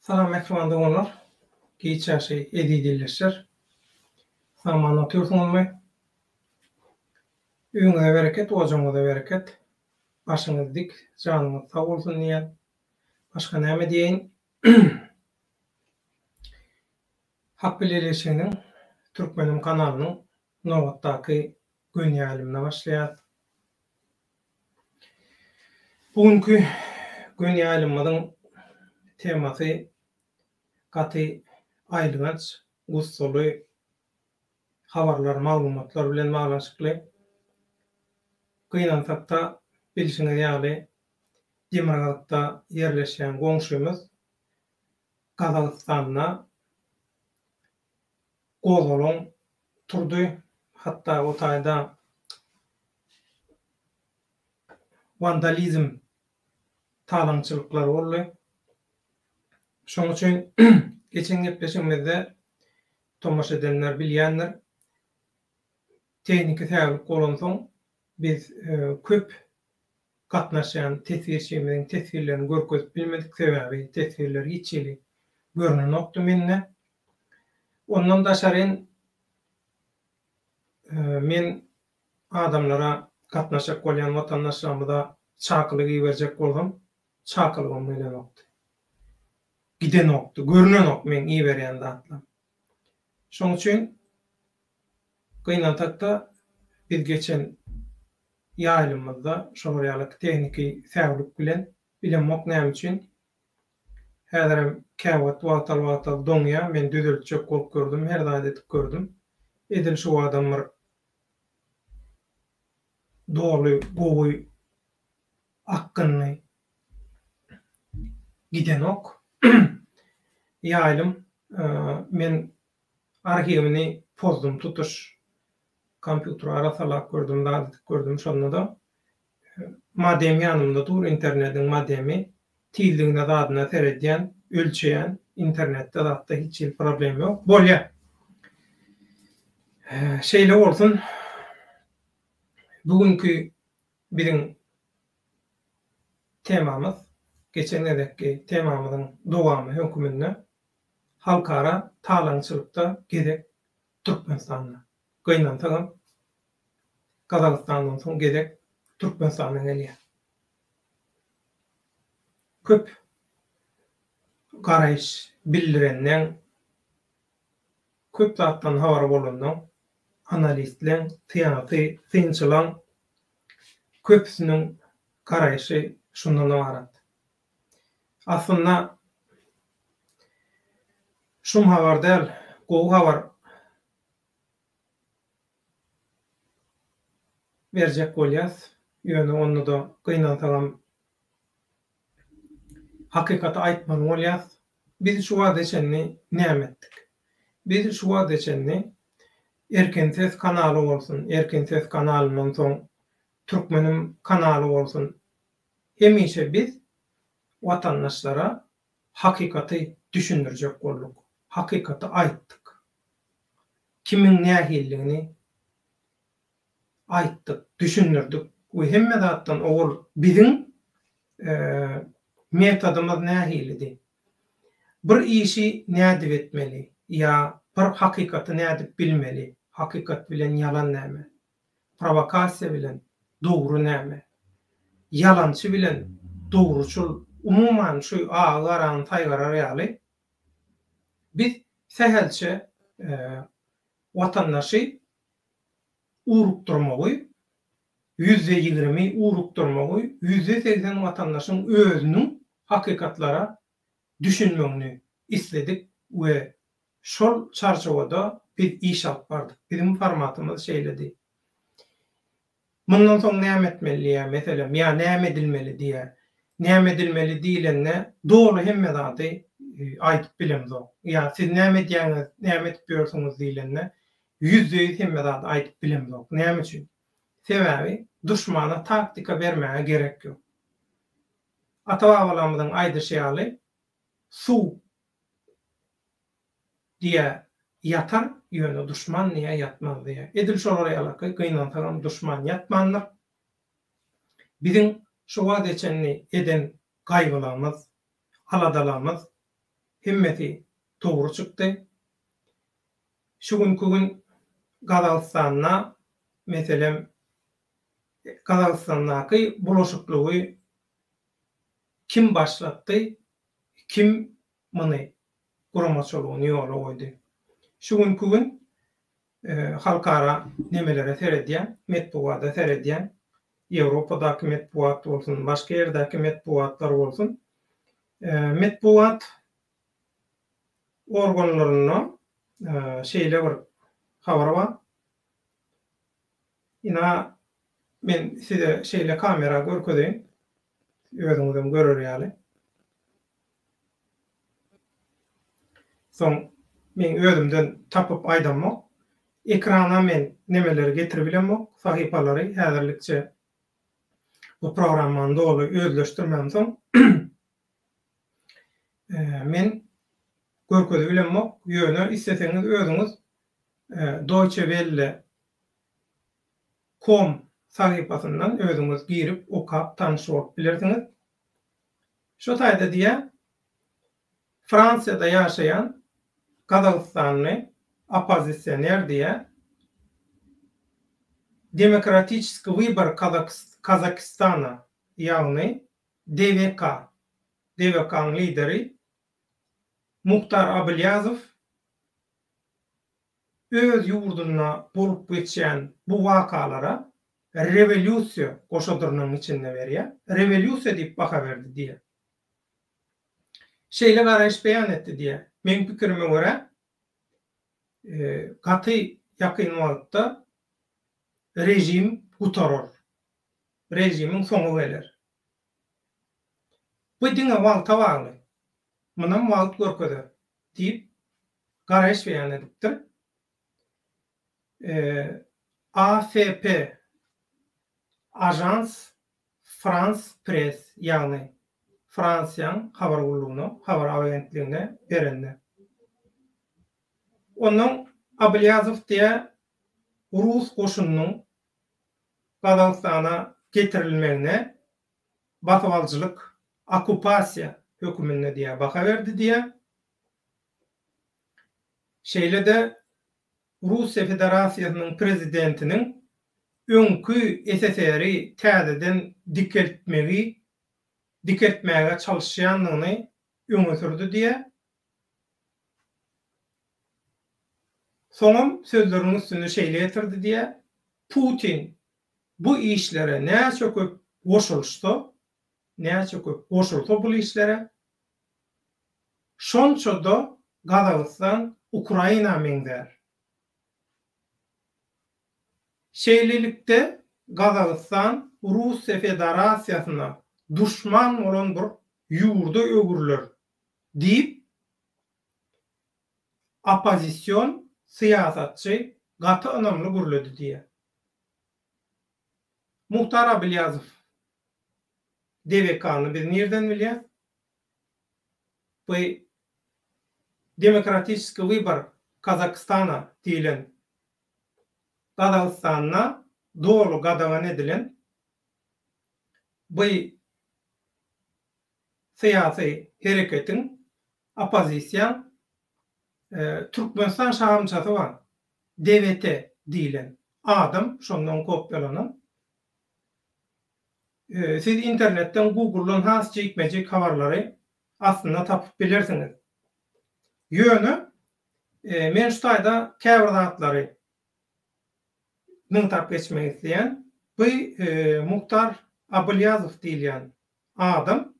Salam ekran dogonlar. Geçäşi edi dilleşler. Samanı türsünmü? Üňe bereket, ojaňyza bereket. Başyňyz dik, janyňyz sag bolsun diýen. Başga näme diýeň? Hak bileşiginiň Türkmenim kanalynyň nowatdaky gün ýalimine başlaýar. Bugünkü gün ýalymyň temasy gaty aýlyňaç, gussuly habarlar, maglumatlar bilen baglanşykly. Gynantakda bilişiňiz ýaly Demirgazda ýerleşýän goňşumyz Kazakstanda gozalaň turdy. Hatda o taýda vandalizm talaňçylyklar boldy. Şoň üçin geçen gepleşigimizde tomaş edenler bilýänler, tehniki täbirlik bolan soň biz köp gatnaşan tesirçimiň tesirlerini görkezip bilmedik sebäbi tesirler hiçili görünen nokta menne. Ondan daşaryn men adamlara gatnaşak bolýan watandaşlarymyza çakylyk berjek boldum. Çakylygym bilen nokta. Giden nokta, görünen nokta men berýän zatlar. Şoň üçin gynantakda biz geçen ýaýlymyzda şol ýaly tehniki täbirlik bilen bilenmek näme üçin häzirem käwat wagtal doňýa men düzeltjek bolup gördüm, her daýda etip gördüm. Edil şu adamlar doly, gowy, akkynly giden ok. Ýaýlym men arhivini pozdum, tutuş kompýuter arasalap gördüm, daýda gördüm şonda da modem ýanymda dur, internetiň modemi tildigine dadyna seredýän, ölçeýän, internetde zatda hiç problem ýok. Bolýar. Şeýle bolsun. Bugünkü biziň temamyz, geçen edeki temamyzyň dowamy höküminde halkara talaňçylykda gerek Türkmenistanda. Gynantagyň Kazakstandan soň gerek Türkmenistana gelýär. Köp garaýş bildirenden, köp zatdan habar bolandan, analistler, tiýatry, synçylar köpsiniň garaýşy şundan ibaret. Aslynda şum habar däl, gowy habar berjek bolýas. Ýöne onu da gynansaňam hakykaty aýtman bolýas. Biz şu wagt eçenni näme etdik? Biz şu wagt eçenni Erken Ses kanaly bolsun, Erken Ses kanalynyň soň Türkmenim kanaly bolsun. Hemişe biz watandaşlara hakykaty düşündirjek bolduk. Hakykaty aýtdyk. Kimiň nähilligini aýtdyk, düşündirdik. Bu hemme zatdan ol biziň metodumyz nähilidi? Bir işi nädip etmeli? Ya bir hakykaty nädip bilmeli? Hakykat bilen yalan näme? Provokasiýa bilen dogry näme? Yalançy bilen dogruçul umuman şu agaran taýgarar ýaly biz sehelçe watandaşy urukturmagy, %20 urukturmagy, %80 watandaşyň özüniň hakykatlara düşünmegini isledik we şol çarşawada biz iş alyp bardyk. Bizim formatymyz şeýledi. Mundan soň näme etmeli ýa meselem ýa näme edilmeli diýe. Näme edilmeli diýilende dogry hemme zady aýdyp bilemez o. Ýa siz näme diýäňiz, näme edip ýörsiňiz diýilende %100 hemme zady aýdyp bilemez o. Näme üçin? Sebäbi duşmana taktika bermäge gerek ýok. Ata-babalarymyzyň aýdyşy suw diýe yatar, ýöne duşman niýe ýatmaz diýe. Edil şolary ýalaky gynansaňam duşman ýatmandyr. Biziň şu wagt eçenni eden gaýgylarymyz, aladalarymyz himmeti togry çykdy. Şu gün Gazagystanyna meselem Gazagystanyňky bulaşyklygy kim başlatdy? Kim muny guramaçylygyny ýola goýdy? Şu gün halkara nemelere seredýän, metbuata seredýän, Ýewropadaky metbuat bolsun, başga ýerdäki metbuatlar bolsun, metbuat organlaryna şeýle bir habar bar. Ina men size şeýle kamera görkezýän, özüňizden görer ýaly. Soň men özümden tapyp aýdanmak, ekrana men nemeleri getirip bilenmek, sahypalary häzirlikçe bu programmany doly özleşdirmem soň men görkezip bilenmek, ýöne isteseňiz özüňiz Deutsche Welle.com sahypasyndan özüňiz girip okap tanışyp bolup bilersiňiz. Şo taýda diýe Fransiýada ýaşaýan Gazagystanyň opozisioner diýe Demokratический выбор Kazakistana ýagny DVK-nyň lideri Muhtar Ablyazov öz ýurduna bolup geçýän bu wakalara revolýusiýa goşadyrynyň içinde berýär. Revolýusiýa diýip baha berdi diýe. Şeýle garaýş beýan etdi diýe. Men pikirime görä gaty ýakyn wagtda rejim gutarar. Rejimiň soňu gelir. Bu diňe wagta bagly. Munam wagt görkezýär diýip garaýş beýan edipdir. AFP Agence France Presse ýagny Fransiýanyň habar gullugyna, habar agentligine berende. Onuň Ablyazov diýe Rus goşunynyň Gazagystana getirilmegine batywalçylyk, okupasiýa hökümine diýe baha berdi diýe. Şeýle de Russiýa Federasiýasynyň prezidentiniň öňkü SSR-i täzeden dikeltmäge çalışýanlygyny öňe sürdi diýe. Soňam sözleriň üstüne şeýle getirdi diýe. Putin bu işlere näçe köp goşulsa bu işlere şonça da Gazagystan Ukraina meňder. Şeýlelikde Gazagystan Russiýa Federasiýasyna düşman bolan bir ýurda ögürler diýip opozisiýon siýasatçy gaty önamly görledi diýe. Muhtar Ablyazov DVK-ny biz nerden bilýär? Bu Demokratический выбор Kazakistana diýilen Gazagystanyna dolu gadagan edilen bu syýasy hereketiň opozisiýa Türkmenistan şahamçasy bar. DVT diýilen adam şondan kopýalanan. Siz internetten Google'dan has çekmejek habarlary aslında tapyp bilersiňiz. Ýöne men şu taýda käbir zatlary tap geçmek isteýän bu Muhtar Ablyazov diýilen adam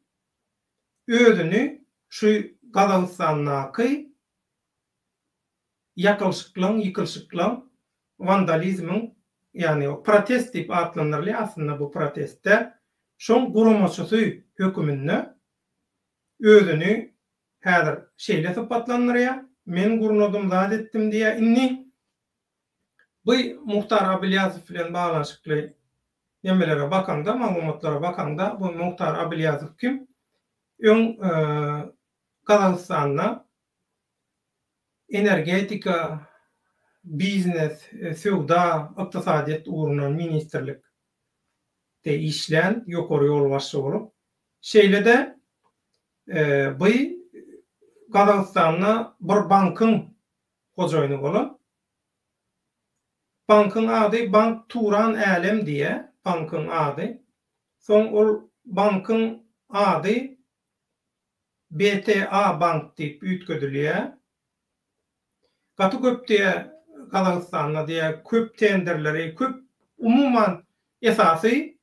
özüni şu Gazagystanyňky ýykylşyklaň, vandalizmiň, ýani o protest diýip atlanyrly aslında bu protestde şoň guramaçysy hökümine özüni häzir şeýle sypatlanýar. Men gurnadym zat etdim diýe inni bu Muhtar Ablyazov bilen baglanşykly nemelere bakanda, maglumatlara bakanda bu Muhtar Ablyazov kim? Gazagystanyna energetika, biznes, söwda, ykdysadyýat ugrundan ministrlik de işlän ýokary ýol başçy bolup, şeýle de bu Gazagystanyna bir bankyň hojaýyny bolan. Bankyň ady Bank Turan Alem diye bankyň ady. Soň ol bankyň ady BTA Bank diýip üýtgedilýär. Gaty köp diye Gazagystanyna diye köp tenderleri, köp umuman esasy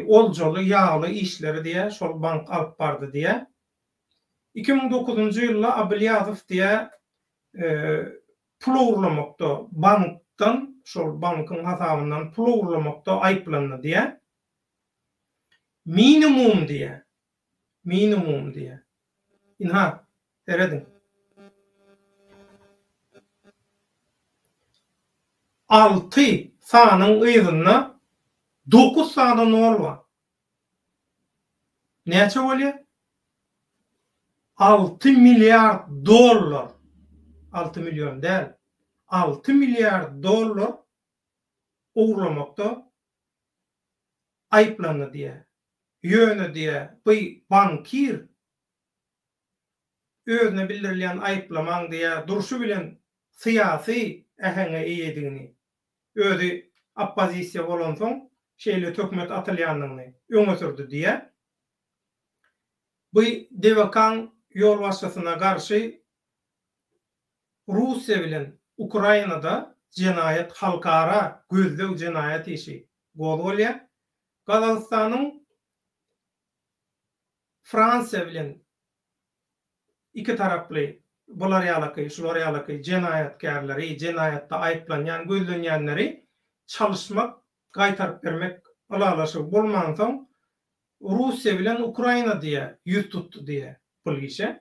oljaly, ýagly işleri diye şol bank alyp bardy diye. 2009-njy ýylda Ablyazov diye pul uğurlamakda bankdan, şol bankyň hasabyndan pul uğurlamakda aýplandy diye. Minimum diye. Inha, seredin. 6 sanyň ýyzyna 9 sany nol bar. Näçe bolýar? 6 milyar dollar. 6 milyon değil. 6 milyar dollar uğurlamakta aýplandy diye. Ýöne diye bu bankir özüne bildirilýän aýplamaň diye duruşu bilen syýasy äheňe eýedigini, özü oppozisiýa bolan soň şeýle tökmet atylýanlygyny öňe sürdi diye. Bu Devekan ýol başçysyna garşy Russiýa bilen Ukrainada jenayet, halkara gözleg jenayet işi bolýar. Gazagystanyň Fransiýa bilen iki taraply bular ýalyky, şular ýalyky jenayetkarlary, jenayetde aýplanýan, gözlenýänleri çalışmak, gaýtaryp bermek alalaşy bolman soň Russiýa bilen Ukraina diye ýüz tutdy diye bilýär.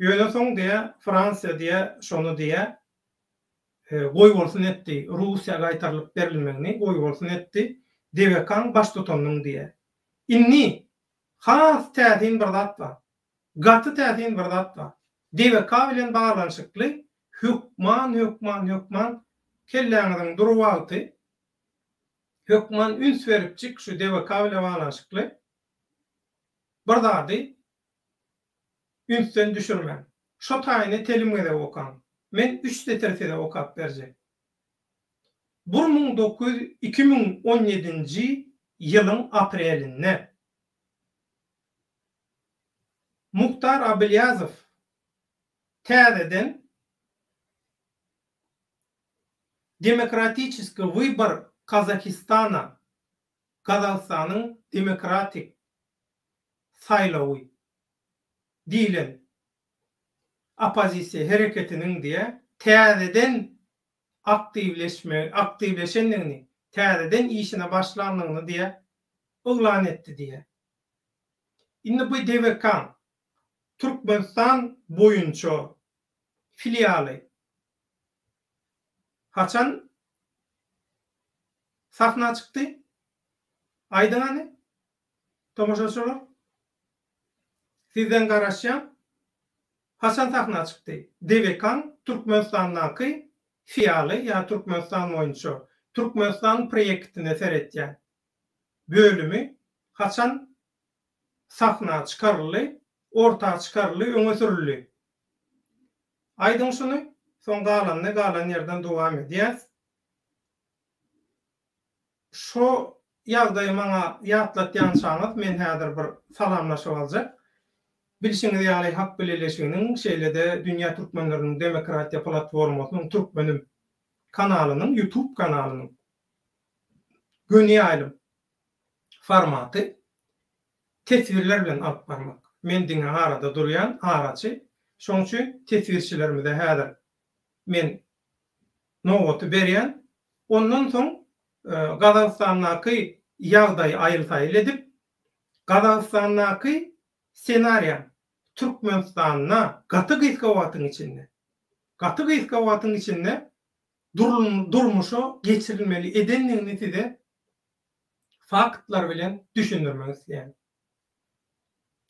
Ýöne soň diye Fransiýa diye şonu diye goý bolsun etdi. Russiýa gaýtarylyp berilmegini goý bolsun etdi. Devekan baş tutanyň diye. Inni has täzin bir zat bar. Gaty täzin bir zat bar. Deveka bilen baglanyşykly hökman kelläňiziň durup aldy. Hökman üns beripçik şu Deveka bilen baglanyşykly. Bir zady ünsden düşürmän. Şo taýyny telimde okan. Men 3 detersede okap berjek. 2017-nji ýylyň aprelinde Muhtar Ablyazov täzeden Demokratiçiski wybor Kazakistana, Kazakstanyň demokratik saýlawy diýilen opozisiýa hereketiniň diye täzeden aktivleşenligini, täzeden işine başlandygyny diye oglan etdi diye. Indi bu Devekan Türkmenistan boyunça filialy haçan sahna çykdy? Aýdyňany? Tomoşaçylar? Sizden garaşýan haçan sahna çykdy? Devekan Türkmenistandaky filialy ýa Türkmenistan boyunça Türkmenistan proýektine seretýän bölümi haçan sahna çykarly, orta çykarly, öňe sürüli. Aýdyň şunu, soň galan ýerden dowam edýäs. Şo ýagdaýy maňa ýatlatýansaňyz, men häzir bir salamlaşyp aljak. Bilişiňiz ýaly hak bileleşiginiň şeýlede Dünýä Türkmenleriniň Demokratiýa platformasynyň Türkmenim kanalynyň, YouTube kanalynyň göni aýlym formaty tesvirler bilen alyp barmak. Men diňe arada durýan araçy. Şoň üçin tesvirçilerimize häzir men nowaty berýän. Ondan soň Gazagystanyňky ýagdaý aýylsaýl edip, Gazagystanyňky senariýa Türkmenistanyna gaty gysgawatyň içinde durmuşa geçirilmeli edenligini size faktlar bilen düşündirmek isteýän.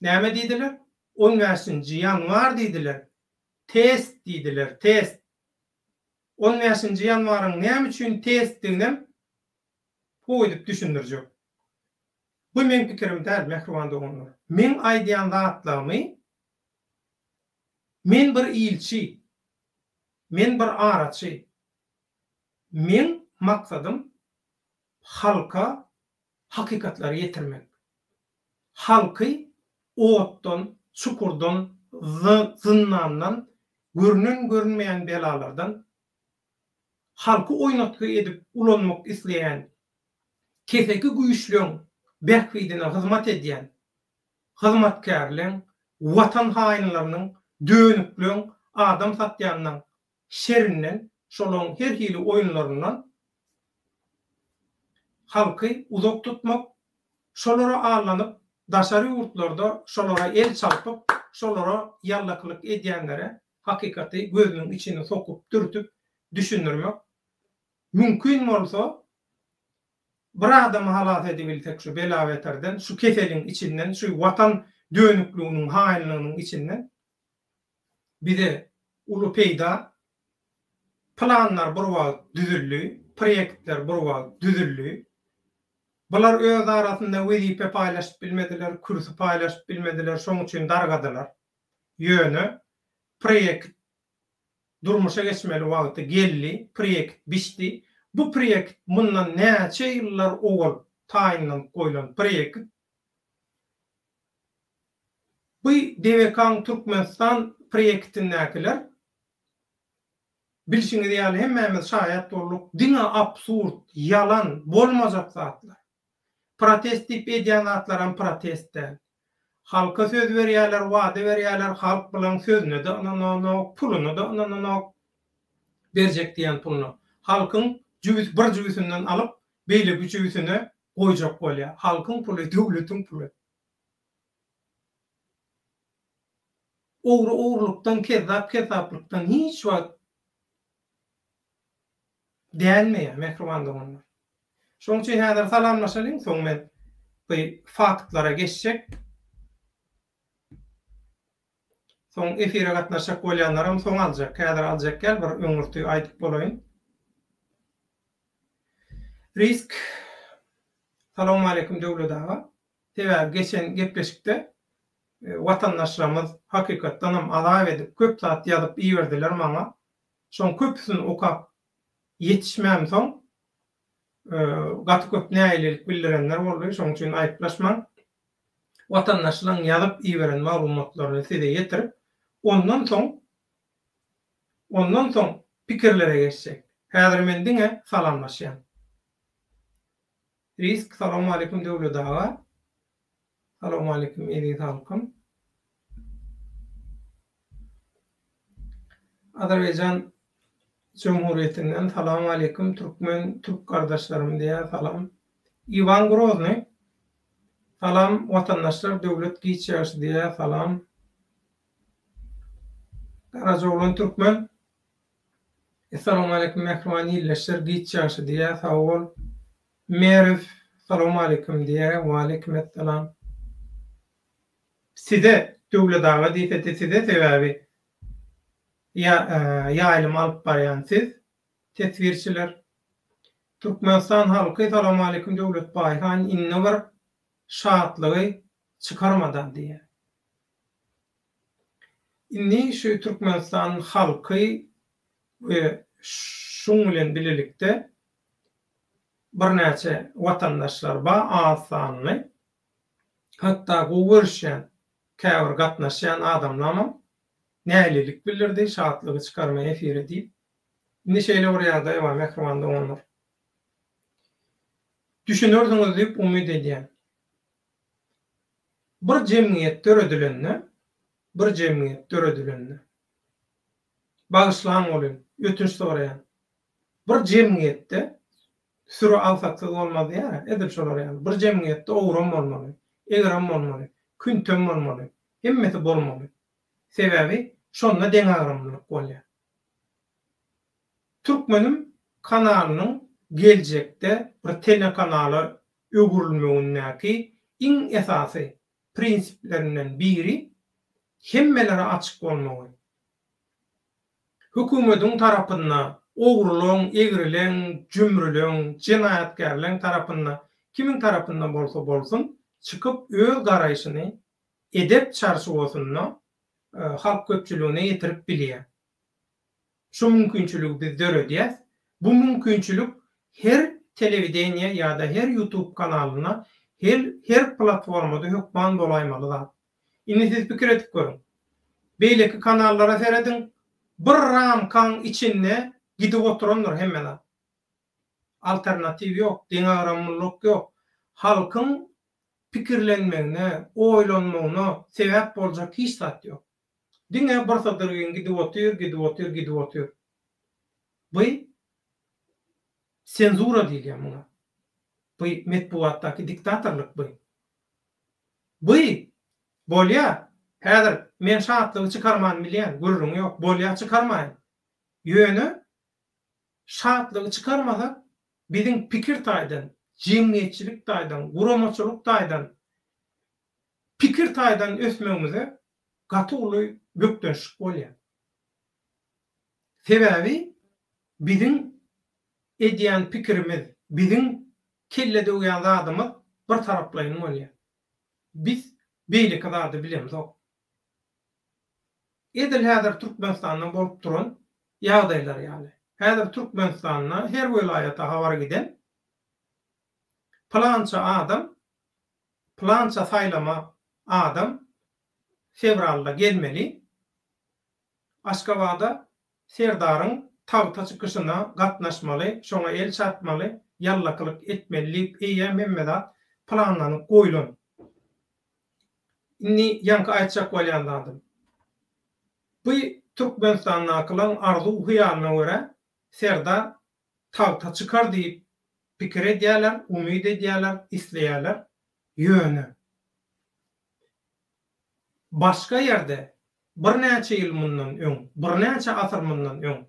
Näme diýdiler? 15-nji ýanwar diýdiler. Test diýdiler, test. 15-nji ýanwaryň näme üçin testdigini goýup düşündirjek. Bu men pikirim däl, mehriban doganlar. Men aýdýan zatlamy Men bir ilçi, men bir araçy. Men maksadym halka hakikatlary ýetirmek. Halky otdan, çukurdan, zınnandan, görünmeýän belalardan halky oýnatgy edip ulanmak isleýän, keseki güýçlüň, berkidine hyzmat edýän, hyzmatkärliň, watan haýynlarynyň, dönüklüň, adam satýanyň şerrinden, şolaryň her hili oýunlaryndan halky uzak tutmak, şolara ağlanyp, daşary ýurtlarda şolara el çalpyp, şolara ýallaklyk edýänlere hakikaty gözüniň içine sokup, dürtüp düşündirmek. Mümkin bolsa bir adamy halat edebilsek şu bela beterden, şu keseliň içinden, şu watan dönüklüğünün, haýynlygynyň içinden bize uly peýda planlar bir wagt düzülýär, proyektler bir wagt düzülýär. Bular öz arasynda wezipe paýlaşyp bilmediler, kürsü paýlaşyp bilmediler, şoň üçin dargadylar. Ýöne proyekt durmuşa geçmeli wagty geldi, proyekt biçdi. Bu proyekt mundan näçe ýyllar owal taýynlan goýulan proyekt. Bu DVK Türkmenistan proyektindäkiler bilşiňiz ýaly hemmämiz şaýat bolduk. Diňe absurd, yalan, bolmajak zatlar. Protest edip edýän zatlaram protestde. Halka söz berýärler, wada berýärler, halk bilen sözüne de anana, puluny da anana berjek diýen puluny. Halkyň bir jübüsünden alyp, beýle bir jübüsüne goýjak bolýar. Halkyň puly, döwletiň puly. Ogrulukdan, kezzaplikdan hiç wagt dälmeýär, mehribandygyny. Şoň üçin häzir salamlaşalyň, soň men bu faktlara geçjek. Soň efire gatnaşak bolýanlarym soň aljak, häzir aljak gel bir öňürtüği aýdyp bolaýyn. Risk. Salamu aleykum döwlet aga. Tebä geçen gepleşikde watandaşlarymyz hakykatdan hem azap edip köp saat ýazyp iýerdiler maňa. Şoň köpüsini okap ýetişmän soň gaty köp näýelik bildirenler boldy. Şoň üçin aýtlaşmaň. Watandaşlaryň ýazyp iýeren maglumatlaryny size ýetirip, ondan soň pikirlere geçsek. Häzir men diňe salamlaşýan. Risk. Salamu aleykum döwlet aga. Salamu aleykum eziz halkym. Azerbaycan Cumhuriyetinden salamu aleykum Türk kardeşlerim diye salam. Ivan Grozny. Salam vatandaşlar, döwlet giýçäsi diye salam. Karajoğlan Türkmen. Assalamu aleykum mehriban ýyllaşlar giýçäsi diye sag bol. Merif salamu aleykum diye we aleykümselam. Size döwlet aga diýip size sebäbi ýaýlym alyp barýan siz tesvirçiler. Türkmenistan halky salamu aleykum döwlet baýhan inne bir şatlygy çykarmadan diye. Inni şu Türkmenistan halky we şoň bilen birlikde birnäçe watandaşlar ba asanly, hatda gowurşan, käbir gatnaşan adamlar nälilik bildirdi, şatlygy çykarmagy efir edip. Indi şeýle orýada ýa mehribandy onlar. Düşünürdiňiz diýip umyd edýän. Bir jemgyýet töredilenni. Bagyşlan bolýan, ötünç soraýan. Bir jemgyýetde sürü awsatsyz bolmady ýa, edip soraýan. Bir jemgyýetde owram bolmaly, egram bolmaly, küntöm bolmaly, hemmeti bolmaly. Sebäbi şonda deň agramlyk bolýar. Türkmenim kanalynyň geljekde bir tele kanaly ögürilmegindäki iň esasy prinsiplerinden biri hemmelere açyk bolmagy. Hökümetiň tarapyndan ogurluň, egrileň, jümrüleň, jenaýatgarlyň tarapyndan, kimin tarapyndan bolsa bolsun, çykyp öz garaýşyny edep çarşywysyna halk köpçülüğüne ýetirip bilýär. Şu mümkinçiligi biz döredýäs. Bu mümkinçilik her telewidenýe ýa-da her YouTube kanalyna, her platformada hökman bolaýmaly. Indi siz pikir edip görüň. Beýleki kanallara seredin, bir ramkaň içinde gidip oturanlar hemmede. Alternativ ýok, deňaramlyk ýok. Halkyň pikirlenmegine, oýlanmagyna sebäp boljak hiç zat ýok. Diňe bir sadyryn gidip otyr. Bu senzura diýilýär muňa. Bu metbuatdaky diktatorlyk bu. Bu bolýa, häzir men şatlygy çykarman bilýän, gurrun ýok, bolýa çykarmaýyn. Ýöne şatlygy çykarmasak, biziň pikir taýdan, jemgyýetçilik taýdan, guramaçylyk taýdan, pikir taýdan ösmegimize gaty uly bökdenşik bolýar. Sebäbi biziň edýän pikirimiz, biziň kellede uýan zadymyz bir taraplaýyn bolýar. Biz beýleki zady bilemiz ok. Edil häzir Türkmenistanyň bolup duran ýagdaýlar ýaly. Häzir Türkmenistanyna her welaýata habar giden plança adam, plança saýlama adam fevralda gelmeli. Aşgabatda serdaryň tagta çykyşyna gatnaşmaly, şoňa el çatmaly, ýallaklyk etmeli, eýe Memmedat planlanyp goýulan. Indi ýanky aýtjak bolýanlarym. Bu Türkmenistanyň akylan arzu hyýalyna görä serdar tagta çykar diýip pikir edýärler, umyd edýärler, isleýärler. Ýöne. Başga ýerde bir näçe ýyl mundan öň, bir näçe asyr mundan öň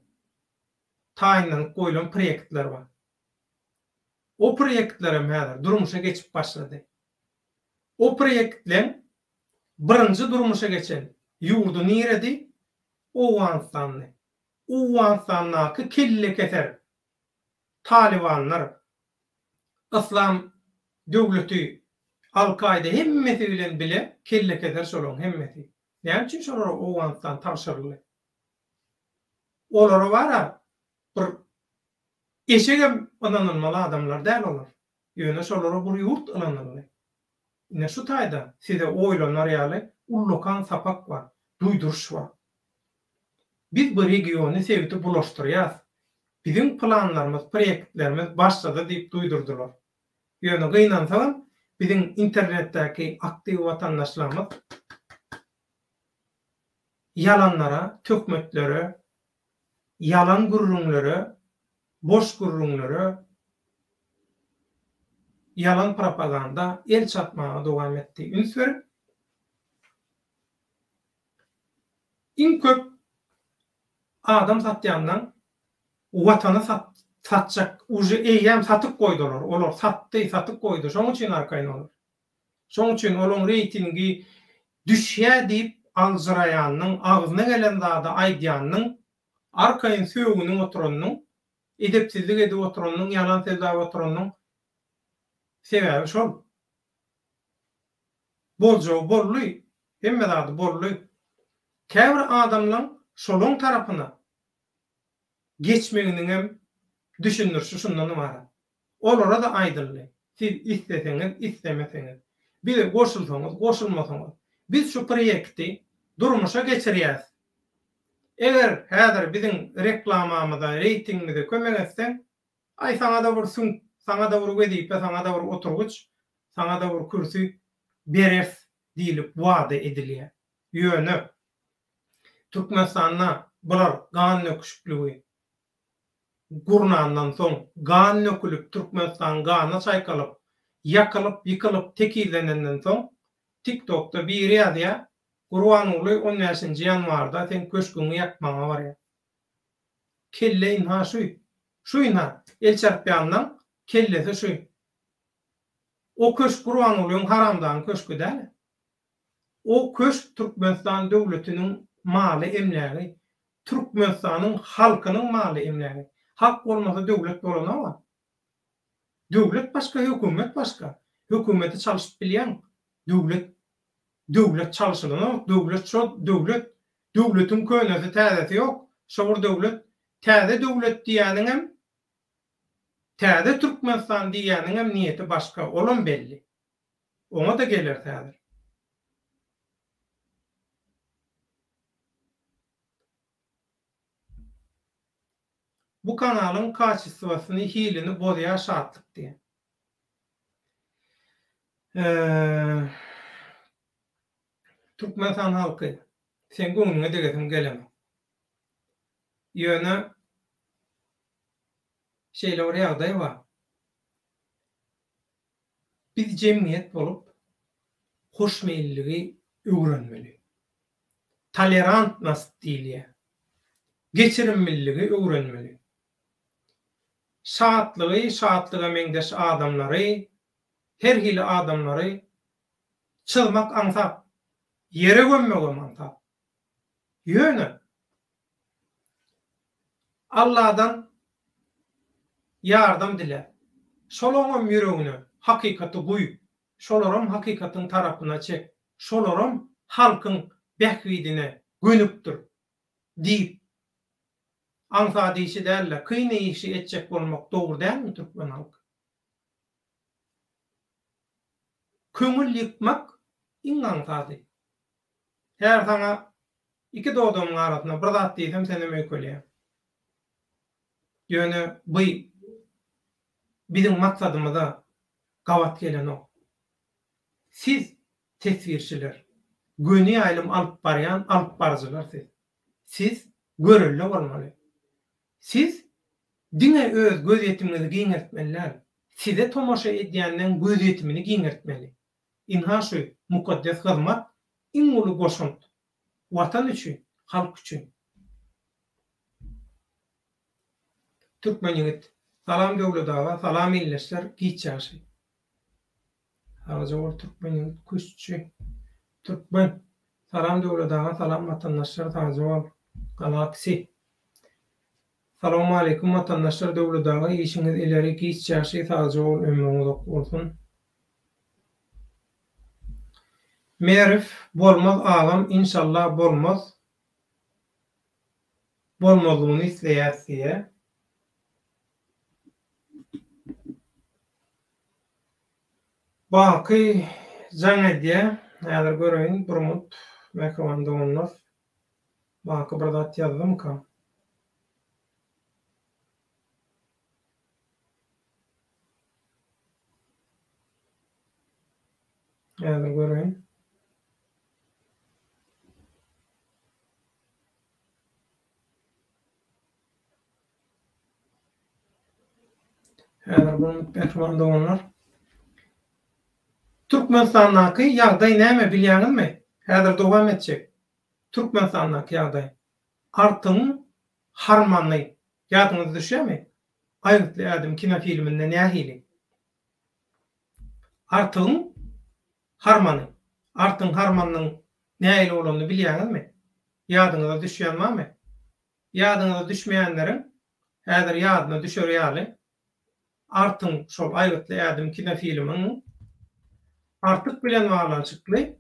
taýinlanyp goýulan proýektler bar. O proýektlerim häzir durmuşa geçip başlady. O proýektler birinji durmuşa geçen ýurdu niredi? Owganistanyny. Owganistanyňky kelle keser Talibanlar, İslam döwleti, Al-Kaide hemmeti bilen bile kelle keser şolaň hemmeti. Näme üçin şolara Owganistan tapşyryldy? Olara bara bir eşege ananylmaly adamlar däl olar. Ýöne şolara bir ýurt alanyldy. Ine şu taýda size oýlanar ýaly ullukan sapak bar, duýduruş bar. Biz bu regiony sevgiti bulaşdyrýas. Bizim planlarymyz, proýektlerimiz başlady diýip duýdurdular. Ýöne gynansaň, bizim internetdäki aktiv watandaşlarymyz yalanlara, tökmetlere, yalan gurrunlara, boş gurrunlara, yalan propaganda el çatmağa dowam etdi. Ünsür in köp adam satýandan watany satjak, uje eýem satyp goýdular. Olar satdy, satyp goýdu. Şoň üçin arkaýyn olur. Şoň üçin olaň reytingi düşýär diýip alzyraýanyň, agzyna gelen zady aýdýanyň, arkaýyn söwgüniň oturanyň, edepsizlik edip oturanyň, yalan söýläp oturanyň sebäbi şol. Boljo bolly, hemme zady bolly. Käbir adamlaryň şolaň tarapyna geçmeginiň hem düşünürşi şundan bar. Olara da aýdyldy. Siz isteseňiz, istemeseňiz, bir goşulsaňyz, goşulmasaňyz, biz şu proýekti durmuşa geçirýäs. Eger häzir biziň reklamamyza, reytingimize kömek etseň, ay saňa da bir suň, saňa da bir wedip, saňa da bir oturguç, saňa da bir kürsü beres diýilip wada edilýär. Ýöne Türkmenistanyna bular gan nöküşlügi gurnandan soň gan nökülüp Türkmenistan gana çaýkalyp, ýakylyp, ýykylyp, tekillenenden soň TikTok'ta bir ýa-da Gurbanuly 15-nji ýanwarda sen köşküňi ýakmaňa barýar. Kelle inha şu inha el çarpýandan kellesi şu. O köşk Gurbanulyň haramdan köşkü däl. O köşk Türkmenistan döwletiniň maly emlägi, Türkmenistanyň halkynyň maly emlägi. Hak bolmasa döwlet bolanama. Döwlet başga, hökümet başga. Hökümeti çalışyp bilýän, döwlet çalışylan, döwlet Döwletiň könesi täzesi ýok. Şol döwlet täze döwlet diýäniňem täze Türkmenistan diýäniňem niýeti başga, olam belli. Ona da gelir täze. Bu kanalyň kaçysyny hilini bozýar şatlyk diýen. Türkmenistan halky sen göňüňe degetim gelemok. Ýöne şeýle bir ýagdaý bar. Biz jemgyýet bolup hoşmeýilligi öwrenmeli. Tolerant nasdiliýe. Geçirilmelligi öwrenmeli. Şatlyga meňdeş adamlary, her hili adamlary çylmak aňsap, yere gömmek aňsap. Ýöne Allah'dan yardım dile. Şolaram yüreğine hakikati guy. Şolaram hakikatin tarapına çek. Şolaram halkın behvidine gönüptür deyip ansa deyişi derler. Kıyne işi etcek olmak doğru değil mi Türkmen halkı? Kömül yıkmak inansa değil. Her sana iki doğduğumun arasında bir zat deysem seni müküleyim. Ýöne bizim maksadymyza gawat gelen o. Siz tesvirçiler, göni aýlym alyp barýan, alyp barjylar siz. Siz görüllü bolmaly. Siz dine öz göz ýetimiňizi giňertmeliler. Size tomaşa edýänden göz ýetimini giňertmeli. Inha şu mukaddes hyzmat iň uly goşunt. Watan üçin, halk üçin. Türkmen ýigit, salam döwletaga, salam illeşler giçýaşy. Hazır ol Türkmen ýigit küççü. Türkmen, salam döwletaga, salam vatandaşlar, hazır ol. Galaksy. Salamu aleykum vatandaşlar, döwletaga işiňiz ileri giçýaşy, hazır ol, ömrüňiz bolsun. Merif bolmaz ağam, inşallah bolmaz. Bolmazyny isleýärsiýe. Baky jaňa diye, häzir göreýin, Burmut mekamanda onlar. Baky bir zat ýazdym ka. Häzir göreýin. Häzir Burmut mekamanda onlar. Türkmenistan'daki ýagdaý näme bilýäňizmi? Häzir dowam etjek. Türkmenistan'daki ýagdaý. Artyň harmany. Ýadyňyza düşýärmi? Aýrytly adam kino filminde nähili? Artyň harmany. Artyň harmanyň nähili bolanyny bilýäňizmi? Ýadyňyza düşýärmi? Ýadyňyza düşmeýänleriň häzir ýadyna düşürýärli. Artyň şol aýrytly adam kino filminiň artık bilen bağlanışıklı,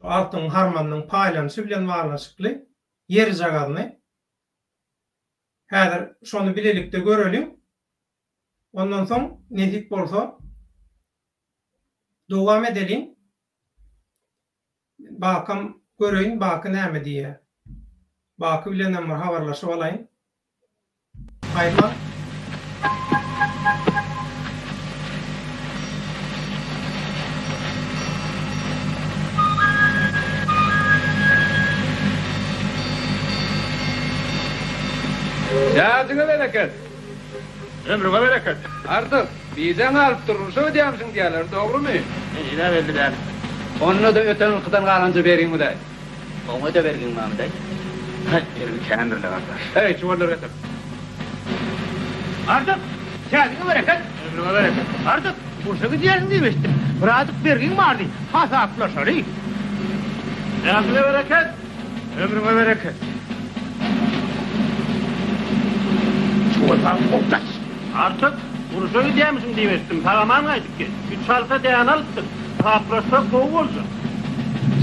altın harmanının paylanışı bilen bağlanışıklı yer jagadyny. Häzir şonu bilelikde görelim. Ondan soň nesip bolsa dowam edelim. Bakam göreýin, baky näme diýär. Baky bilen bir habarlaşyp alaýyn. Haýma. Ýadyňa bereket. Ömrüňe bereket. Artyk bizen alyp durursa ödýämsiň diýerler, dogrymy? Ýa beldiler. Onu da öten ılkydan galanjy beriň de. Oňa da bergin mamyday. Ha, ýerli kändirle gardaş. Hey, çuwallar getir. Artyk, ýadyňa bereket. Ömrüňe bereket. Artyk, burşa gidýärsiň diýmişdim. Birazcık bergin bardy. Hasaplaşary. Ýadyňa bereket. Ömrüňe bereket. Çuwallar oktaş. Artyk, burşa gidýärmisin diýmişdim. Paraman gaýdyp gel. 3 alta daýan alypdyk. Hasaplaşsak gowy bolsun.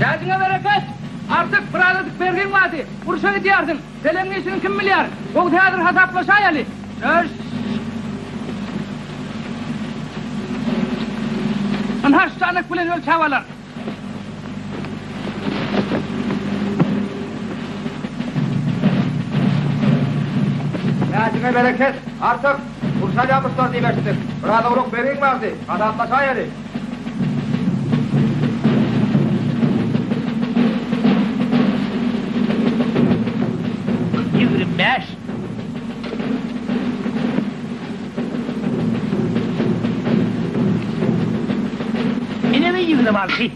Ýadyňa bereket. Artık buradık bergin vadi. Uruşa gidiyorsun. Selengi için kim milyar? O teatr hasaplaşayali. Söz. Anhaş tanak bilen ölçavalar. Näçime bereket. Artık Urşa ýamışlar diýerdir. Burada uruk bergin vardy. Hasaplaşayali. Beş. Yine mi yığını var ki?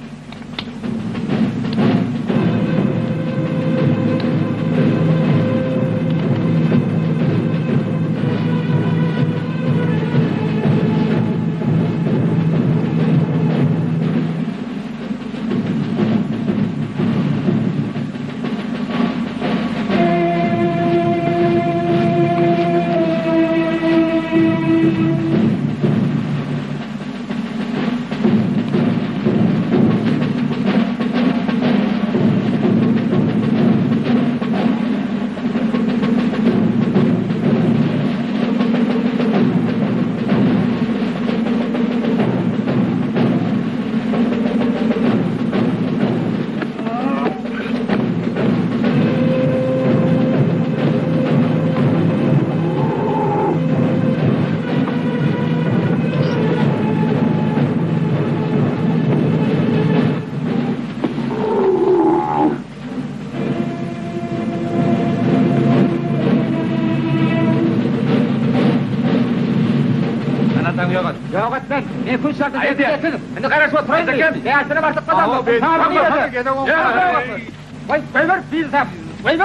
Yok etmen. Ne kuş şartı çekeceksin. Şimdi karışma turayın diye. Değersine başlık kazanma. Vay ver bir tap. Ver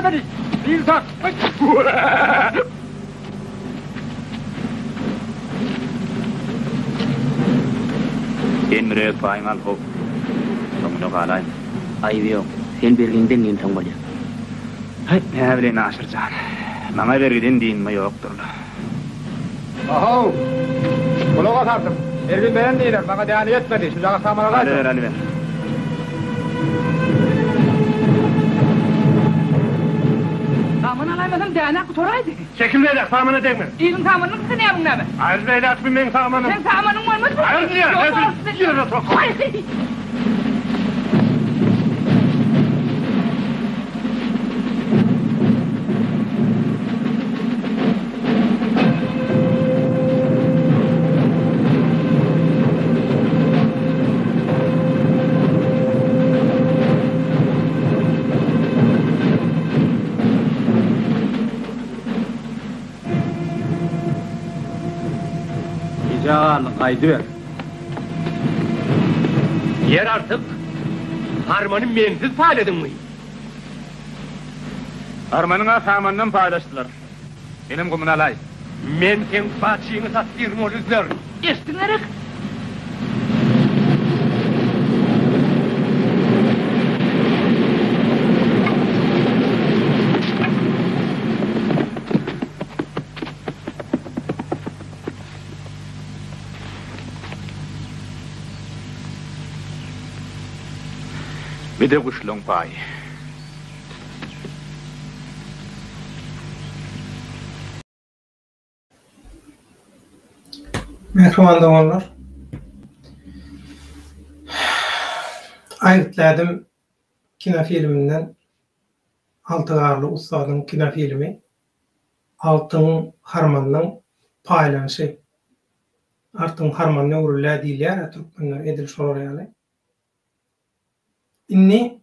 beni. Bir tap. Emre Baymal hop. Tamam kalay. Ayıbı yok. Sen berginden ýen taň bolýar. Hay, ne bilen aşırcan. Bana bergiden diýinme ýokdur. Aho. Kulağa tartım. Ergin beğen değiller. Bana değerli yetmedi. Şu cağa samara Ali ver. Tamam alaymasam dayanak kutoraydı. Çekil beyler. Samana değme. İyinin tamamını kısın yavrum neme. Hayır beyler. Atmayın benim samanım. Sen tamamının var mı? Hayır diye. Yürü sok. Kaydı ver. Yer artık. Harmanı mensiz payladın mı? Armanına samandan paylaştılar. Benim kumunalay. Men sen bahçeğini sattırma o rüzgar. Estinlerek. Bir de kuşluğun payı. Merhaba dostlar. Ayıtladım kino filminden Altıgarlı Ustad'ın kino filmi Altın Harman'ın paylanışı. Altın Harman ne uğurlar değil ya Türkmenler edil şolar yani. İnni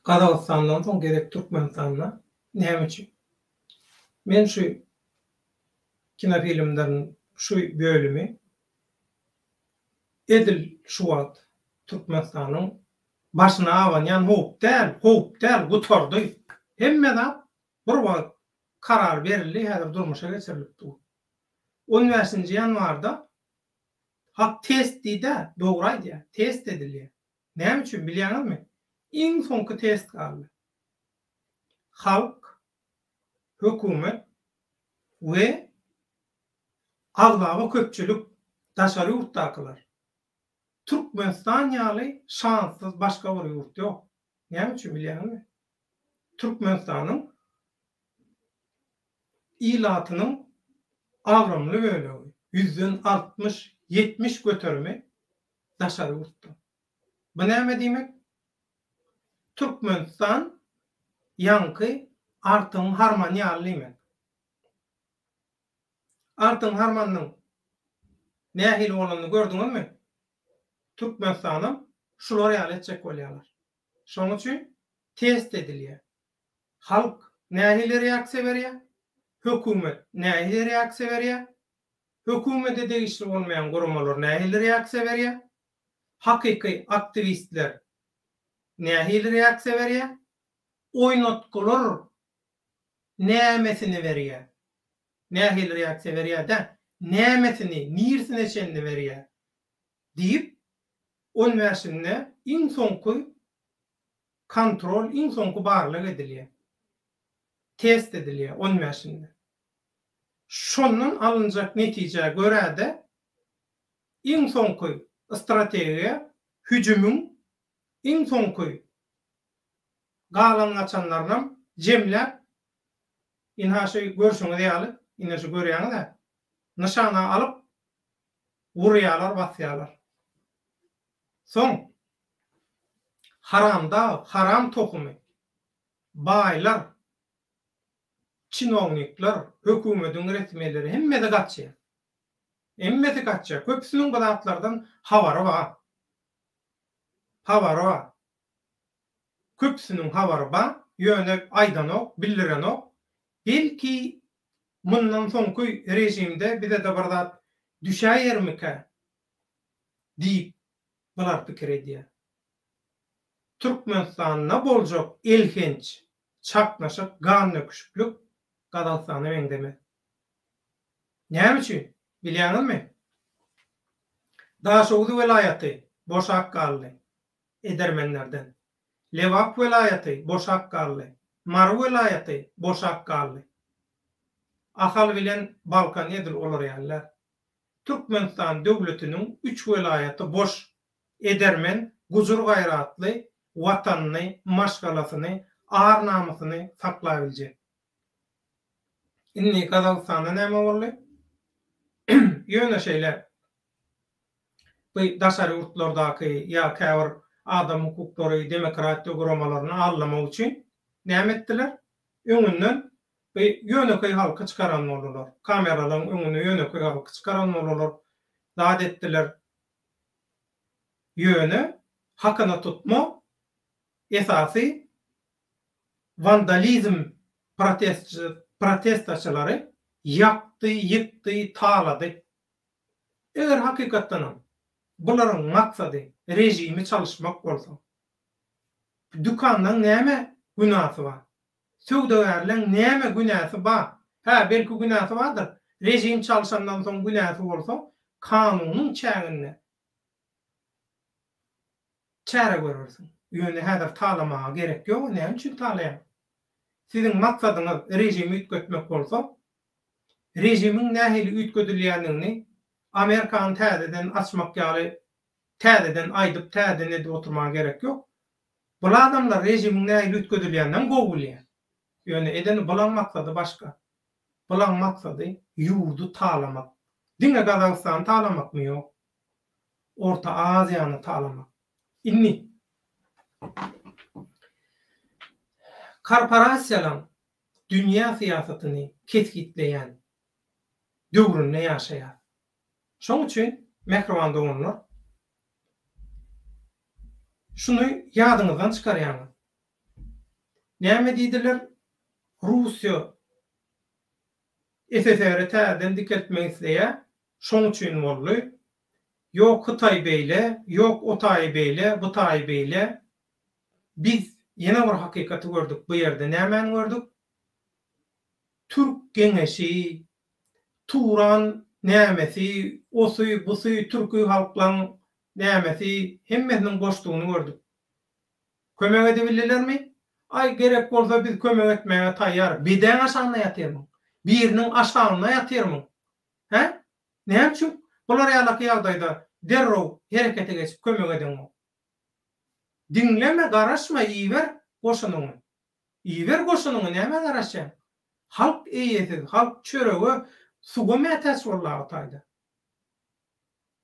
Kazakistan'dan son gerek Türkmenistan'na ne için? Men şu kino filmden şu bölümü Edil Şuvat Türkmenistan'ın başına avanyan hop del gutordu. Hemmeden bir wagt karar berildi, häzir durmuşa geçirilipdi. 15 yanvarda hak test diýdi, dogry test edildi. Näme üçin bilýäňizmi? Iň soňky test galdy. Halk, hökümet we aglaby köpçülik daşary ýurtdakylar Türkmenistan ýaly şanssız başga bir ýurt ýok. Näme üçin bilýärmi? Türkmenistanyň ilatynyň agramly bölegi 160-70 göterimi daşary ýurtda. Bu näme diýmek? Türkmenistan ýanky Artyň harman ýaly. Artyň harmanyň nähili bolanyny gördüňizmi? Türkmenistanyň şular ýaly etjek bolýarlar. Şoň üçin test edilýär. Halk nähili reaksiýa berýär? Hökümet nähili reaksiýa berýär? Hökümete degişli bolmaýan guramalar nähili reaksiýa berýär? Hakyky aktivistler nähili reaksiýa berýär? Oýnatgylar nämesini berýär? Nähili reaksiýa berýär-de, nämesini, nirsine çenli berýär? Diýip, on mäşinde iň soňky kontrol, iň soňky barlyk edilýär. Test edilýär on mäşinde. Şondan alınjak netije görä-de iň soňky strategiýa hüjümüň iň soňky galan açanlarynam jemläp inhaşy görşüňiz ýaly, inhaşy görýäňiz-de nişana alyp wurýarlar, basýarlar. Soň haramda, haram tokumy, baýlar, çinownikler, hökümetiň resmiýetleri hemmede gatçy. Emmeti gatçy. Köpüsiniň bu zatlardan habary bar. Habary bar. Köpüsiniň habary bar, ýöne aýdanok, bildirenok. Belki mundan soňky rejimde bize de bir zat düşäýärmike diýip bular pikir edýär. Türkmenistanyna boljak elhenç, çaknaşyk, gan nöküşüklük Gazakstany beňdeme. Näme üçin? Bilýäňizmi? Daşowdy welaýaty boşak galdy edermenlerden. Lewap welaýaty boşak galdy. Mar welaýaty boşak galdy. Ahal bilen Balkan edil olar ýalylar. Türkmenistan döwletiniň 3 welaýaty boş edermen, gujur gaýratly, watanyny, maşgalasyny, ar namasyny saklaýa biljek. Inni Gazakstanda näme boldy? Ýöne şeýler. Bu daşary ýurtlardaky ýa käbir adam hukuklary, demokratiýa guramalaryny allamak üçin näme etdiler? Öňünden bu ýöneköy halky çykaran boldular. Kameralaryň öňüne ýöneköy halky çykaran boldular. Zat etdiler. Ýöne hakyna tutma esasy vandalizm protestçilary ýakdy, ýykdy, talady. Eger hakykatdan bularyň maksady rejimi çalışmak bolsa, dükandan näme günahsy bar? Söwdegärliň näme günahsy bar? Ha, belki günahsy bardyr. Rejim çalışandan soň günahsy bolsa, kanunyň çäginde çäre görürsin. Ýöne häzir talamaga gerek ýok, näme üçin talaýar? Siziň maksadyňyz rejimi ütgetmek bolsa, rejimiň nähili ütgedilýändigini Amerikany täzeden açmak ýaly täzeden aýdyp täzeden edip oturmaga gerek ýok. Bu adamlar rejimiň nähili ütgedilýändiginden gowulýar. Ýöne edeni bulan maksady başga. Bulan maksady ýurdu talamak. Diňe Gazakstany talamakmy ýok? Orta Aziýany talamak. Inni korporasiýalar dünýä siýasatyny keskitleýän döwründe ýaşaýar. Şoň üçin mehriban doganlar şunu ýadyňyzdan çykarýaňyz. Näme diýdiler? Russiýa SSR täzeden diketmek isleýär. Şoň üçin boldy. Yok Hytaý beýle, yok o Taý beýle, bu Taý beýle. Biz ýene bir hakykaty gördük bu ýerde. Näme gördük? Türk geňeşi, Turan nämesi, osy, busy, türkü halklaryň nämesi, hemmesiniň boşlugyny gördük. Kömek edebilirlermi? Ay gerek bolsa biz kömek etmäge taýýar. Birden aşağına ýatyrmy? Biriniň aşağına ýatyrmy? He? Näme üçin? Bular ýalaky ýagdaýda derro herekete geçip kömek eden o. Dinleme, garaşma, iyiver goşunuňy. İyiver goşunuňy näme garaşaň? Halk eýesi, halk çöregi suga mätäs bollagy taýda.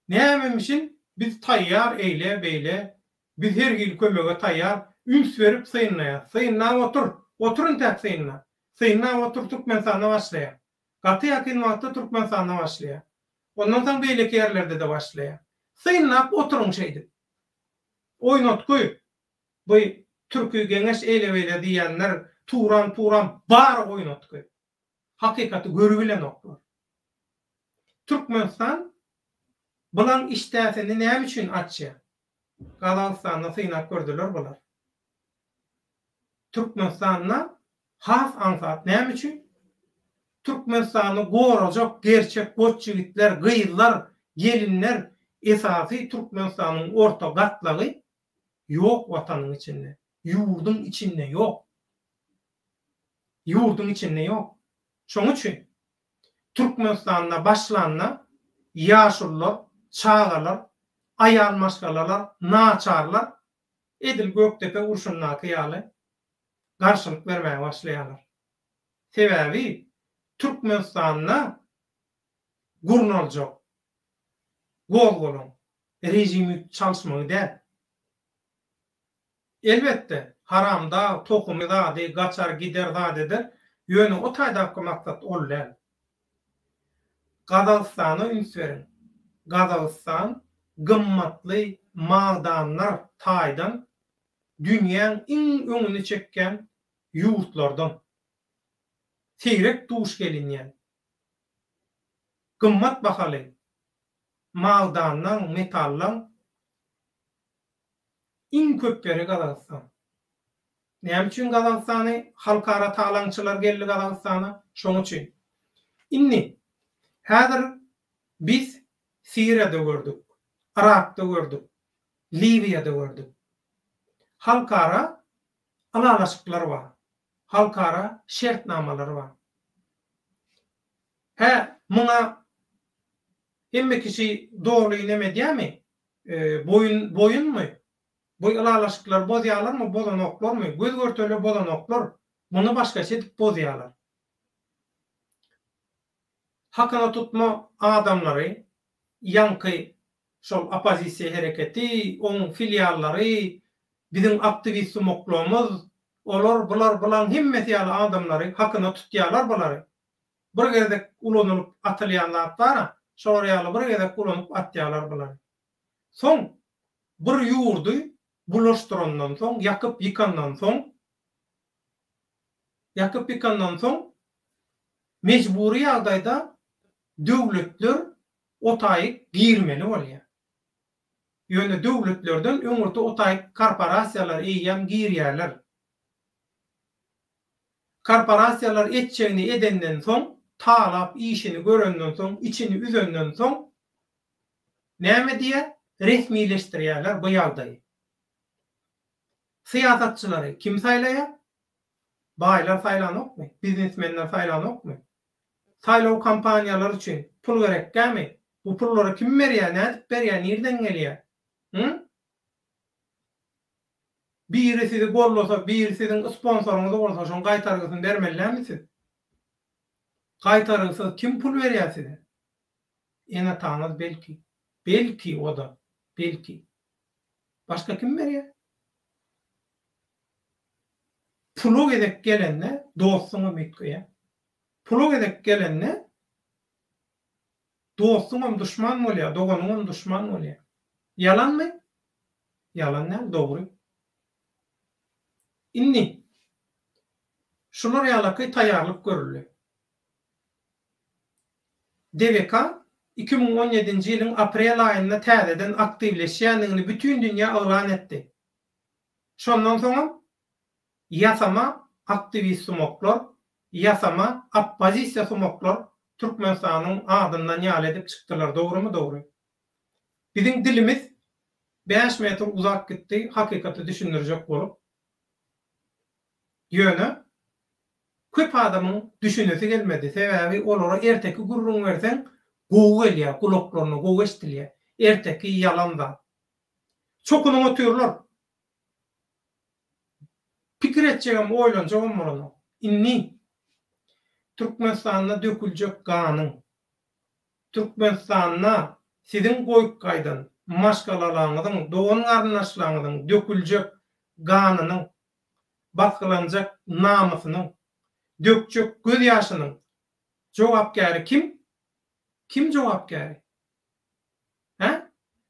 Nämemişin biz taýýar eýle beýle, biz her gil kömege taýýar, üns berip syynnaýar. Syynna otur, oturun täk syynna. Syynna otur Türkmenistana başlaýar. Gaty ýakin wagtda Türkmenistana başlaýar. Ondan soň beýleki ýerlerde de başlaýar. Synnap oturun şeýdi. Oýnatky. Bu türkü geňeş eýle beýle diýenler turan bar oýnatky. Hakikaty görüp bilen oklar. Türkmenistan bulan iştäsini näme üçin açýar? Gazagystanda syynap gördüler bular. Türkmenistana has ansat näme üçin? Türkmenistany gorajak gerçek goç jigitler, gyýylar, gelinler esasy Türkmenistanyň orta gatlagy yok watanyň içinde. Ýurdun içinde yok. Ýurdun içinde yok. Şoň üçin Türkmenistanda başlanna ýaşullar, çağalar, aýal maşgalalar, naçarlar Edil Göktepe urşunna kıyaly garşylyk bermäge başlaýarlar. Sebäbi Türkmenistanyna gurnaljak, gol rejimi çalşmagy däl. Elbette haramda, tokumda, gaçar gider da dediler. Ýöne o taýdaki maksat olar. Gazagystany üns berin. Gazagistan gymmatly magdanlar taýdan dünýäň iň öňüne çekken ýurtlardan. Seýrek duş gelinýän. Gymmat bahaly magdanlaň, metallaň iň köpleri Gazagistan. Näme üçin Gazagystany halkara taýlançylar geldi Gazagystana? Şoň üçin. Inni häzir biz Siriýada gördük, Irakda gördük, Libyada gördük. Halkara alalaşyklar bar. Halkara şertnamalar bar. Muňa hemme kişi dogry neme diýärmi? Boyunmy? Bu alalaşyklar bozýarlarmy, bolanoklarmy? Göz görteli bolanoklar muny başgaça edip bozýarlar. Hakyna tutma adamlary, ýanky şol opozisiýa hereketi, oň filiallary, bizim aktivist moklamız, olar bulan hemmeti ýaly adamlary hakyna tutýarlar bulary. Bir gezek ulanyp atylýanlar bara, şol ýaly bir gezek ulanyp atýarlar bulary. Soň bir ýurdy bulaşdyrandan soň, ýakyp ýykandan soň mejburi ýagdaýda döwletler otaýyk girmeli bolýar. Ýöne döwletlerden öňürde otaýyk korporasiýalar eýýän girýärler. Korporasiýalar etçegini edenden soň, talap işini görenden soň, içini üzenden soň näme diýe resmileşdirýärler bu ýagdaýy. Siýasatçylary kim saýlaýar? Baýlar saýlanokmy? Biznesmenler saýlanokmy? Saýlaw kampaniýalary üçin pul gerekkämi? Bu pullary kim berýär? Nädip berýär? Nerden gelýär? Biri sizi gollasa, biri sizin sponsoruňyz bolsa, şoň gaýtargysyny bermelärmisiz? Gaýtargysyz kim pul berýär size? Ene taňyz belki o da, belki. Başka kim berýär? Pulu gedek gelenne dostuňa mekkeýär. Pulu gedek gelenne dostuňam düşman bolýar, doganuňam düşman bolýar. Yalanmy? Yalan näme? Dogry. Inni şular ýalaky taýýarlyk görüldi. DVK 2017-nji ýylyň aprel aýynda täzeden aktivleşýändigini bütün dünýä elan etdi. Şondan soň ýasama aktivist sumoklar, ýasama oppozisiýa sumoklar Türkmenistanyň adyndan ýaly edip çykdylar. Dogrymy? Dogry. Biziň dilimiz 5 metr uzak gitdi, hakikaty düşündirjek bolup. Ýöne köp adamyň düşünesi gelmedi. Sebäbi olara erteki gurrun bersen, gowy gelýär, kulaklaryna gowy eşdilýär. erteki yalanda. Çokunu otuyorlar. Pikir etjegem oýlanjagam bolany. Inni Türkmenistanda döküljek ganyň, Türkmenistanda sizin goýup gaýdan maşgalalaňyzyň, dogan garnaşlaňyzyň döküljek ganynyň, baklanjak namysynyň, dökjek göz ýaşynyň jogapkary kim? Kim jogapkary?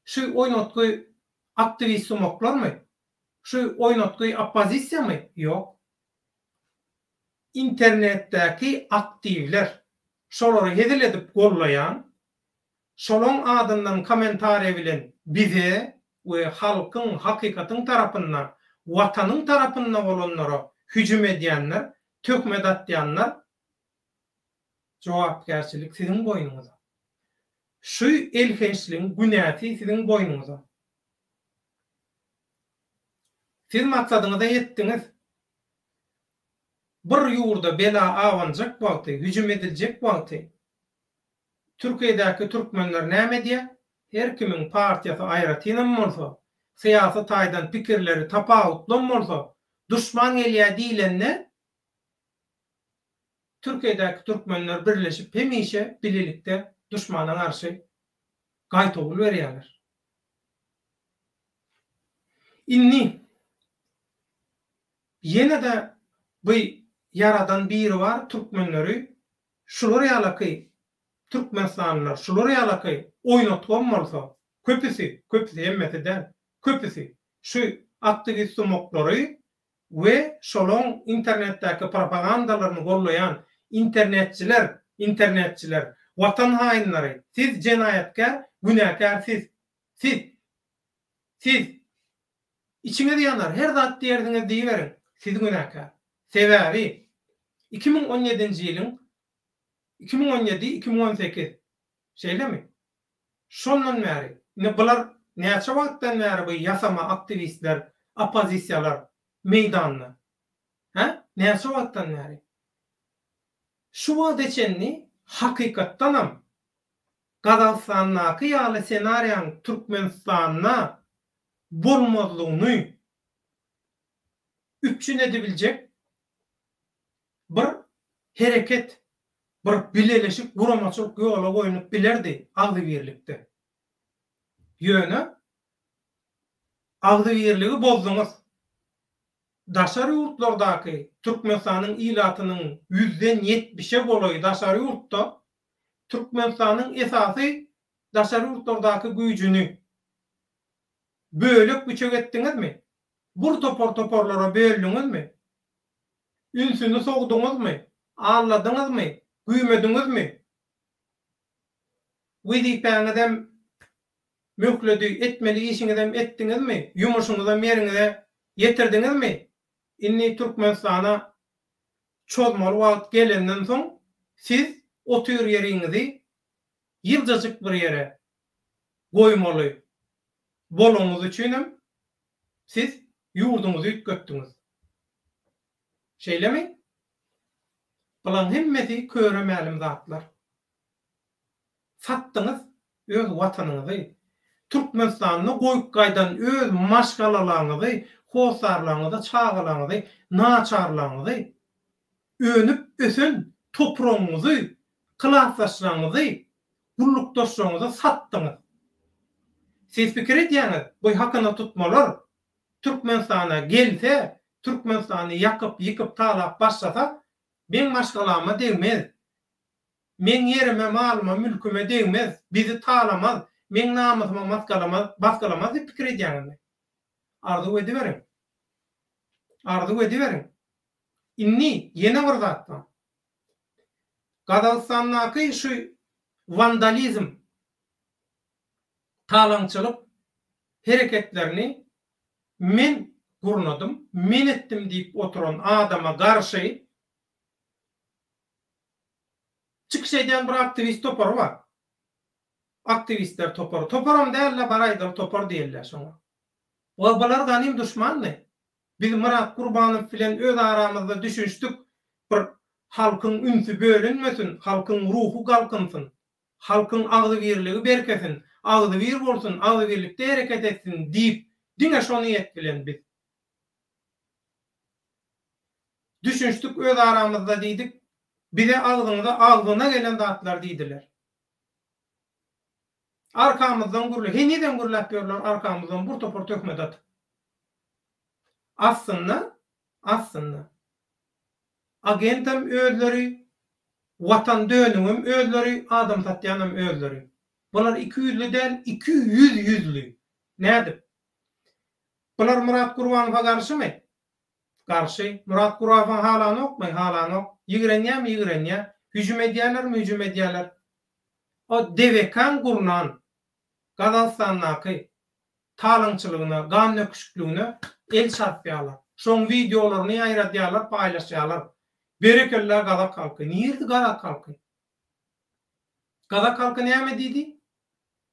Şu oýnatky aktivist moklarmy? Şu oýnatky oppozisiýamy? Ýok. İnternetdäki aktivler, şolary hedil edip gollayan, şolaň adyndan kommentariýa bilen bize we halkyň hakykatyň tarapyndan, watanyň tarapyndan bolanlara hüjüm edýänler, tökmet atýanlar jogapkärçilik sizin boýnuňyzda. Şu elhençliğin günäti sizin boýnuňyzda. Siz maksadyňyza ýetdiňiz. Bir ýurda bela awanjak wagty, hüjüm ediljek wagty. Türkiýedäki türkmenler näme diýär? Her kimiň partiýasy aýratynam bolsa, syýasy taýdan pikirleri tapawutlan bolsa, duşman elýär diýlenler Türkiýedäki türkmenler birleşip hemişe bililikde duşmana garşy gaýtawul berýärler. Inni ýene-de bu yaradan biri var türkmenleri şolary ýalaky Türkmenistanlar şolary ýalaky oýnatgan bolsa, köpüsi emmeti de köpüsi şu aktivist moklary we şolaň internetdäki propagandalaryny gollayan internetçiler, watan haýynlary, siz jenaýatkar, günäkär siz içiňiz ýanar, her zat diýerdiňiz diýiberin, siz günäkär. Sebäbi 2017-nji ýylyň 2017-2018 şeýlemi? Şondan bäri, bular näçe wagtdan bäri bu ýasama aktivistler, oppozisiýalar meýdanna? Näçe wagtdan bäri? Şu wagt eçenni hakykatdanam Gazagstandaky ýaly senariýaň Türkmenistana bolmazlygyny üpçün edibiljek bir hereket, bir bileleşik guramaçylyk ýola goýunyp bilerdi agdybirlikde. Ýöne agdybirligi bozduňyz. Daşary ýurtlardaky Türkmenistanyň ilatynyň 70'e bolaý daşary ýurtda Türkmenistanyň esasy daşary ýurtlardaky güýjüni bölük büçük etdiňizmi? Bur toporlara böldüňizmi? Ünsüni sogduňyzmy? Anladyňyzmy? Güýmediňizmi? Wizipäňizem mökledi etmeli işiňizem etdiňizmi? Ýumuşuňyza meriňize ýetirdiňizmi? Inni Türkmenistana çozmaly wagt gelenden soň siz otur ýeriňizi ýyljajyk bir ýere goýmaly bolmagy üçin siz ýurduňyzy ütgetdiňiz. Şeýlemi? Bulan hemmeti köremälim zatlar. Satdyňyz öz watanyňyzy, Türkmenistanyny goýup gaýdan öz maşgalalaňyzy, hosarlaňyzy, çağalaňyzy, naçarlaňyzy, önüp ösen topragyňyzy, klasaşlaňyzy, gullukdaşlaňyzy satdyňyz. Siz pikir edýäňiz, bu hakyna tutmalar Türkmenistana gelse, Türkmenistany ýakyp, ýykyp, talap başlasa, men maşgalama degmez. Men ýerime, malyma, mülküme degmez. Bizi talamaz, men namusyma baskalamaz diýip pikir edýäňiz. Arzu ediberin. Inni ýene bir zatda. Gazagstandaky şu vandalizm, talaňçylyk hereketlerini men gurnadym, men etdim diýip oturan adama garşy çıkış eden bir aktivist topar var. Aktivistler topar. Toparam derler, baraydar topar diýerler şoňa. O bular ganym düşmanly. Biz Murat Gurbanow bilen öz aramyzda düşünýüşdik, bir halkyň ünsü bölünmesin, halkyň ruhu galkynsyn, halkyň agdy birligi berkesin, Agdy bir bolsun, agdy birlikde hereket etsin diýip diňe şonu ýetkilen biz. Düşünçtük öz aramızda diýdik. Bize agdyna gelen zatlar diýdiler. Arkamızdan gurlu, heniden gurlap ýörler, arkamızdan bur topur tökme dat. Aslında agentam özleri, vatan dönümüm özleri, adam tatyanım özleri. Bunlar 200'lü değil, 200 yüzlü. Nädir? Bunlar Murat Gurbanova garşy mı? Garşy. Murat Gurbanova hala nokmy? Hala nok. Ýigrenýär, hüjüm edýärler. O devekan gurnan Gazalstannaky talançylygyna, gan nöküşlüğüne el çarpýarlar. Şoň videolaryny ýaýradýarlar, paýlaşýarlar. Berekeller Gazak halky. Nirdi Gazak halky? Gazak halky näme diýdi?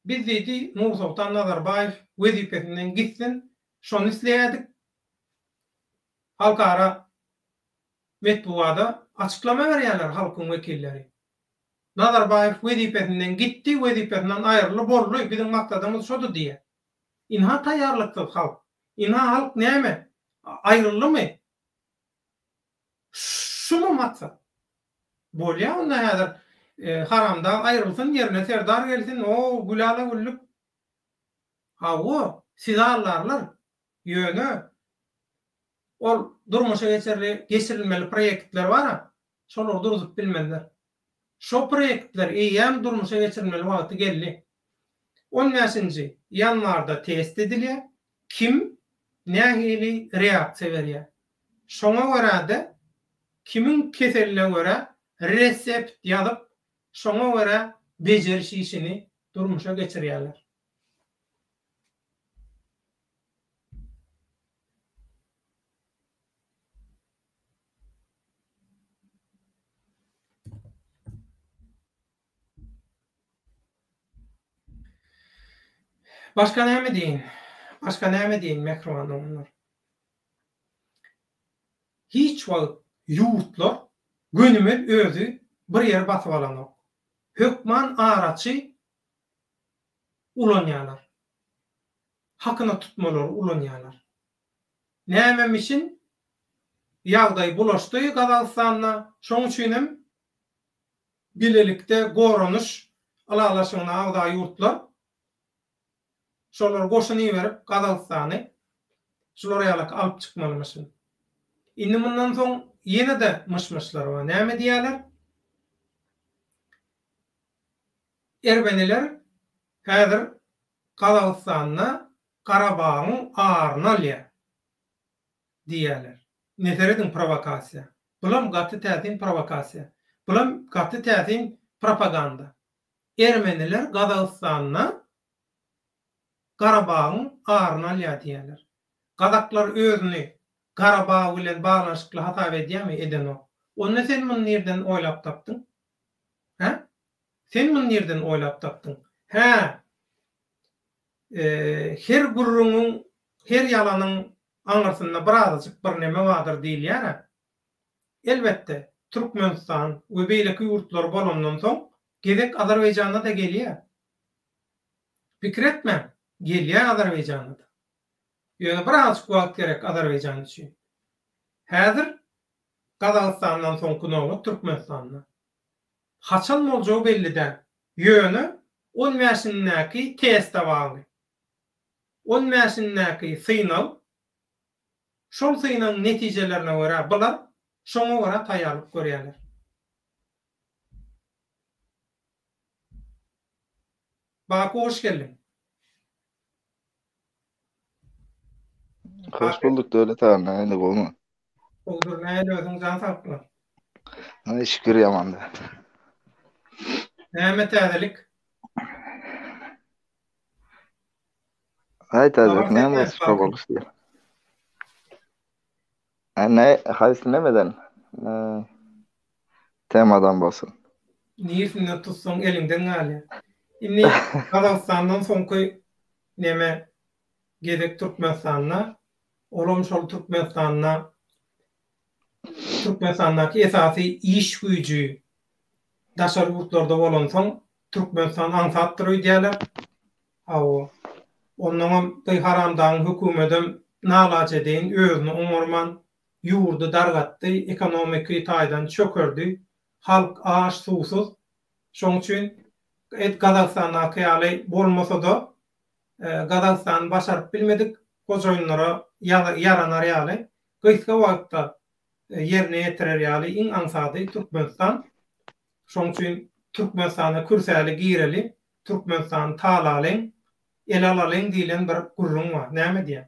Biz diýdi Nursultan Nazarbaýew wezipesinden gitsin, şonu isleýädik. Halkara metbuada açıklama berýärler halkyň wekilleri. Nazarbaýew wezipesinden gitdi, wezipesinden aýrylyp boldy, bizim maksadymyz şodur diýe. Inha taýýarlyksyz halk. Inha halk näme? Aýrylmy? Şunu maksat. Bolýa onda häzir haramda aýrylsyn, ýerine serdar gelsin, o gulala gulluk. Hawa sigarlarlar ýöne ol durmuşa geçirilmeli proyektler var, şolar durup bilmezler. Şo proyektler eýem durmuşa geçirilmeli wagty geldi. 15-nji ýanwarda test edilýär. Kim nähili reaksiýa berýär. Şoňa görä kimin keseline göre resept ýazyp, şoňa göre bejerişi işini durmuşa geçirýärler. Başka näme diýin Mekrowanyň? Hiç wagt ýurtlar gönümel özü bir yer basyp alanok. Hökman araçy ulanýarlar. Hakyna tutmalar ulanýarlar. Näme için? Ýagdaý bulaşdy Gazalstanda, şoň üçin bilelikde goranuş alalaşyna agda ýurtlar şolar goşuny berip Gazalstany şolar ýalyk alyp çykmalymyşyn. Indi bundan soň ýene de myşmyşlar bar. Näme diýerler? Erbeniler häzir Gazalstanyna Garabagyň aryny alýar diýerler. Neferedin provokasiýa. Bulam gaty täzin provokasiýa. Bulam gaty täzin propaganda. Ermeniler Gazalstanyna Garabagyň aryny alýar diýerler. Gazaklar özüni Garabag bilen baglanşykly hata edýärmi? Edeno. Onu sen muny nerden oýlap tapdyň? Ha? Sen muny nerden oýlap tapdyň? Ha? Her gurrunyň, her ýalanyň aňyrsynda birazajyk bir neme bardyr diýilýär. Elbetde Türkmenistan we beýleki ýurtlar bolandan soň gezek Azerbaýjanda da gelýär. Pikir etme, gelýär Azerbaýjanda da. Ýöne birazajyk wagt gerek Azerbaýjan üçin. Häzir Gazalstandan soňky nowat Türkmenistanda. Haçan boljagy belli-de. Ýöne 10 ýaşyndaky test bagy. 10 ýaşyndaky synaw. Şol synawyň netijelerine görä bular şoňa görä taýýarlyk görýärler. Bak hoş geldin. Hoş bulduk Döwlet abi. Näde bolma? Odur näde özüň jan sakla. Ana şükür ýamanda. Näme täzelik? Aytadyk, näme boluşdy? Ana haýsynameden temadan bolsun. Niýesini tutsaň eliňden galýar. Indi Gazalstandan soňky neme gezek Türkmenistanyna, olam şol Türkmenistandaky esasy iş güýji daşary ýurtlarda bolan soň Türkmenistan ansatdyr diýerler. Awo onuň bu haramdan hökümetem nalaç edin özüni oňorman ýurdu dargatdy, ekonomiki taýdan çökerdi. Halk aş susuz. Şoň üçin Gazakstana kyýaly bolmasa da Gazakstany başaryp bilmedik. Gojaýynlara yaranar ýaly. Gysga wagtda yerine ýetirer ýaly iň aňsady Türkmenistan. Şoň üçin Türkmenistana kürsäli gireli, Türkmenistan talalyň, el alalyň diýilen bir gurrun var. Näme diýen?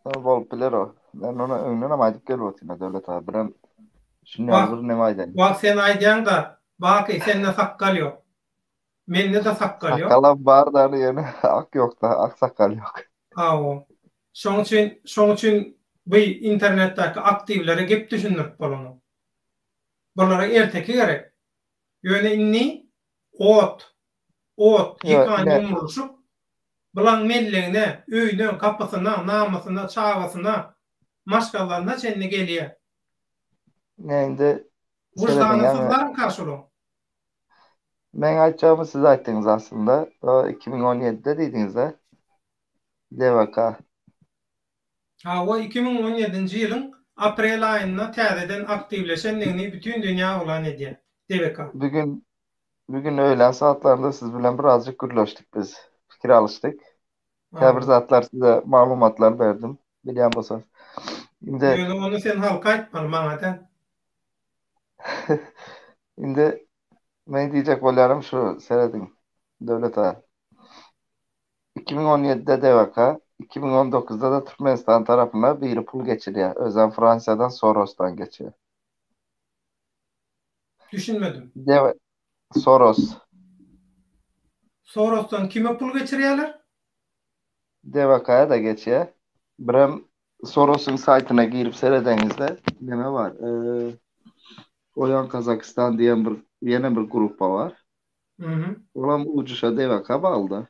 Bolup biler o. Ben ona öňüne aýdyp gelýär döwlet abi. Bilen şunu ýazgyr näme aýdan. Wagt sen aýdýan da, baky sende sakkal ýok. Mende de sakkal ýok. Sakala bar da ýene ak ýok da, ak sakal ýok. Awo. Şoň üçin bu internetdäki aktivlere gep düşünürip bolany. Bulara erteki gerek. Ýöne inni ot, ýykan ýumruşup, bulan melleğine, öýüne, kapysyna, namasyna, çawasyna, maşgallaryna çenli gelýär. Näinde Wujdanysyzlar karşılaň. Men aýtjagym siz aýtdyňyz aslında. 2017'de diýdiňiz-de. DVK. O 2017-nji ýylyň aprel aýynda täzeden aktivleşenligini bütün dünýä ulan edýär. DVK. Bugün öğlen saatlarında siz bilen birazcık gürleştik biz. Fikir alıştık. Käbir zatlar size malumatlar berdim. Bilýän bolsa. Indi Ýöne onu sen halka aýtmaly maňa da. indi men diýjek bolýarym şu seredin. Döwlet aýa. 2017'de DVK, 2019'da da Türkmenistan tarafına bir pul geçiriyor. Özen Fransa'dan Soros'tan geçiyor. Düşünmedim. Soros. Soros'tan kime pul geçiriyorlar? DVK'ya da geçiyor. Birem Soros'un saytına girip seyredenizde neme var? Oyan Kazakistan diyen yeni bir grupa var. Hı. Olan ucuşa DVK bağlı.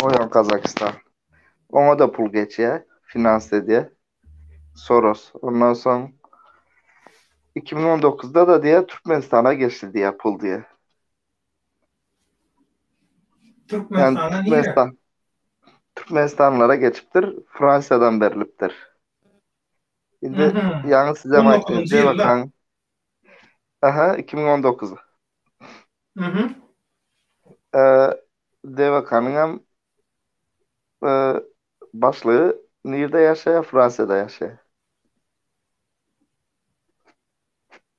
Oyan Kazakistan. Ona da pul geçiyor. Finanse diye. Soros. Ondan sonra 2019'da da diye Türkmenistan'a geçti diye pul diye. Türkmenistan'a niye? Türkmenistanlara geçiptir. Fransa'dan beriliptir. Şimdi yani size bakan. Aha 2019. DVK'nın başlığı nerede yaşıyor? Fransa'da yaşıyor.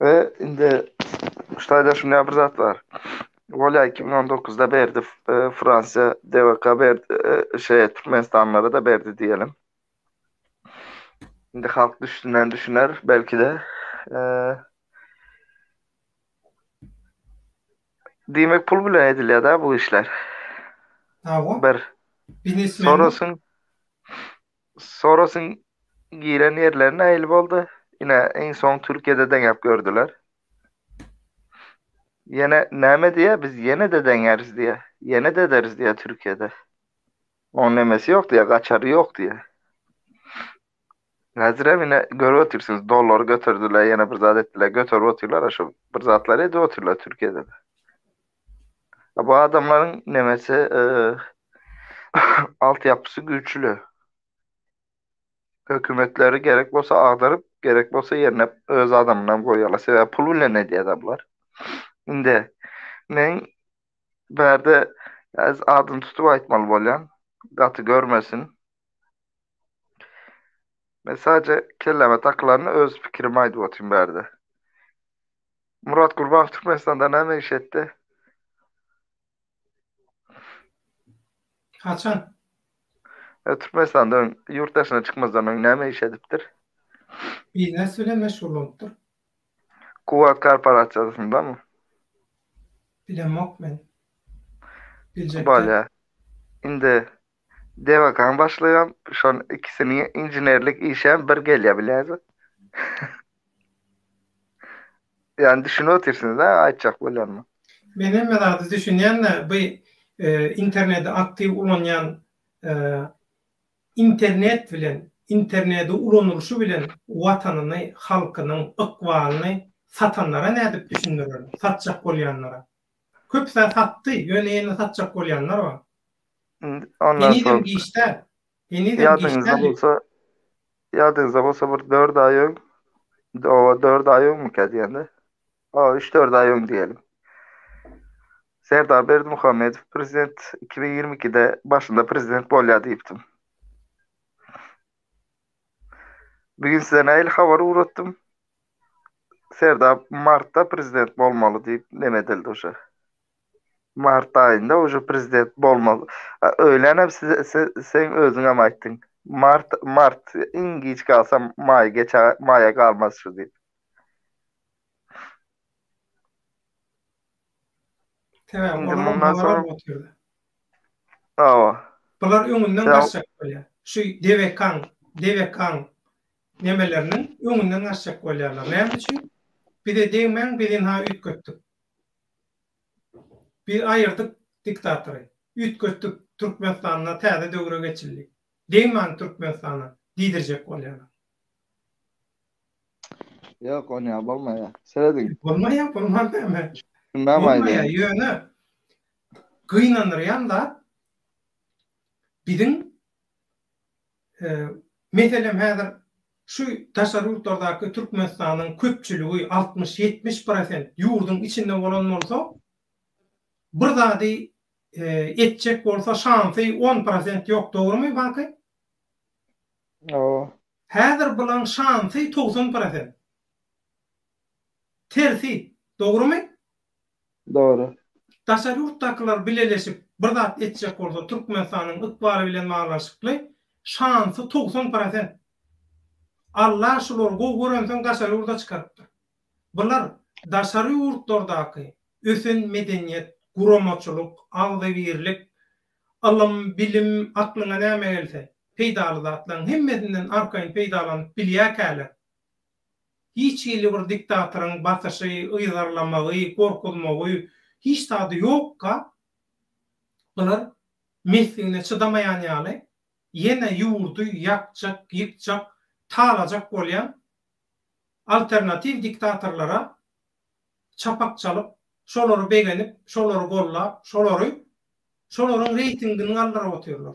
Ve şimdi şurada şunu bir zat var. Volya 2019'da berdi Fransa DVK berdi Türkmenistanlara da berdi diyelim. Şimdi halk düşüner belki de demek pul bile ediliyor da bu işler. Soros'un giren yerlerine eğilip oldu. Yine en son Türkiye'de deneyip gördüler. Yine neme diye biz yine de deneriz diye. Yine de deriz diye Türkiye'de. Onun nemesi yok diye, kaçarı yok diye. Hazır yine görüp otursunuz. Dolar götürdüler, yine bir zat ettiler. Götürüp oturdular. Şu bir zatları edip oturdular Türkiye'de de. Bu adamların nemesi altyapısı güçlü. Hükümetleri gerek olsa ağdarıp gerek olsa yerine öz adamından koyuyorlar. Sebep puluyla ne diye adamlar. Şimdi men berde az adını tutup aytmalı bolyan. Gatı görmesin. Ben sadece kelleme takılarını öz fikrimi aydıp otayım berde. Murat Kurbanov Türkmenistan'da ne iş etti? Kaçan? Türkmenistan'da yurt dışına çıkmazdan önce ne iş ediptir? Biznes ile meşgul olupdur. Kuvvet Korporasyası'nda mı? Bilemok men. Böyle. Şimdi DVK'nın başlayan şu an ikisini injinerlik işe bir geliyor biliyorsunuz. Yani düşünü otursunuz ha açacak böyle mi? Benim meraklı düşünýän bu internette aktiv ulanyan internet bilen internete ulanurşu bilen watanyny, halkynyň ykbalyny satanlara ne edip düşündürür? Satacak bolýanlara. Köpse satdy, ýöne satacak bolýanlar var. Ondan sonra Yeniden giyişler. yadınızda bolsa bir 4 ay öň, o 4 ay öň mü kediyende? O 3-4 ay öň diyelim. Serdar Berdimuhamedov prezident 2022'de başında prezident bolýar diýipdim. Bugün size näil habar uğrattım. Serdar Mart'ta prezident bolmaly diýip nemedildi oşa. Mart ayında oşa prezident bolmaly. Öýlenem sen özüňem aýtdyň. Mart ingiç kalsa May'a kalmaz şu diýip. Tamam, Şimdi onlar bundan sonra havalar oturdu. Bular öňünden gaçjak bolýar. Şu devekan nemelerinin öňünden gaçjak bolýarlar. Näme üçin? Bir de deňmen bilen ha ütkötdük. Bir aýyrdyk diktatory. Ütkötdük Türkmenistanyna täze döwre geçildi. Deňmen Türkmenistana diýdirjek bolýarlar. Yok onu yapalım Seredin. Bolmaýar, näme? Näme Ýöne gynanýan da bizim meselem häzir şu tasarruflardaky Türkmenistanyň köpçüligi 60-70% ýurdun içinde bolan bolsa bir zady etjek bolsa şansy 10% ýok, dogrymy balky? Häzir bilen şansy 90%. Tersi, dogrymy? Doğru. Tasarrufdakylar bileleşip bir zat etjek bolsa Türkmenistanyň ykbary bilen baglaşykly şansy 90%. Allah şular goýgörensen tasarrufda çykarypdyr. Bular tasarruflardaky ösen medeniýet, guramaçylyk, agdybirlik, alym, bilim, aklyňa näme gelse, peýdaly zatlaryň hemmesinden arkaýyn peýdalanyp bilýärkäler. Hiç ýeli bir diktatoryň basyşy, ýyzarlamagy, korkulmagy hiç tadı ýokka. Bular mesleğine çydamayan ýaly ýene ýurdu ýakjak, ýykjak, talajak bolýan alternativ diktatorlara çapak çalıp, şolary begenip, şolary gollap, şolaryň reytingini aldyryp oturýarlar.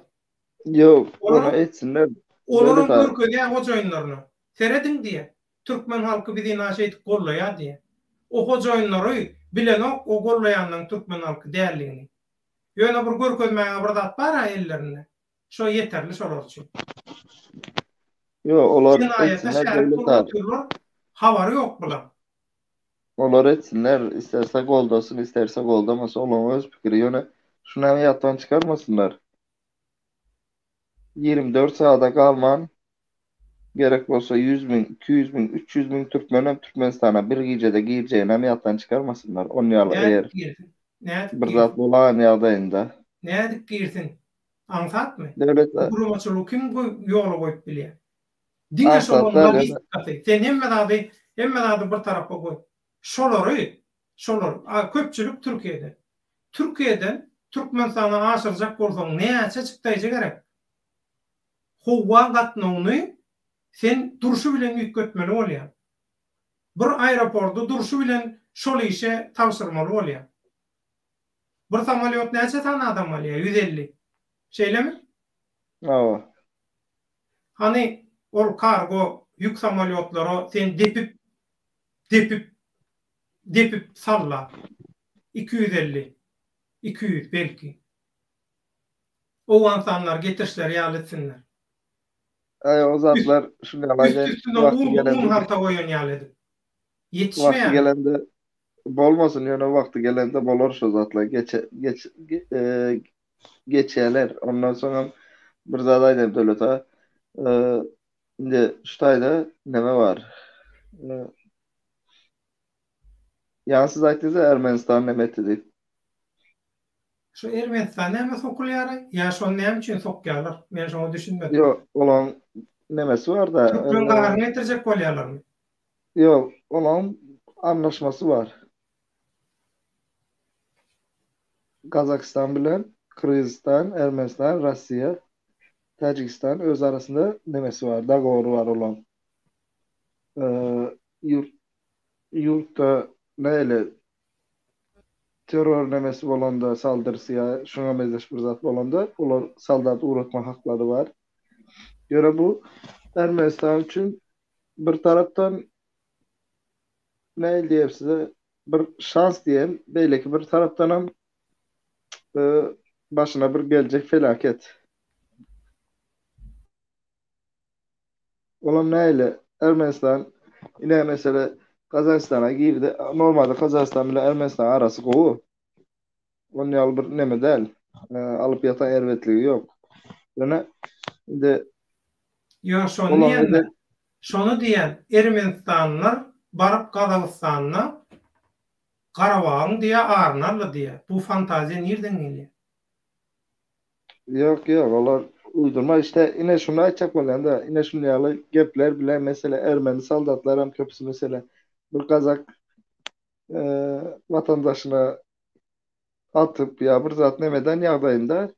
Yok, onu etsinler. Olaryň görkezýän hojaýynlaryny seredin diýe. Türkmen halky bizi naşeýet gollaýar diýe. O hojaýynlary bilenok o gollaýanyň Türkmen halky däldigini. Ýöne bir görkezmäňe bir zat bar ellerinde. Şo yeterli şolar üçin. Yo, olar etsinler. Hawary ýok bular. Olar etsinler, isterse goldasın, isterse goldamasın, olan öz pikiri. Ýöne şunu ýatdan çıkarmasınlar. 24 saata kalman, gerek bolsa 100.000, 200.000, 300.000 Türkmenem Türkmenistana bir gecede gireceğine ýatdan çıkarmasınlar. On ýaly eger bir zat bolan ýagdaýynda. Nädik girsin? Ansatmy? Devlet Guramaçylyk kim ýoly goýup bilýär? Diňe şolary sen hemme dady bir tarapga goý. Şolar köpçülük Türkiýede. Türkiýeden Türkmenistana aşyrjak bolsaň näçe çykdaýjy gerek? Howa gatnawyny sen durşu bilen ýetgetmeli bolýar. Bir aeroportda durşu bilen şol işe tawsyrmaly bolýar. Bir samolyot näçe tane adam bolýar? 150. Şeýlemi? Hani ol kargo yük samolyotlara sen depip salla. 250. 200 belki. O insanlar getirişler ýalytsinler. O zatlar şunu ýalydy. Yetişmeýär. Gelende bolmasın ýöne wagty gelende bolar şu zatlar geçýärler. Ondan soňra bir zat aýdym döwlete. Indi şutaýda näme bar? Ýa siz aýtdyňyz Ermenistan näme etdi? Şu Ermenistan näme sokulýar? Ya şo näme üçin sokýarlar? Men şonu düşünmedim. Yo, olan nemesi var da. Türkmen gaýryny getirjek bolýarlarmy? Yo, olan anlaşması var. Kazakistan bilen Kırgızistan, Ermenistan, Rusya, Tacikistan öz arasında nemesi var, dogowory var olan. yurtta näle terör nemesi bolanda saldırısı ya şuna benzeş bir zat bolanda olar saldat uğratma hakları var. Göre bu Ermenistan üçün bir taraftan ne diyeyim size bir şans diyen belki bir taraftan hem e, başına bir gelecek felaket. Olam neyle? Ermenistan yine mesela Kazakistan'a girdi. Normalde Kazakistan ile Ermenistan arası kovu. Onun yol bir neme değil. Alıp yatan ervetliği yok. Yani de Yo şonu olan diýenler. ede Şonu diýen Ermenistanlar barıp Kazakistan'a Karabağ'ın diye ağırnarlı diye. Bu fantaziya nereden geliyor? yok olar uydurma işte yine şunu açacak olan da yine şunu yalı gepler bile mesela Ermeni saldatlar hem köpüsü mesela bir Kazak e, vatandaşına atıp ya bir zat nemeden yağdayında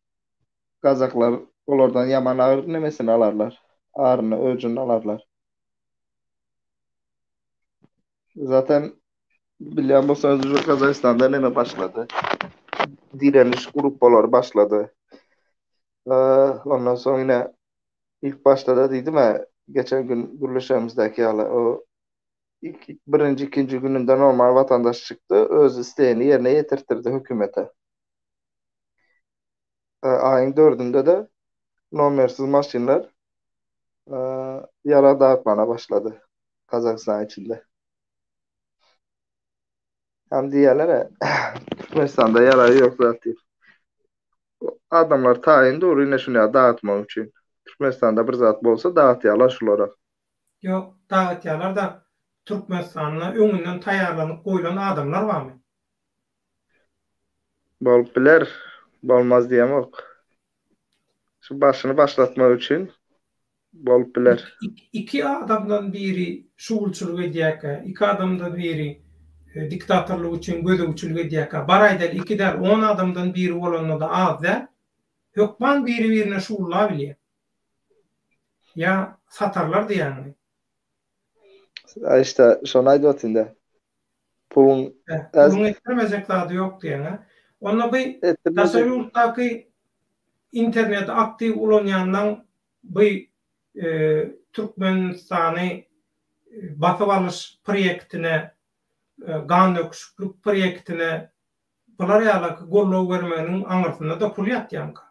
Kazaklar olordan yaman ağır nemesini alarlar. Ağrını, öcünü alarlar. Zaten bilen bu sözcük Kazakistan'da neme başladı. Direniş grupları başladı. Ondan sonra yine ilk başta da dedim ya geçen gün gürleşemizdeki hala o birinci, ikinci gününde normal vatandaş çıktı. Öz isteğini yerine getirtirdi hükümete. Ayın 4'ünde de numarasız maşinler e, yara dağıtmana başladı Kazakistan içinde. Hem diğerlere Türkmenistan'da yarayı yok zaten. Adamlar tayin doğru yine şunu dağıtmak için. Türkmenistan'da bir zat bolsa dağıtıyorlar şulara. Yok dağıtyalar da Türkmenistan'a öňünden taýarlanyp goýulan adamlar barmy? Bolup biler, bolmaz diýemok. Şu başını başlatmak için bolup biler. İki adamdan biri şuulçuluk edýäkä, iki adamdan biri diktatorluk üçin gözegçilik edýäkä. Baraýdal iki der 10 adamdan biri bolanda da az-da hökman biri-birine şuulla bilýär. Ya satarlar diýäňmi? İşte şonu aýdyptynda. Pulun az Pulun etdirmejek zady ýok diýene. Onda bu ettirmejek. tasawwurdaky internet aktiv ulanyandan bu Türkmenistany batyp alış proyektine, gan döküşlük proyektine bular ýaly gollaw bermeginiň aňyrtynda da pul ýatýanka.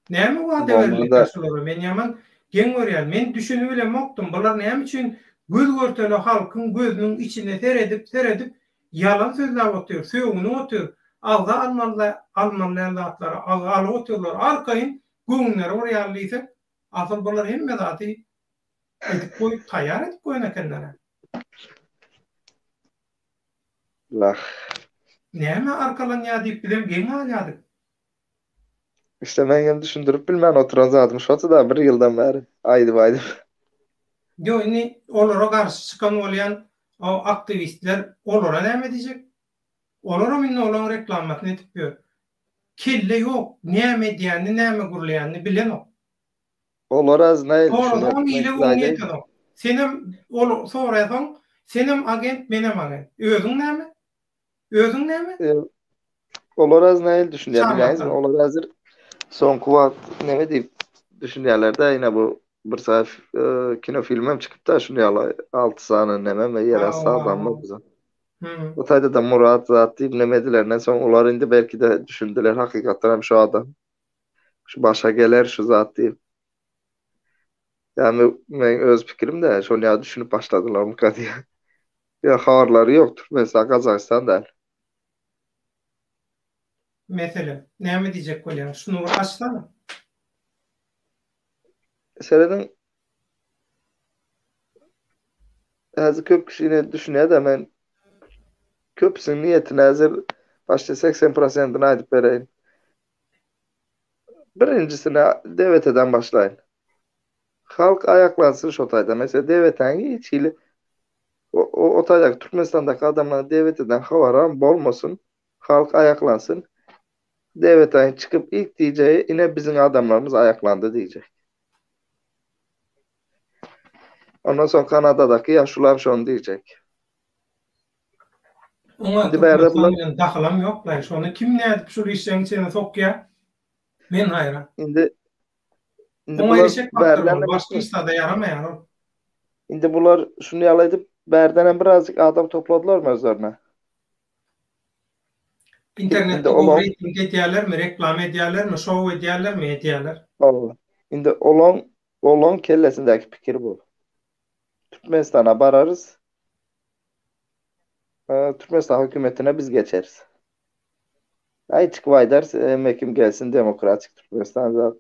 Näme wada berildi şolara? Men ýaman geň görýän. Men düşünüp bilemokdum. Bular näme üçin göz görteli halkyň gözüniň içine seredip yalan sözler otuyor, söýgüni otuyor. Ağza almanlar zatlara aly oturlar. Arkaýyn göňleri orýarlysa asal bular hemme zaty edip koýup taýýar edip koýan ekenler. Lah. Näme arkalanýar diýip bilem geň alýardyk. İşte men hem düşündürüp bilmän oturan zatym şoça da bir ýyldan bäri aýdyp. Yo ini olara garşy çykan bolýan o aktivistler olara näme diýjek? Olara minne olan reklamatyny etip ber. Kelle ýok, näme diýäni, näme gurlaýany bilen o. Olar az näil Oradan ile düşünýär. uňyýetdi. Senem ol soraýaň, senem agent, menem agent. Özüň näme? Özüň näme? Olar az näil düşünýär Tamam, bileňizmi? tamam. Olar hazır son kuwat näme diýip düşünýärler-de ýene bu bir saat kino filmem çıkıp da şunu yala 6 sany neme we ýere sağlamlyk bize. Bu taýda da Murat zat diýip nemedilerden soň olar indi belki de düşündiler hakykatdan hem şu adam. Şu başa geler şu zat diýip. Yani men öz pikirimde şonu ýa düşünüp başladylar mı diýe. Ya habarlary ýokdur. Mesela Kazakistan Mesele, näme diýjek bolýar? Şunu açsana. Sereden azı köp kişiyle düşünýär da men köpüsüň niýetine hazır başda 80%'ını aýdyp bereýin. Birincisine devleteden başlaýyn. Halk ayaklansın şu taýda. Mesela devletten hiçili o taýda Türkmenistan'daki adamlar devleteden habaram bolmasın. Halk ayaklansın. Devletten çıkıp ilk diýjeği yine bizim adamlarımız ayaklandı diýjek. Ondan sonra Kanada'daki yaşlılar şonu diyecek. Ona Şimdi berde Türkmenistan bular bilen dahalam yok lan. Şonu kim ne edip şu işlerin içine sokya? Men hayran. indi Ona bular erişek faktör berden var. Başka işte de yaramayan o. indi bular şunu yalayıp berden birazcık adam topladılar mı özlerine? Indi İnternette bu olan reyting ediyorlar mı? Reklam ediyorlar mı? Show ediyorlar mı? Ediyorlar. Allah. Indi olan kellesindeki fikir bu. Türkmenistan'a bararız. Türkmenistan hükümetine biz geçeriz. Ay çık vaydar mekim gelsin demokratik Türkmenistan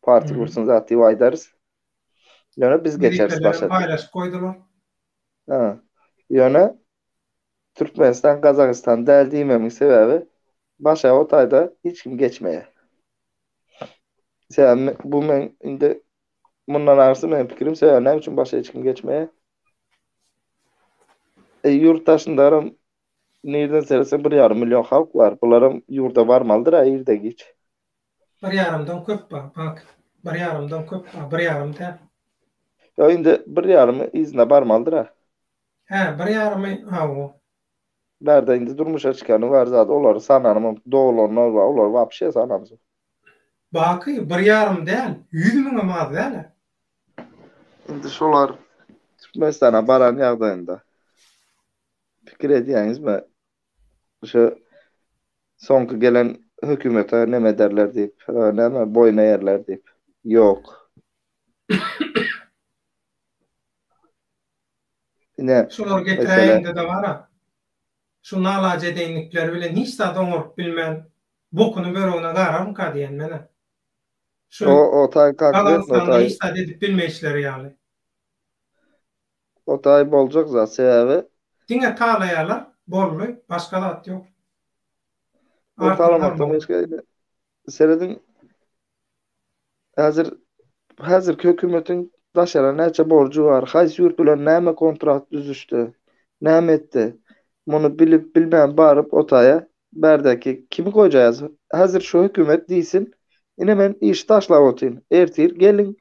parti kursun zaten vaydar. Yöne biz geçeriz Birliklerin başa diye. paylaş koydular. Ha. Yöne Türkmenistan Kazakistan deldiğimemin sebebi başa o tayda hiç kim geçmeye. Sen bu men indi bundan arası benim fikrim ne için başa hiç kim geçmeye. Yurttaşındarım nereden serese 1,5 milyon halk var. Bunlarım yurda varmalıdır ha yerde geç. Bir yarımdan köp var. Bak. Bir yarımdan köp var. Bir yarım değil. Ya indi 1,5 izne varmalıdır ha. He, bir yarım ha o. Nerede indi durmuşa çıkanı var zaten. Olar sananım doğulanlar var. Olar var bir şey sanamız. Bakı bir yarım değil. 100.000 ama değil. Indi şolar Türkmenistan'a baran yağdayında. Fikir ediyeniz mi? Şu sonku gelen hükümete ne derler deyip, ne mi boyuna yerler deyip. Yok. Yine Şular mesela getireyinde de var ha. Şu nalace değinlikleri bile hiç de doğru bilmem. Bokunu böyle karar ka diyen mene. Şu o tay konkret Kalansanlı hiç de dedip bilme işleri yani. o tay bolacak zaten sebebi. Dine tağlayalar bollu. Başka da at yok. O Ardından talamakta bol. başka seredin hazır hükümetin daşara neçe borcu var. Haysi yurt bilen näme kontrat düzüştü. Näme etdi. Bunu bilip bilmeyen barıp otaya berdeki kimi koyacağız? Hazır şu hükümet değilsin. Yine ben iş taşla otayım. Ertir gelin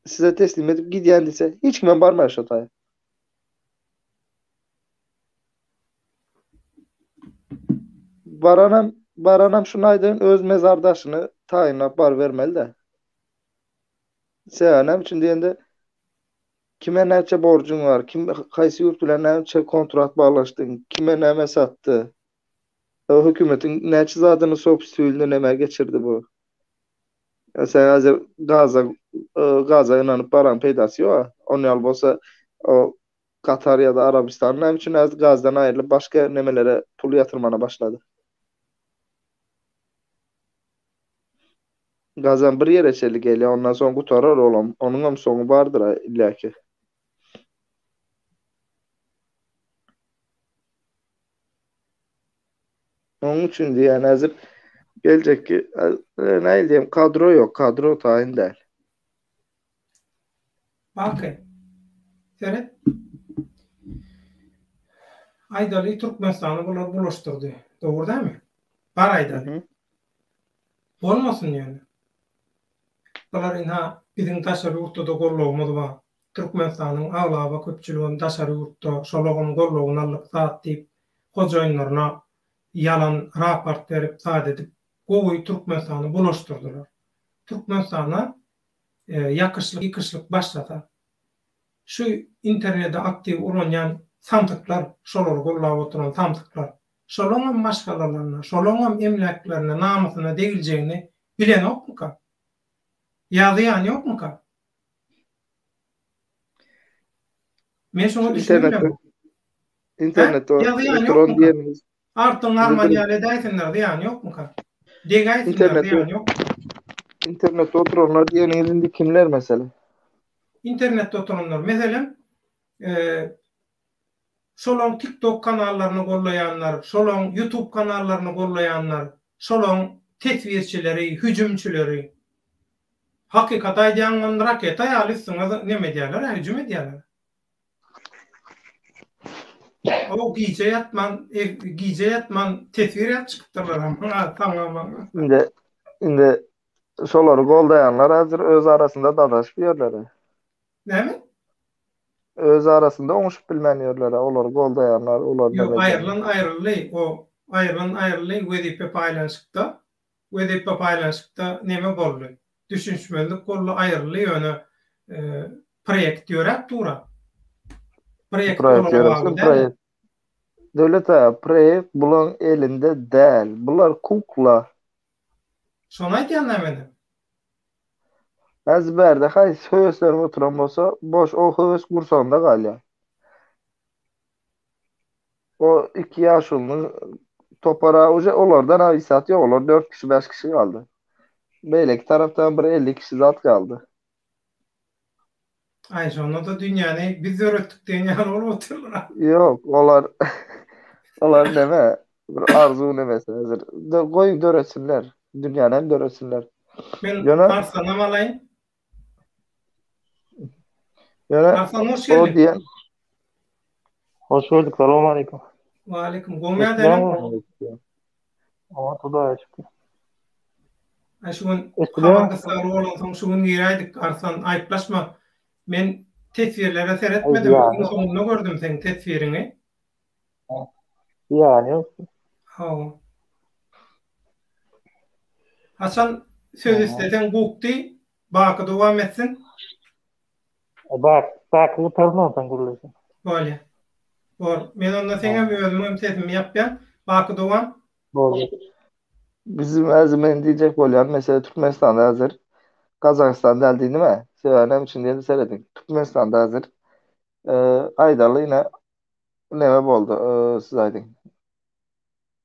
size teslim edip gidiyen dese hiç kime barmayış otaya. Baranam şunaydın öz mezardaşını tayinlap bar vermeli de. Seyanem için diyende kime neçe borcun var? Kaysi yurt bilen neçe kontrat bağlaştın? Kime näme sattı? O hükümetin neçe zadını sop süylüğüne neme geçirdi bu? Ya sen hazır Gaza inanıp baran peydası yok. Onu yal bolsa o Katar ya da Arabistan ne için az gazdan ayrılıp başka nemelere pul yatırmana başladı. Gazdan bir yere çeli geliyor. Ondan sonra kurtarar oğlum. Onun hem sonu vardır ha, illaki. Onun için diye yani hazır gelecek ki ne diyeyim kadro yok. Kadro tayin değil. Bakı. Seret. Aydalı Türkmenistan'ı bunlar buluşturdu. Doğru değil mi? Var Aydalı. Olmasın yani. Bunlar inha bizim taşarı yurtta gorluğumuz var. Türkmenistan'ın ağlaba köpçülüğün taşarı yurtta şoloğun gorluğun alıp saat deyip hocaynlarına yalan raport verip saat edip Govuy Türkmenistan'ı buluşturdular. Türkmenistan'a yakışlık başlata. Şu internette aktif olanyan santıklar, şolar gollaw oturan santıklar, şolongam başgalalarına, şolongam emlaklarına, namusuna değileceğini bilen yok mu ka? Yazıyan yok mu ka? Men şunu düşünmüyorum. İnternette Yazıyan yok oturan mu ka? diyeniniz. Artın Almanya'da daytınlar diyen yok mu ka? Degaytınlar diyen yok mu? İnternette oturanlar diyeniniz kimler mesela? İnternette oturanlar. Mesela şolong TikTok kanallarını gollayanlar, şolong YouTube kanallarını gollayanlar, şolong tetvirçileri, hücumçuları, hakikat aydiyangan raket ayalısına ne medyalar, hücum ediyorlar. O giyce yatman tetvir yap çıktılar ama tamam. Şimdi şoları goldayanlar hazır öz arasında dadaş bir yerlere. Ne mi? öz arasında oňuşup bilmenýärler. Olar goldaýanlar, olar Yo, nämedenler. aýrylan aýrylý wezipe paýlanşykda neme boldy? Düşünşmelik boldy, aýryly ýöne proýekt ýörek tura. Proýekt Proýekt olara ýöresler, bagly däl. proýekt. Döwlet proýekt bulan elinde däl. Bular kukla. Şonu aýdýan näme? Ezberde haýsy höweslerim oturan bolsa, boş o höwes gursagynda galýar. O 2 ýaşylyny topara uje olardan aýsat ýok, olar 4 kişi 5 kişi galdy. Beýleki tarapdan bir 50 kişi zat galdy. Ay şonu da dünýäni biz öğretdik diýen ýaly bolup oturlar. Ýok, olar olar neme? Bir arzu nemesi hazır. Goýup döretsinler. Dünýäni hem döretsinler. Men Ýöne Arslan'a malaýyn. ýöne Arslan hoş o geldin. diýen Hoş bulduk. Selamun aleyküm. Wa alaykum. Goňa denem. Ama tuda çıktı. Ay şuň Eskuda. habarda sar bolan soň şuň ýeraýdyk. Arslan aýplaşma. Men tesvirlere seretmedim. Ya. Bugün soňuna gördüm seň tesvirini. Yani Ha. Hasan söz isteden gukti. Baky dowam etsin. bak bu taraftan kuruluşu. Böyle. Men onda seňe özüm teslim ýapýan. Baky dowam. Doğru. bizim ezmen diyecek bolýan mesela Türkmenistanda hazır. Kazakistan deldiğini mi? Sevenem için diye seyredin. Türkmenistan'da hazır. Aydarlı yine neme boldu? Siz aydın.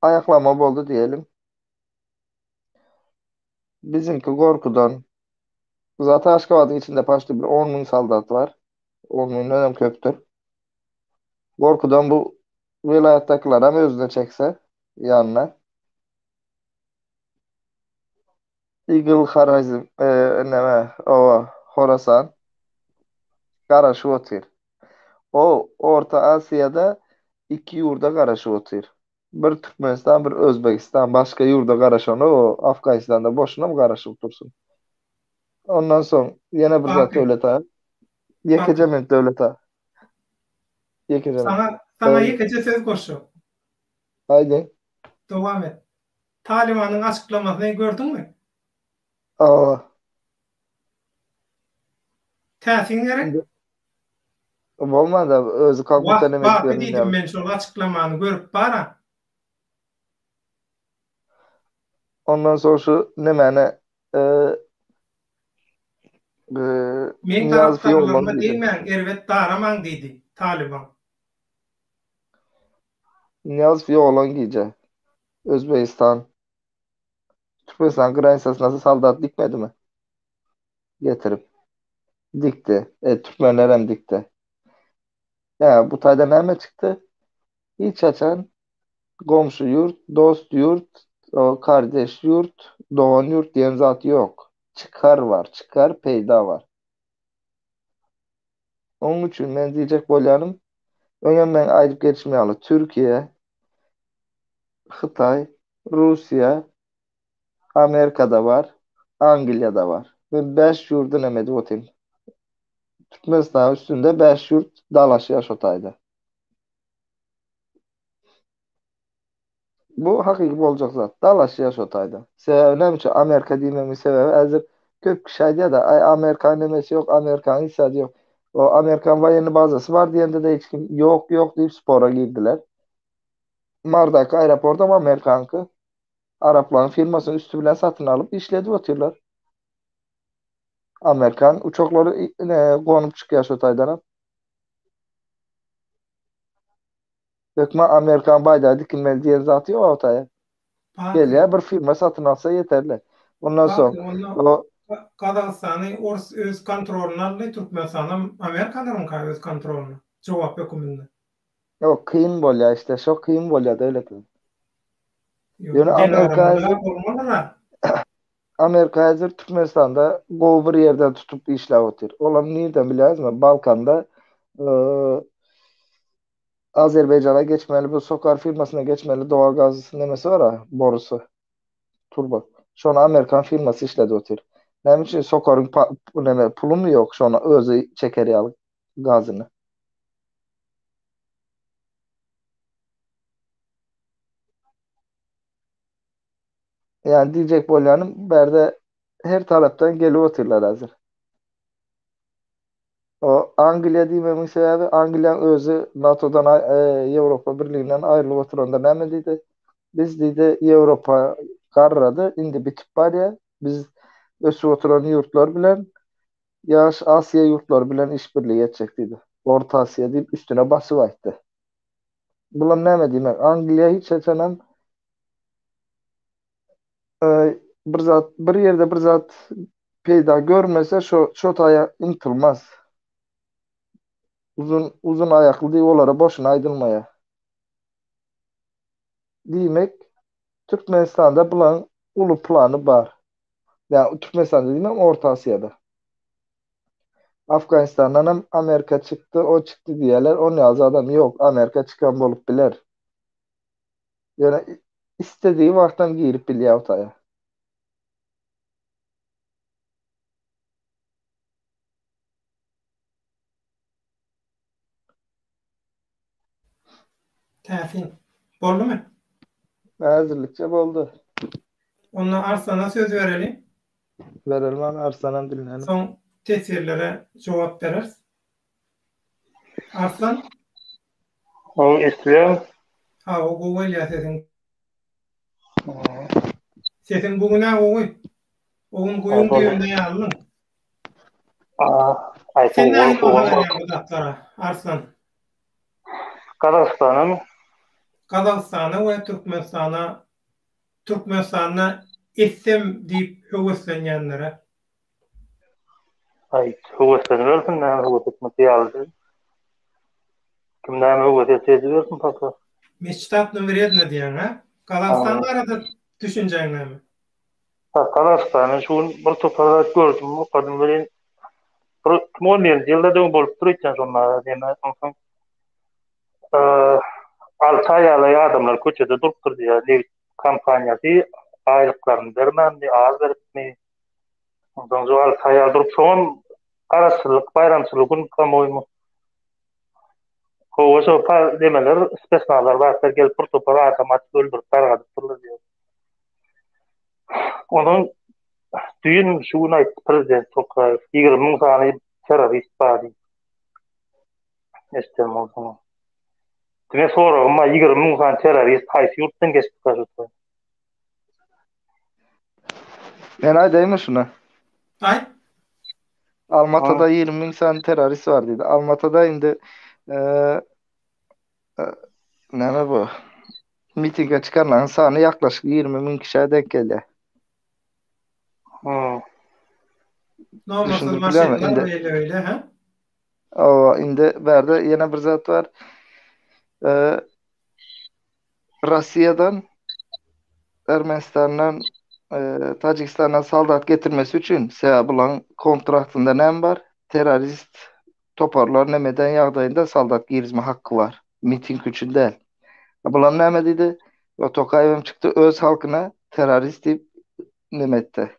Ayaklama boldu diyelim. Bizimki korkudan zaten Aşgabat'ın içinde başta bir 10.000 saldat var. 10.000 önem köptür. Korkudan bu vilayettakiler hem özüne çekse yanına. İgil, Harazm, neme, o Horasan, Karaşy otyr. O Orta Asya'da 2 ýurda garaşyp otyr. Bir Türkmenistan, bir Özbekistan, başga ýurda garaşan o Afganistan'da boşuna mı garaşyp dursun? Ondan soň ýene bir zat Bakın. döwlet ha. Ýekejemend döwlet ha. Ýekejemend. Sana ýekece söz goşu. Haýdy. Dowam et. Talibanyň açıklamasyny gördüňmi? Aa, Täsin gerek. bolmady özü kalkmykdan emek Bak berýän. diýdim men şol açyklamany görüp bara. Ondan soň şu nemene Men Niyaz taraptarlarıma Fiyolman diýmän, erwet daramaň diýdi Taliban. Niyaz Fiyolman giýje. Özbekistan Türkmenistan graniçasına saldat dikmedi mi? Getirip dikti. Türkmenler hem dikti. Ya bu tayda näme çıktı? Hiç açan komşu yurt, dost yurt, o kardeş yurt, doğan yurt diyen zat yok. Çıkar var, çıkar peyda var. Onun için men diyecek bolýanym, öňemden aýryp geçmeýäli Türkiye, Xitay, Rusya, Amerika'da var, Angliýada var. Ve 5 yurdun emedi otel. Türkmenistan üstünde 5 yurt dalaş yaşataydı. Bu hakiki bolacak zat. Dalaş yaşataydı. Sebäbi üçin Amerika diýmemin sebebi hazır köp kişi aýdýar da ay Amerikan nemesi yok, Amerikan ýsady yok. O Amerikan waýenny bazasy var diýende de hiç kim yok yok diýip spora girdiler. Mardak aeroportam Amerikanky. Arapların firmasının üstü bilen satın alıp işledi oturlar. Amerikan uçakları konup çıkıyor şu taydan. Dökme Amerikan baydağı dikilmeli diyen zatı yok ortaya. Geliyor bir firma satın alsa yeterli. Ondan sonra o Kazakistany öz kontrolüne aldy, Türkmenistan'ı Amerikalıların öz kontrolüne. Cevap hükümünde. o kıyım bolya işte. Çok kıyım bolya devlet. Yani Amerika hazır Türkmenistan'da bu bir yerden tutup işlev otur. Olan nereden biliyoruz mu? Balkan'da Azerbaycan'a geçmeli, bu Sokar firmasına geçmeli doğal gaz nemesi var ya, borusu. Turbo. Şu an Amerikan firması işledi otur. Nem için Sokar'ın pulu mu yok? Şu an özü çeker yalı gazını. Yani diyecek bolyanım berde her taraftan gelip oturlar hazır. O Angliya diýmemin sebebi Angliýa özü NATO'dan Ýewropa Birliginden aýrylyp oturanda näme diýdi? Biz diýdi Ýewropa garrady, indi bitip barýar. Biz ösüp oturan ýurtlar bilen ýaş Asiýa ýurtlary bilen işbirligi etjek diýdi. Orta Asiýa diýip üstüne basyp aýtdy. Bular näme diýmek? Angliýa hiç heçanam bir zat bir ýerde bir zat peýda görmese şo taýa intylmaz. Uzun ayaklı diye olara boşuna aydılmaya. Diýmek Türkmenistan'da bulan ulu planı bar. Yani Türkmenistan'da diýmem Orta Asya'da. Afganistan'dan hem Amerika çıktı, o çıktı diýerler. Onu ýazy adam yok. Amerika çıkan bolup biler. Yani istediği wagtdan girip bilýär otaya. Täsin. Boldumy? Häzirlikçe boldu. Onu Arslan'a söz verelim. Berelman Arslan'ın dinlenim. Son tesirlere cevap veririz. Arslan, O istiyorum. o Google ya sesin. Sesin bugüne oğuy. Oğun kuyun düğünde yalın. Sen de aynı bahalar ya bu datlara. Arslan. Kazakistan'a ve Türkmenistan'a istem deyip hüveslenyenlere. Hüveslenirsin, näme hüweslenmesi ýaly. Kimden hüweslenmesi versin paka. Meçtat nömeredine diýen ha? Kazakistan'da arada düşünjäň näme? Kazakistan'ın şu bir toparlar gördüm. O kadın bilen 2010 ýylda da bolup durýan şonlara diýme. 6 aýaly adamlar köçede durup durdy. Lewit kampaniýasy aýlyklaryny bermändi, az beripmi. Ondan soň 6 aýal durup şoň garaşsyzlyk, bayramçylyk kamoýmy. Howa par demeler, spesnalar barlar gelip bir topar adamat öldürüp targadyp durlar diýär. Onun düýün şuny aýtdy prezident Tokayew, 20 000 sany terrorist bar diýip. Estem bolsun. Dime soragym 20 000 sany terrorist haýsy ýurtdan geçip barýar? Ben aydayım şuna. Ay, Almatada 20 bin tane terörist var dedi. Almatada indi näme bu? Mitinge çıkanların sany yaklaşık 20 bin kişiye denk geldi. normalsız Düşündük maşinler bilemem, öyle ha? O indi berde yine bir zat var. Rusya'dan Ermenistan'dan Tacikistan'a saldat getirmesi için bulan kontraktında nem var? Terörist toparlar nemeden yağdayında saldat girizme hakkı var. Miting için değil. Bulan neme dedi? O Tokayev'im çıktı öz halkına terörist deyip nemetti.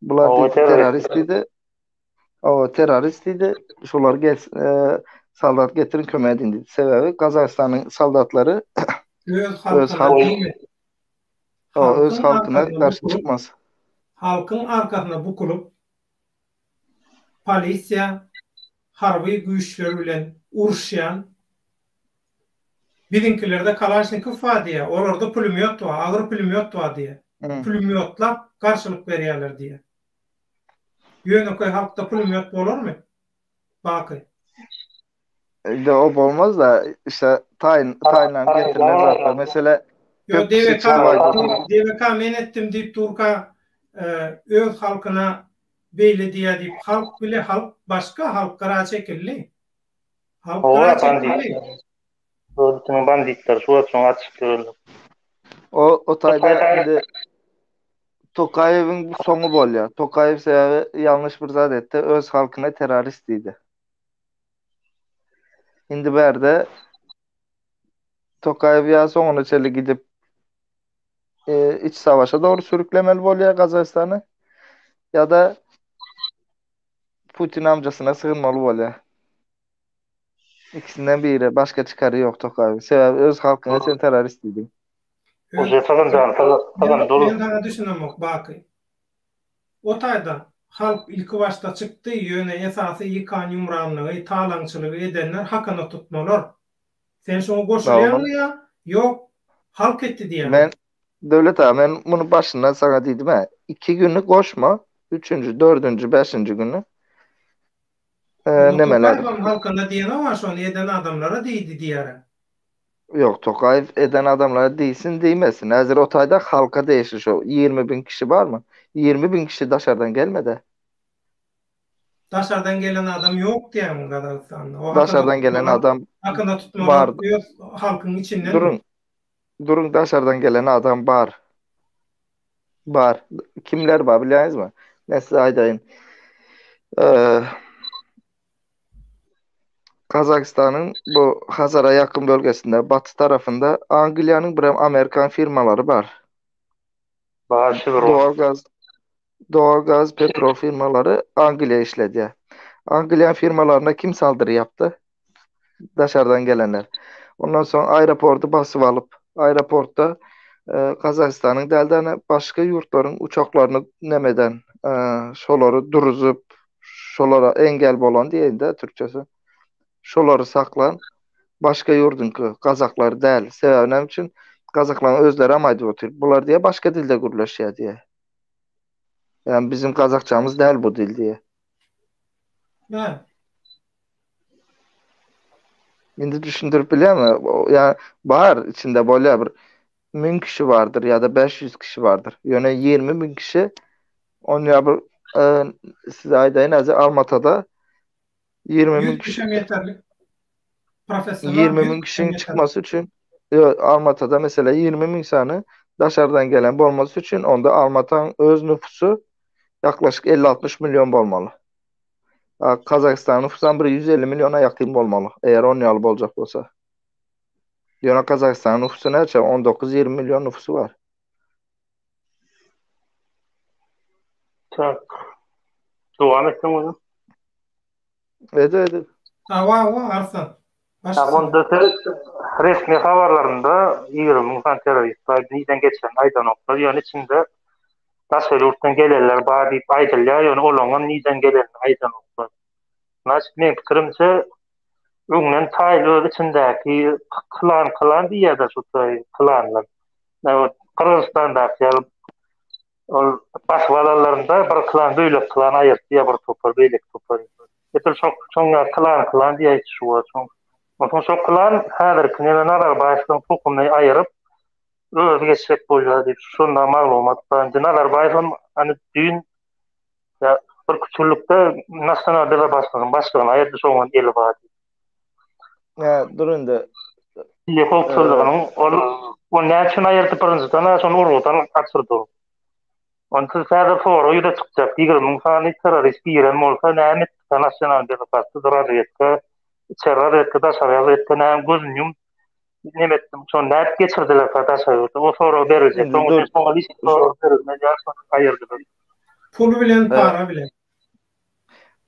Bular dedi terörist dedi. O terörist dedi. Şolar saldat getirin kömeğe edin dedi. Sebebi Kazakistan'ın saldatları öz halkı öz halkına karşı çıkmaz. Halkın arkasına bukulup polisiya harbi güýçleri bilen uruşýan bizinkilerde Kalaşnikov var diye, orada pulemyot var, ağır pulemyot var diye. Pulemyotla karşılık berýärler diye. Ýöneköy halkda pulemyot bolarmy? Baky. De o olmaz da işte tayinle getirilen zaten. Mesela Yo DVK men ettim deyip Turka öz halkına beýle diýär deyip halk bile halk başka halk gara çekilli. Halk gara çekilli. Bütün banditler şu açık açıklığı. O tayda indi Tokayev'in bu sonu bolýar. Tokayev sebebi yanlış bir zat etdi. Öz halkına terörist diýdi. Indi berde Tokayev ya soňuna çeli gidip iç savaşa doğru sürüklemeli bolýar Kazakistan'ı ya da Putin amcasına sığınmalı bolýar. İkisinden biri. Başka çıkarı yok Tokayev. Sebebi öz halkına sen terörist diýdi. Uje tagan dolu. Ben sana düşünemek bakı. O taýda halk ilki başta çykdy, ýöne esasy ýykan ýumranlygy, talaňçylygy edenler hakyna tutmalar. Sen şoňa goşulýarmy ýa? Ýok, halk etdi diýär. Men Döwlet aga, men bunu başyndan sana diýdim 2 günlük goşma, 3-nji, 4-nji, 5-nji günü nemeler. Tokaýew halkyna diýene var, şonu eden adamlara diýdi diýär. Yok, Tokayev eden adamlara değilsin değmesin. Hazır o tayda halka değişir şu. 20.000 kişi var mı? 20.000 kişi dışarıdan gelmedi. Daşardan gelen adam yok diýär Gadastan'da. Dışarıdan gelen adam hakkında tutmalar var. diyor halkın içinden. Durun dışarıdan gelen adam var. Var. Kimler var biliyorsunuz mu? Mesela aydayın. Kazakistan'ın bu Hazar'a yakın bölgesinde batı tarafında Anglia'nın bir Amerikan firmaları var. Doğalgaz, petrol firmaları Anglia işledi. Anglia'nın firmalarına kim saldırı yaptı? Dışarıdan gelenler. Ondan sonra aeroportu basıp alıp aeroportta Kazakistan'ın dəldən başka yurtların uçaklarını nemeden şoları duruzup şolara engel bolan diyeyinde Türkçesi. Şoları saklan başka yurdun Kazaklar dəl sebebinem için Kazakların özleri amaydı otur. Bunlar diye başka dilde gürleşiyor diye. Yani bizim Kazakçamız dəl bu dil diye. Ha. Şimdi düşündürüp biliyor musun? Yani var içinde böyle bir 1000 kişi vardır ya da 500 kişi vardır. Yani 20.000 kişi onu bir size aydayın Almatada 20.000 kişi yeterli. 20.000 kişinin çıkması için Almatada mesela 20.000 insanı dışarıdan gelen olması için onda Almata'nın öz nüfusu yaklaşık 50-60 milyon olmalı. Kazakistan nüfusundan bir 150 milyona yakın olmalı. Eğer 10 yıl olacak olsa. Yani Kazakistan'ın nüfusu ne? 19-20 milyon nüfusu var. Tak. Devam etsin hocam. Evet. Va Arslan. Onda resmi haberlerinde 20 insan terörist var. Niden geçen aydan oklar. Yani içinde Daşölürt'ten gelirler, bari aydırlar. Yani olanın niden gelirler aydan oklar. Nasıl benim fikrimce öňden taýly içindäki klan diýär-de şu klanlar. Kırgızstan'da ol başwalalarynda bir klan beýle klan aýyrdy, bir topar beýle topar. Etel şoňa klan diýär şu şoň. Onuň şo klan häzirki neler başyň tokumny aýyryp öz geçek bolýar diýip şonda maglumat bar. Neler başyň hani düň ya bir küçülükde nasyonal delegasyonyň başlygyny aýyrdy şoňa eli bar. Ya durun da Ýokçylygynyň o näçin aýyrdy birinjiden şonu urgudan açyrdy. Ondan sonra foro ýüre çykjak. Diýer munsany terörist ýeren bolsa näme nasyonal delegasy darajetka içeride da şaýalyk näme gözünüm nemetdim şonu näp geçirdiler fadaşaýdy. O foro berjek. Soňra şoňa list bermeli aýyrdy. Pul bilen para bilen.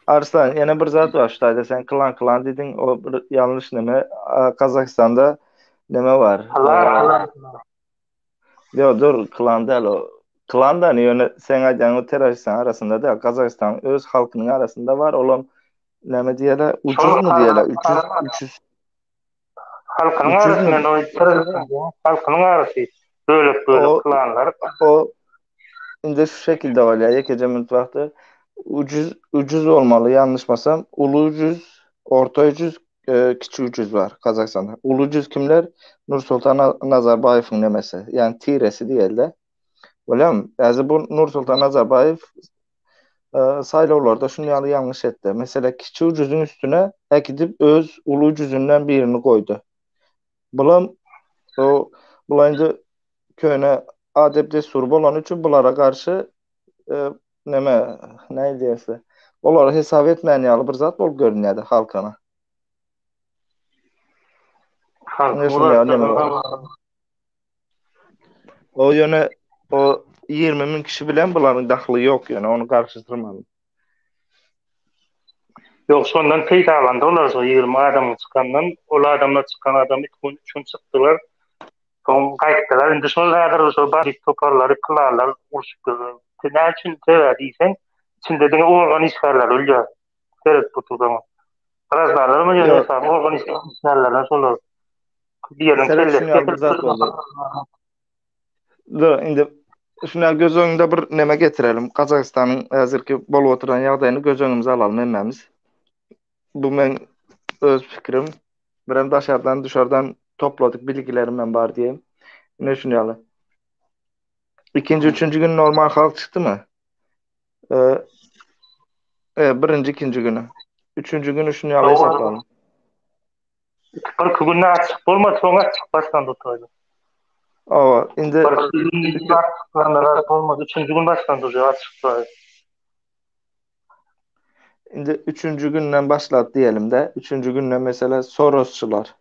Arslan yana bir zat var şuýda sen klan dedin o bir yanlış neme Kazakistan'da neme var? Yo dur klan değil o. Klan da ne sen aýdan o teröristler arasında da Kazakistan öz halkynyň arasında var olan neme diýerler ucuz mu diýerler 300 halkynyň arasynda o teröristler halkynyň arasy bölük klanlar o indi şu şekilde bolýar ýekece mutfakda ucuz olmalı yanlışmasam ulu ucuz orta ucuz kiçik ucuz var Kazakistan'da. Ulu ucuz kimler? Nursultan Nazarbayewiň nemesi yani tiresi diýerler. Bolýarmy? Ýa-da bu Nursultan Nazarbayev saýlawlarda şunu ýanlış etdi. Mesela kiçik ucuzun üstüne gidip öz ulu ucuzundan birini koydu. Bular köne adepde sur bolan üçin bulara karşı ne diýerse olar hesap etmeýän ýaly bir zat bolup görünýärdi halkana. O ýöne o 20.000 kişi bilen buların dahly ýok ýöne onu garşytyrmaly. Yok şondan teýt alandy olar 20 adam çykandan ol adamlar çykan adam 3 gün çykdylar. Soň gaýtdylar, indi şol häzir şol basit toparlary kılarlar, urşup näçin sebäp diýsen, içinde diňe organ işgärler ölýär. Gerek bu turdan. Razlarlar mı ýöne Yo, sağ organ işgärlerler şolar. Diýelim serek kelles şuňal bir getirip zat boldy. Indi şuna göz öňünde bir neme getirelim. Kazakstanyň häzirki bolup oturan ýagdaýyny göz öňümüze alalım hemmemiz. Bu men öz fikrim. Birem daşardan duşardan topladık bilgilerimden bar diýeyim. Ne şuňaly. İkinci, üçüncü gün normal halk çıktı mı? Birinci, ikinci günü. Üçüncü günü şuňaly hesaplayalım. bir gün açyk bolmady, soň açyk başlandy otaýdy. Indi Bir gün açyk bolmady, üçüncü gün başlandy açyk. Indi üçüncü günden başladı diyelim de. Üçüncü günden mesela Sorosçular.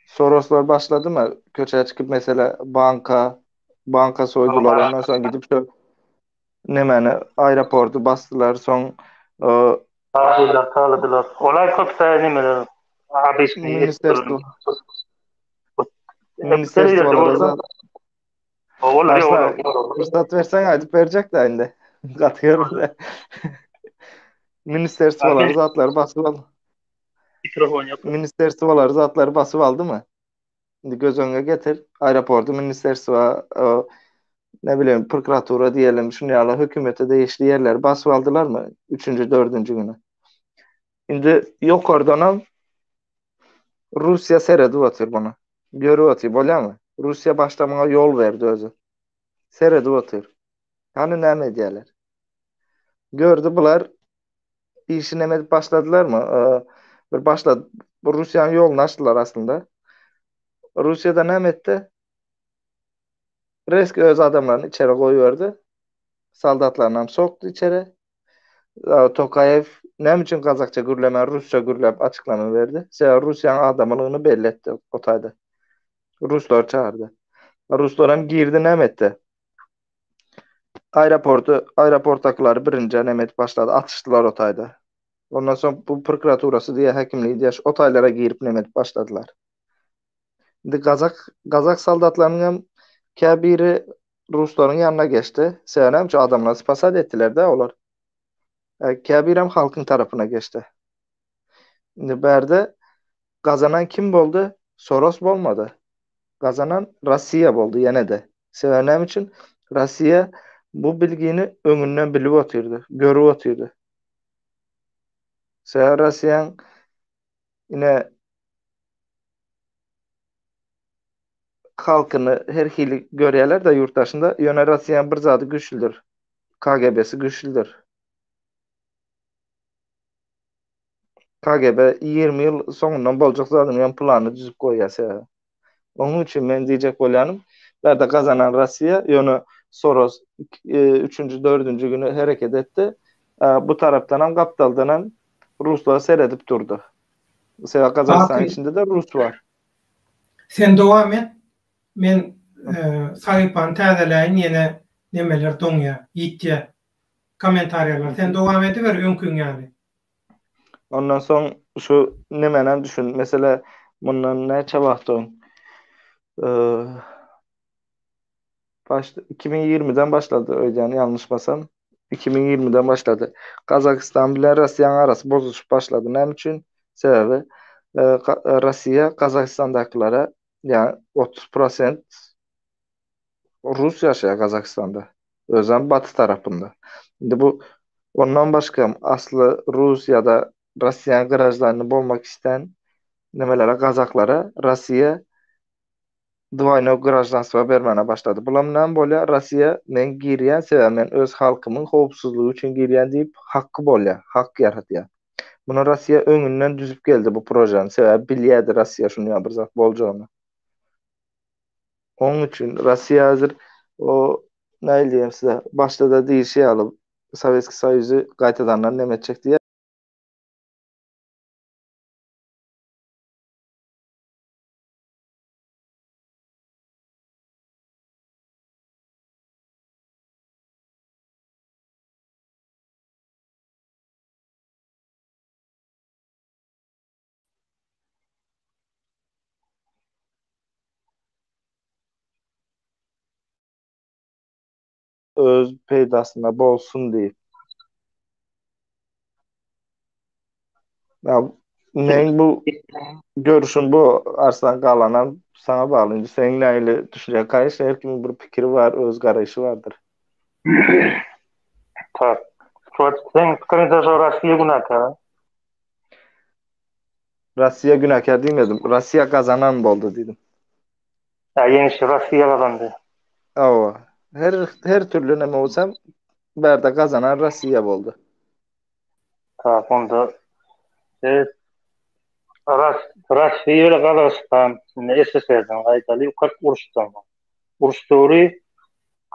Soroslar başladı mı? Köçeye çıkıp mesela banka soydular. Ondan sonra gidip şu nemeni aeroportu bastılar. Son Sağladılar. Olay köp nimeler. Abisini ministerstvo ettiler. ministerstvolara zaten Oğul aslında fırsat versen hadi verecek de indi. Katıyor da. Ministerstvolar zatları basıp aldı. mikrofon yap. Ministerstvolar zatları basıp aldı mı? Şimdi göz önüne getir. Aeroportu, ministerstvo, ne bileyim prokuratura diyelim, şunu yala hükümete değişti yerler basıp aldılar mı? Üçüncü, dördüncü günü. Şimdi yok oradan Rusya seyredi atıyor bunu. Görü atıyor, bolya mı? Rusya başlamaya yol verdi özü. Seyredi atıyor. Hani ne medyalar? Gördü bunlar işine med başladılar mı? Bir başladı. Bu Rusya'nın yolunu açtılar aslında. Rusya'da ne etti? Reski öz adamlarını içeri koyuyordu. Saldatlarla soktu içeri. Tokayev ne için Kazakça gürleme, Rusça gürlep açıklama verdi. Rusya'nın adamlığını belli etti otayda. Ruslar çağırdı. Ruslar hem girdi ne etti? Aeroportakiler birinci nemet başladı. Atıştılar otayda. Ondan sonra bu prokuraturası diye hekimliği diye otaylara girip nemet başladılar. Şimdi Kazak saldatlarının hem kebiri Rusların yanına geçti. Seyrem adamlar spasad ettiler de olar. Kebir hem halkın tarafına geçti. Şimdi berde kazanan kim oldu? Soros olmadı. Kazanan Rusya oldu yine de. Seyrem için Rusya bu bilgini önünden bilip atıyordu. Görüp atıyordu. Seyrem Rusya'nın yine halkını her hili görüyorlar da yurttaşında yöne Rusya'nın bir zatı güçlüdür. KGB'si güçlüdür. KGB 20 yıl sonundan bolacak zaten yan planı düzüp koyasa. Onun için ben diyecek bolyanım. Nerede kazanan Rusya yönü Soros 3. 4. günü hareket etti. Bu taraftan hem kaptaldan hem Ruslar seyredip durdu. Mesela Kazakistan içinde de Rus var. Sen devam et. Men sayfany täzeleýin ýene nemeler doňýa, ýitýä. Komentariýalar. Sen devam ediver öňküň ýaly. Ondan sonra şu nemenen düşün. Mesela bundan neçe wagt öň? 2020'den başladı öyle yanlışmasam. 2020'den başladı. Kazakistan bilen Rusya'nın arası bozuşup başladı. Ne için? Sebebi Rusya Kazakistan'dakilere yani 30% Rus yaşıyor Kazakistan'da. Özlem batı tarafında. Şimdi bu ondan başka aslı Rus ya da Rusya'nın garajlarını bulmak isteyen nemelere Kazaklara Rusya Dwayno grajdanstva bermene başladı. Bulamdan bolya Rusya men girýän sebäp men öz halkymyň howpsuzlygy üçin girýän diýip hakkı bolya, hak yaratýar. Buna Rusya öňünden düzüp geldi bu projany sebäp bilýärdi Rusya şunu bir zat boljagyny. Onun üçin Rusya hazır o näil diýem size başda da diýişi alyp Sowetski Soýuzy gaýtadan nemetjek diýär. öz peýdasyna bolsun diýip. Ya, men bu görüşüm bu Arslan Galanam sana bağlı. Indi senin näyle düşünýän kaýsy her kimin bir pikiri var, öz garaýşy bardyr. Tak. Sen fikirinde Rossiya günahkar. Rossiya günahkar diýmedim. Rossiya kazanan boldy diýdim. Ya yeňişi Rossiya kazandy. Awa. Her türlü näme bolsam bärde kazanan Rossiya boldy. Tak, onda Rossiya ile Kazakistan, SSR'den gaýtaly ýokary uruşdan. Uruşdary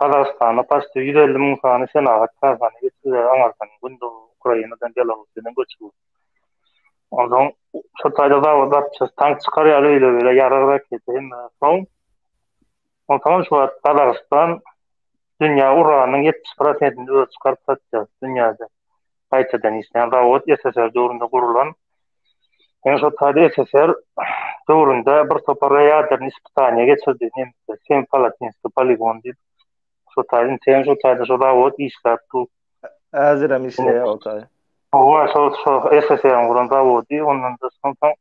Kazakistana paşty 150 000 sany senagat kazany geçýär Amerikanyň günde Ukrainadan Belarusydan göçüp. Ondan şu taýda da tank çykarýar öýle ýararak ketdi. Ondan şu Kazakistan dünýä uranyň 70%-ni öz çykaryp satýar dünýäde. Gaýtadan islen zawod SSR döwründe gurulan. En şu taýda SSR döwründe bir topar ýader nispitaniýa geçirdi. Semipalatinski poligon diýip. Şu taýda şu zawod işläpdi. Äzirem işleýär o taý. O şu SSR'ň guran zawody ondan da soňra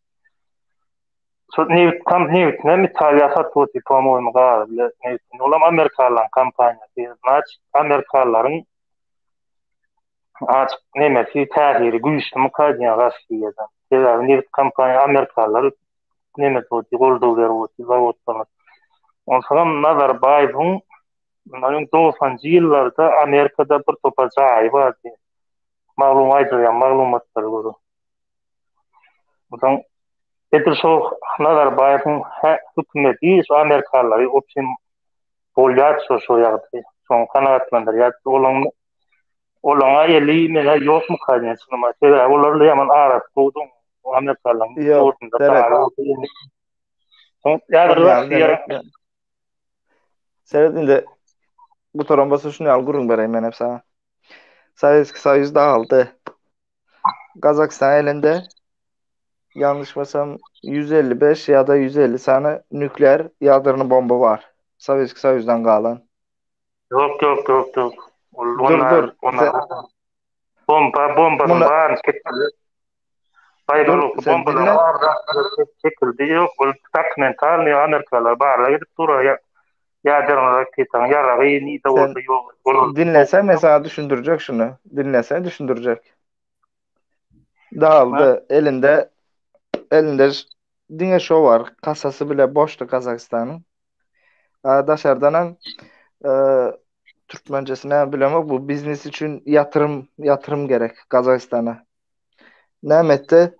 şu Newt Italia satýardy pomoýmy gaýry. Newt olam Amerikalyň kampaniýasy. Amerikalylaryň açık nemesi täsiri güýçli mukaddiýa Rossiýadan. Newt kampaniýa Amerikalylar nemet boldy, goldaw berýärdi zawodlar. Ondan Nazarbaýewiň 90-njy ýyllarda Amerikada bir topar jaý bardy. Maglumatlar görü. Ondan etir şu Nazarbaýewiň hökümeti şu Amerikalylary opsiň bolýar şu ýagdy. Soň kanagatlandyrýar. Olaňa 50 mele ýok mu kaýnaşyma? Olarla ýaman aras goýdum. Amerikalyň ortunda da. Soň ýa-da Sen indi bu torambasy şunu al gurun bereyim men hep sana. Sovyetski Soýuz dağıldı. Kazakistan elinde yanlışmasam 155 ya da 150 tane nükleer yadırını bomba var. Sovyetski Soýuzdan galan. Yok. Dur. Bomba var. Sen dinle. Çekildi. Yok. Takmental Amerikalılar barla gidip duraya. Ýa-da raketan, ýa-da ni de bolsa ýok. Dinlesen mesela düşündürecek şunu. Dinlesen düşündürecek. Dağıldı. Elinde diňe şo var. Kasası bile boştu Kazakistan'ın. Daşardan Türkmencesine bileme bu biznes için yatırım gerek Kazakistan'a. Nämetde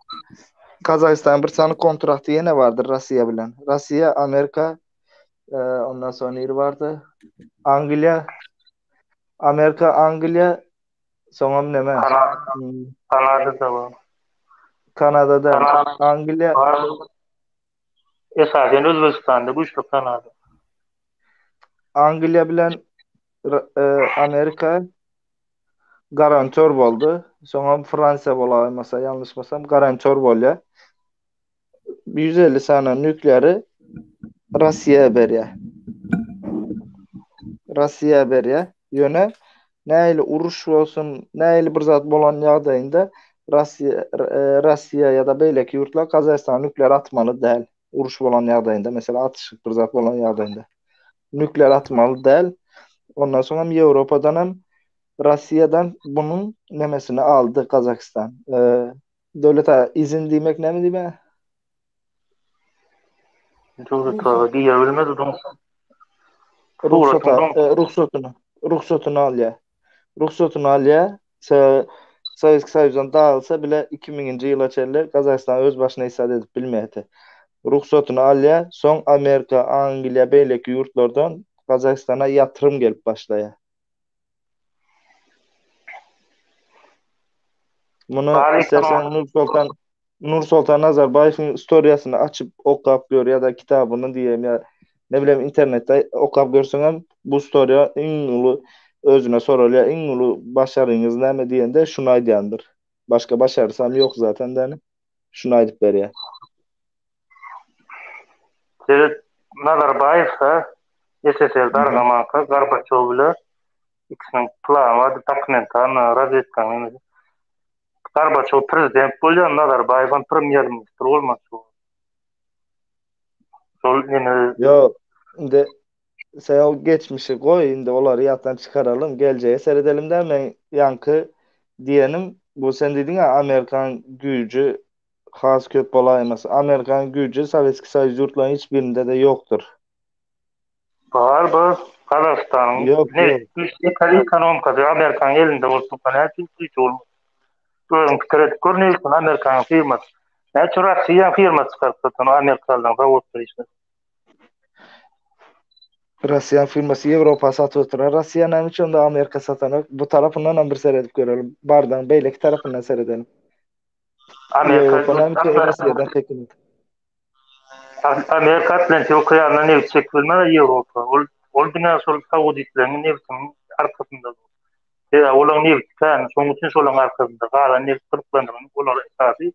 Kazakistan bir tane kontratı yine vardır Rusya bilen. Rusya, Amerika, ondan sonra yer vardı. Amerika, Anglya, sonra neme? Kanada var. Kanada'da, Anglya. Esasen Özbekistan'da güçlü Kanada. Anglya bilen Amerika garantör boldu. Sonra Fransa bolamasa yanlışmasam garantör bolýar. 150 tane nükleeri Russiýa berýär. Ýöne näili uruş bolsun, näili bir zat bolan ýagdaýynda Russiýa ya da beýleki ýurtlar Kazakistan nükleer atmaly däl. Uruş bolan ýagdaýynda, mesela atışyk bir zat bolan ýagdaýynda nükleer atmaly däl. Ondan soňra Ýewropadan hem Russiýadan bunun nemesini aldı Kazakistan. Döwlet izin diýmek näme diýme? Ruhsatını alýar. Sovyetski Soýuzdan dağılsa bile 2000-nji ýyla çenli Kazakistan öz başyna isad edip bilmedi. Ruhsatını alýar, soň Amerika, Anglya beýleki ýurtlardan Kazakistana ýatyrym gelip başlaýar. Bunu istersen Nursultan Nazarbayewiň istoriýasyny açyp okap gör ya da kitabyny diýem ya ne bileyim internette okap görseň hem bu istoriýa iň uly özüne soralýar, iň uly başaryňyz näme diýende şunu aýdýandyr. Başga başarysam ýok zaten däni. Şunu aýdyp berýär. Nazarbayew SSR dargamanka Gorbaçow bilen ikisinin planı var, dokumentan, razvedkan. Gorbaçov prezident bolýan, Nazarbayew premier ministr bolmaçy. Şol ene Yo, indi sen o geçmişi koy, indi onları yattan çıkaralım, geleceğe seyredelim de ben yankı diyenim. Bu sen dedin ya Amerikan gücü has köp olayması. Amerikan gücü Sovetski Soyuz yurtlarının hiçbirinde de yoktur. bar bu Kazakstan'ın Yok ne yok. ekonomikası Amerikan elinde bolsun, her şey olmaz. Görün kredi görnüyorsun Amerikan firması. Ne çu Rusya firması çıkartdı Amerikalıdan zavod işte. Rusya firması Avrupa satıyor. Rusya ne için de Amerika satanak. Bu tarafından bir seyredip görelim. Bardan Beylek tarafından seyredelim. Amerika Avrupa ne için Rusya'dan tekin. Amerika Atlantik Okyanu'na ne çekilmeli Avrupa. Ol bina sol Sauditlerin ne biçim arkasında. Olan ne biçim sonuç için solan arkasında. Galan ne kırıklandırın. Olar esası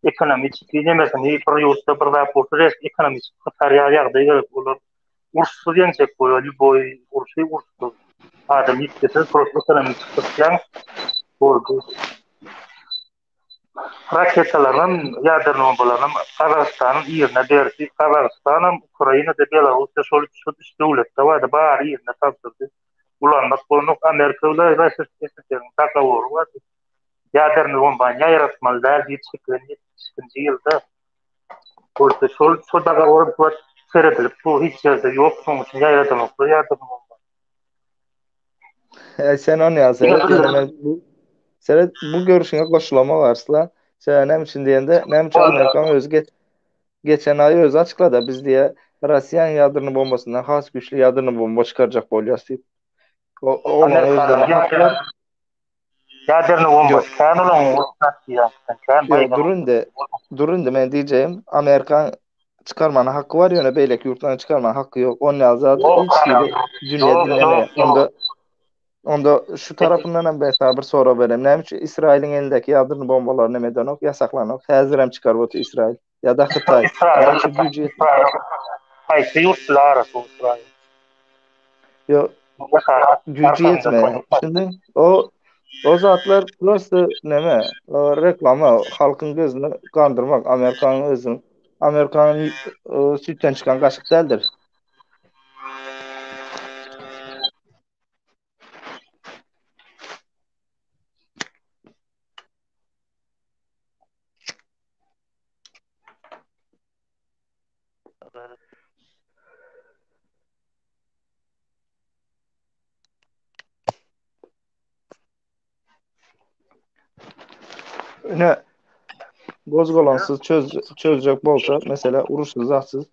ekonomik kinemesin. Bir yurtta bir raportu res ekonomik kıtarya yağdayı olar. Ursuz yenecek boyu. Boy ursu ursuz. Adam itkisi ekonomik kıtaryan oldu. Raketalarının, ýaderli bombalarının Kazakstanyň ýerine berdi. Kazakstanyň Ukrainada, Belarusda şol üç döwletde wada bary ýerine tapşyrdy. Ulanmak bolunok Amerika bilen Russiýanyň takawory bar. Ýaderli bombany ýaratmalylar diýip çekildi 70-nji ýylda. Şol takawory bu seredilip bu hiç ýerde ýok. Şoň üçin ýaratmak ýaderli bomba. Sen onu yaz. Sen bu görüşüne koşulamak arslan. Sen nem için diyende nem için Amerikan geçen ay öz açıkladı. Biz diye Rusya'nın yadırını bombasından has güçlü yadırını bomba çıkaracak bolyas deyip. Olan özlerine hakkı var. Ýaderli bomba kan ulan Rusya. Kan Yok, durun de ben diyeceğim. Amerikan çıkarmanın hakkı var ya, beylek yurtlarını çıkarmanın hakkı yok. Onun yazardı. Hiç değil. Dünya dinlemeye. Onda şu tarafından ben sana bir soru vereyim. Näme üçin İsrail'in elindeki yadırlı bombalar nämeden ok yasaklanok? Häzir hem çıkarıp otur İsrail ya da Xitay. Näme üçin gücü yetmez? Hayır, yurtlar İsrail. Yo, gücü yetme. Şimdi o zatlar prosto näme? O reklama, halkın gözünü kandırmak, Amerikanın özünü. Amerikanın sütten çıkan kaşık değildir. Ne gozgolansız çözecek bolsa, mesela uruşsuz zatsız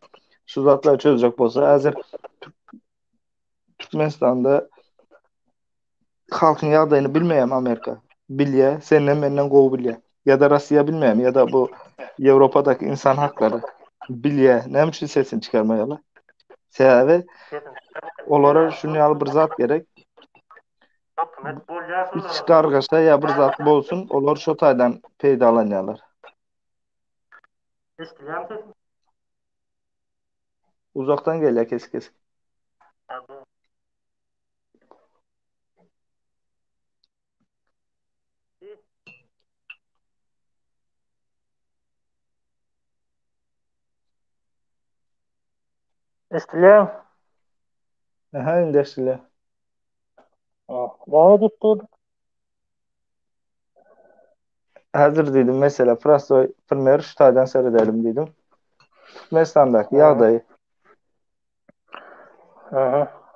şu zatlar çözecek bolsa, hazır Türkmenistan'da halkın yağdayını bilmeyen Amerika bilye, senden menden gov bilye. Ya da Rusya bilmeyen ya da bu Avrupa'daki insan hakları bilye. Ne için sesini çıkarmayalar? Sebebi onlara şunu al bir zat gerek. Hiç kargaşa ya bir zat bolsun, onlar şu taydan peydalanyalar. Uzaktan geliyor kes. İstilem. Aha, indeştile. Bana tuttu. Hazır dedim mesela Fransız premier şu taydan seyredelim dedim. Türkmenistan'daki yağdayı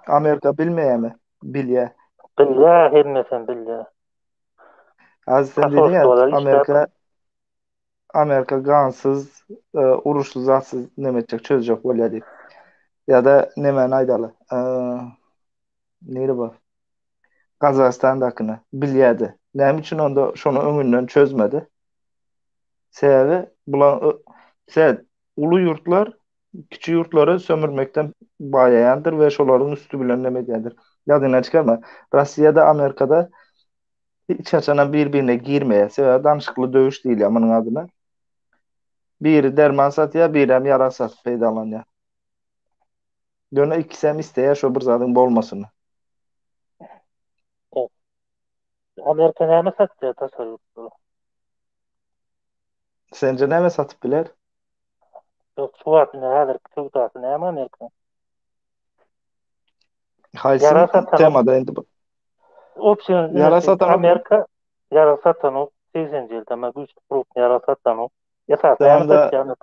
Amerika bilmeye mi? Bilye. Billah bilmesen billah. Az sen dedin ya Amerika gansız, uruşsuz, zatsız nemetecek, çözecek böyle deyip. Ya da nemen aydalı. Neydi bu? Kazakistan'dakini bilyedi. Nem için onda şunu öňünden çözmedi. Sebebi bulan ulu yurtlar kiçi yurtları sömürmekten bayayandır ve şoların üstü bilen nemediyedir. Yadına çıkarma. Rusya'da, Amerika'da hiç açana birbirine girmeye, sebebi danışıklı dövüş değil ya bunun adına. Biri derman satya, biri hem yara sat peydalanya. Döne ikisi hem isteye şu bir zatın bolmasını. Amerika näme satýar tasarrufçylar? Sence näme satyp biler? Yok, suwatyny häzirki töwdasy näme Amerika? Haýsy Yara satan temada indi bu? opsiyon Yara satan ok mu? Amerika yara satan o 80-nji ýylda güçlü grup yara satan o. Esasy näme Tamam da satýar?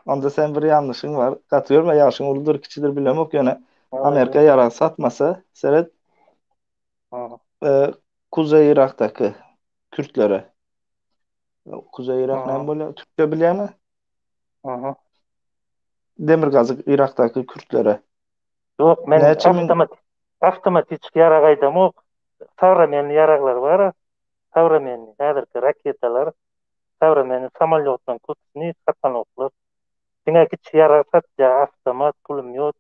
onda sen bir yanlışın var. Katılıyorum ya yaşın uludur kiçidir bilemok yani. Amerika yara satmasa seret Kuzey Irak'taki Kürtlere. Kuzey Irak ne böyle Türkçe biliyor mu? Demirgazı Irak'taki Kürtlere. Yok, men avtomatik yara gaýdam ok. Savremenli yaraglar var. Savremenli häzirki raketalar, savremenli samolyotdan tutuşny satan oklar. Diňe kiçik yara satýar, avtomat, pulemyot,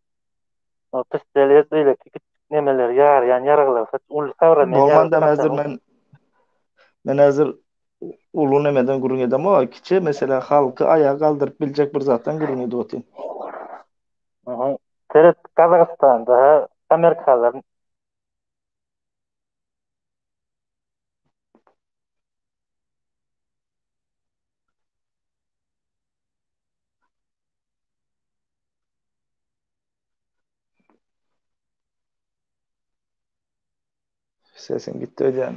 pistolet öyle kiçik nemeler ýar, ýani yaraglar sat. Ul savremen Bolman demezdir men hazır ulu nemeden gurun edem o kiçi mesela halkı ayağa kaldırıp bilecek bir zattan gurun edi otayım. Seret Kazakstan'da Amerikalılar Sesin gitti hocam.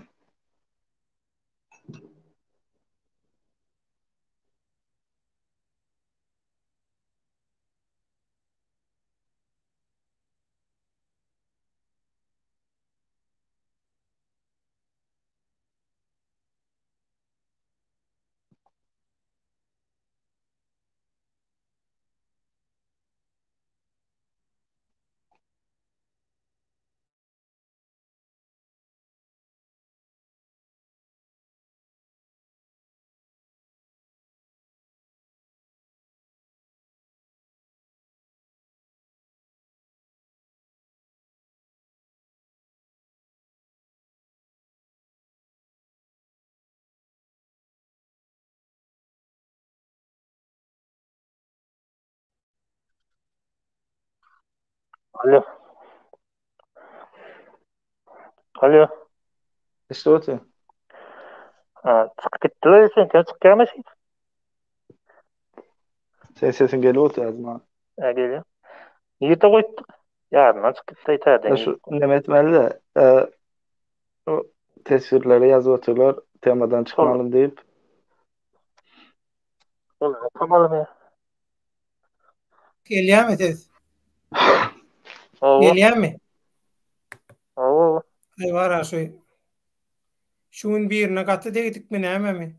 Alo. İşte otayım. Çıkıp gittiler, sen çıkıp gelmesin. Sesin geliyor otayım ha. Geliyor. Yerde koyduk. Yarın çıkıp Ya şu Nemetmeli de o tesvirleri yazıp atıyorlar temadan çıkmalım deyip. Oğlum yapamadım ya. Gelýär mi tez? Gelýär mi? Oo. Ay var ha şuň birine gaty degdik mi näme mi?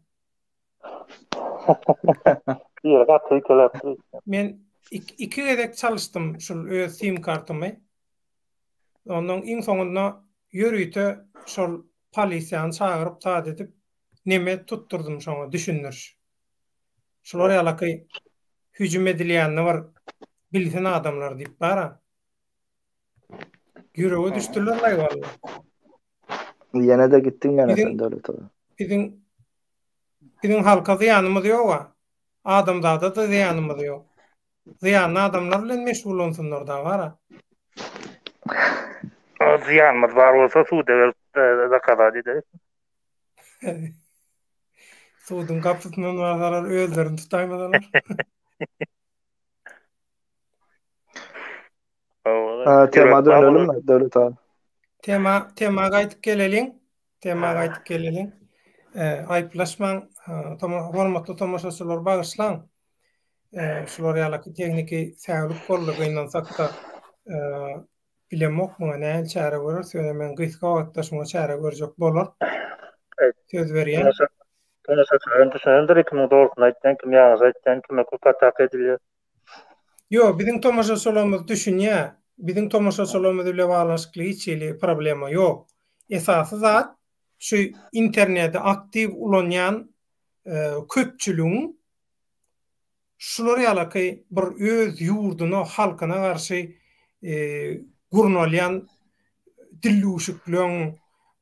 Bir gaty kelep. Men iki gedek çalıştım şol öz sim kartymy. Ondan iň soňunda ýörüýte şol polisiýany çagyryp taýt edip neme tutturdum şoňa düşünür. Şolar ýalaky hüjüm edilýänini var bilsen adamlar diýip bara. Ýüregi düşdüler lay walla. Yine de gittin gene sen devlet olarak. Bizim halka ziyanımız yok ha. Adamda da ziyanımız yok. Ziyanlı adamlarla meşgul olsunlar da var ha. Ziyanımız var olsa su da kadar dedi. Suudun kapısından varsalar özlerini tutaymadılar. Tema dönelim mi devlet abi? Tema gaytıp gelelim. Ayıplaşman hormatly tomoşaçylar bagyslan. Şular ýalaky tekniki sählik bolýandan sakda bilemok mu näme çare görür söylemen gysga wagtda şoňa çare görjek bolar. Söz berýän. Tomoşaçylar 2009 aýtdan kim ýaňyz aýtdan kim kupatak edilýär. Yo, bizim tomoşaçylarymyz düşünýär. Bizim tomoşaçylarymyz bilen baglanşykly hiç problema ýok. Esasy zat şu internette aktiv ulanýan köpçülüğün şular ýalaky bir öz ýurduny halkyna garşy gurnalyan dilluşyklüň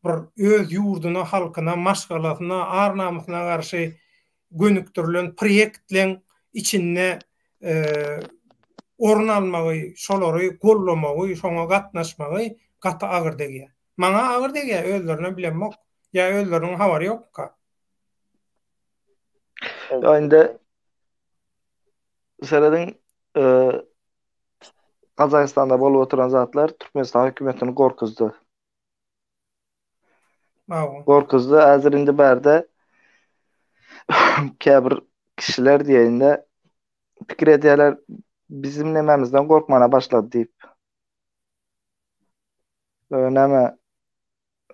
bir öz ýurduny halkyna maşgalatyna arnamysyna garşy gönüktirilen proyektleň içinde orun almagy, şolary gollamagy, şoňa gatnaşmagy gaty agyrdygy. Maňa agyr dege özlerine bilenmok. Ya özleriniň habary ýokka. Inde seredin Kazakistanda bolup oturan zatlar Türkmenistan hökümetini gorkuzdy. Awa. Gorkuzdy. Häzir indi bärde käbir kişiler diýende pikir edýärler bizim nememizden gorkmana başlady diýip. Näme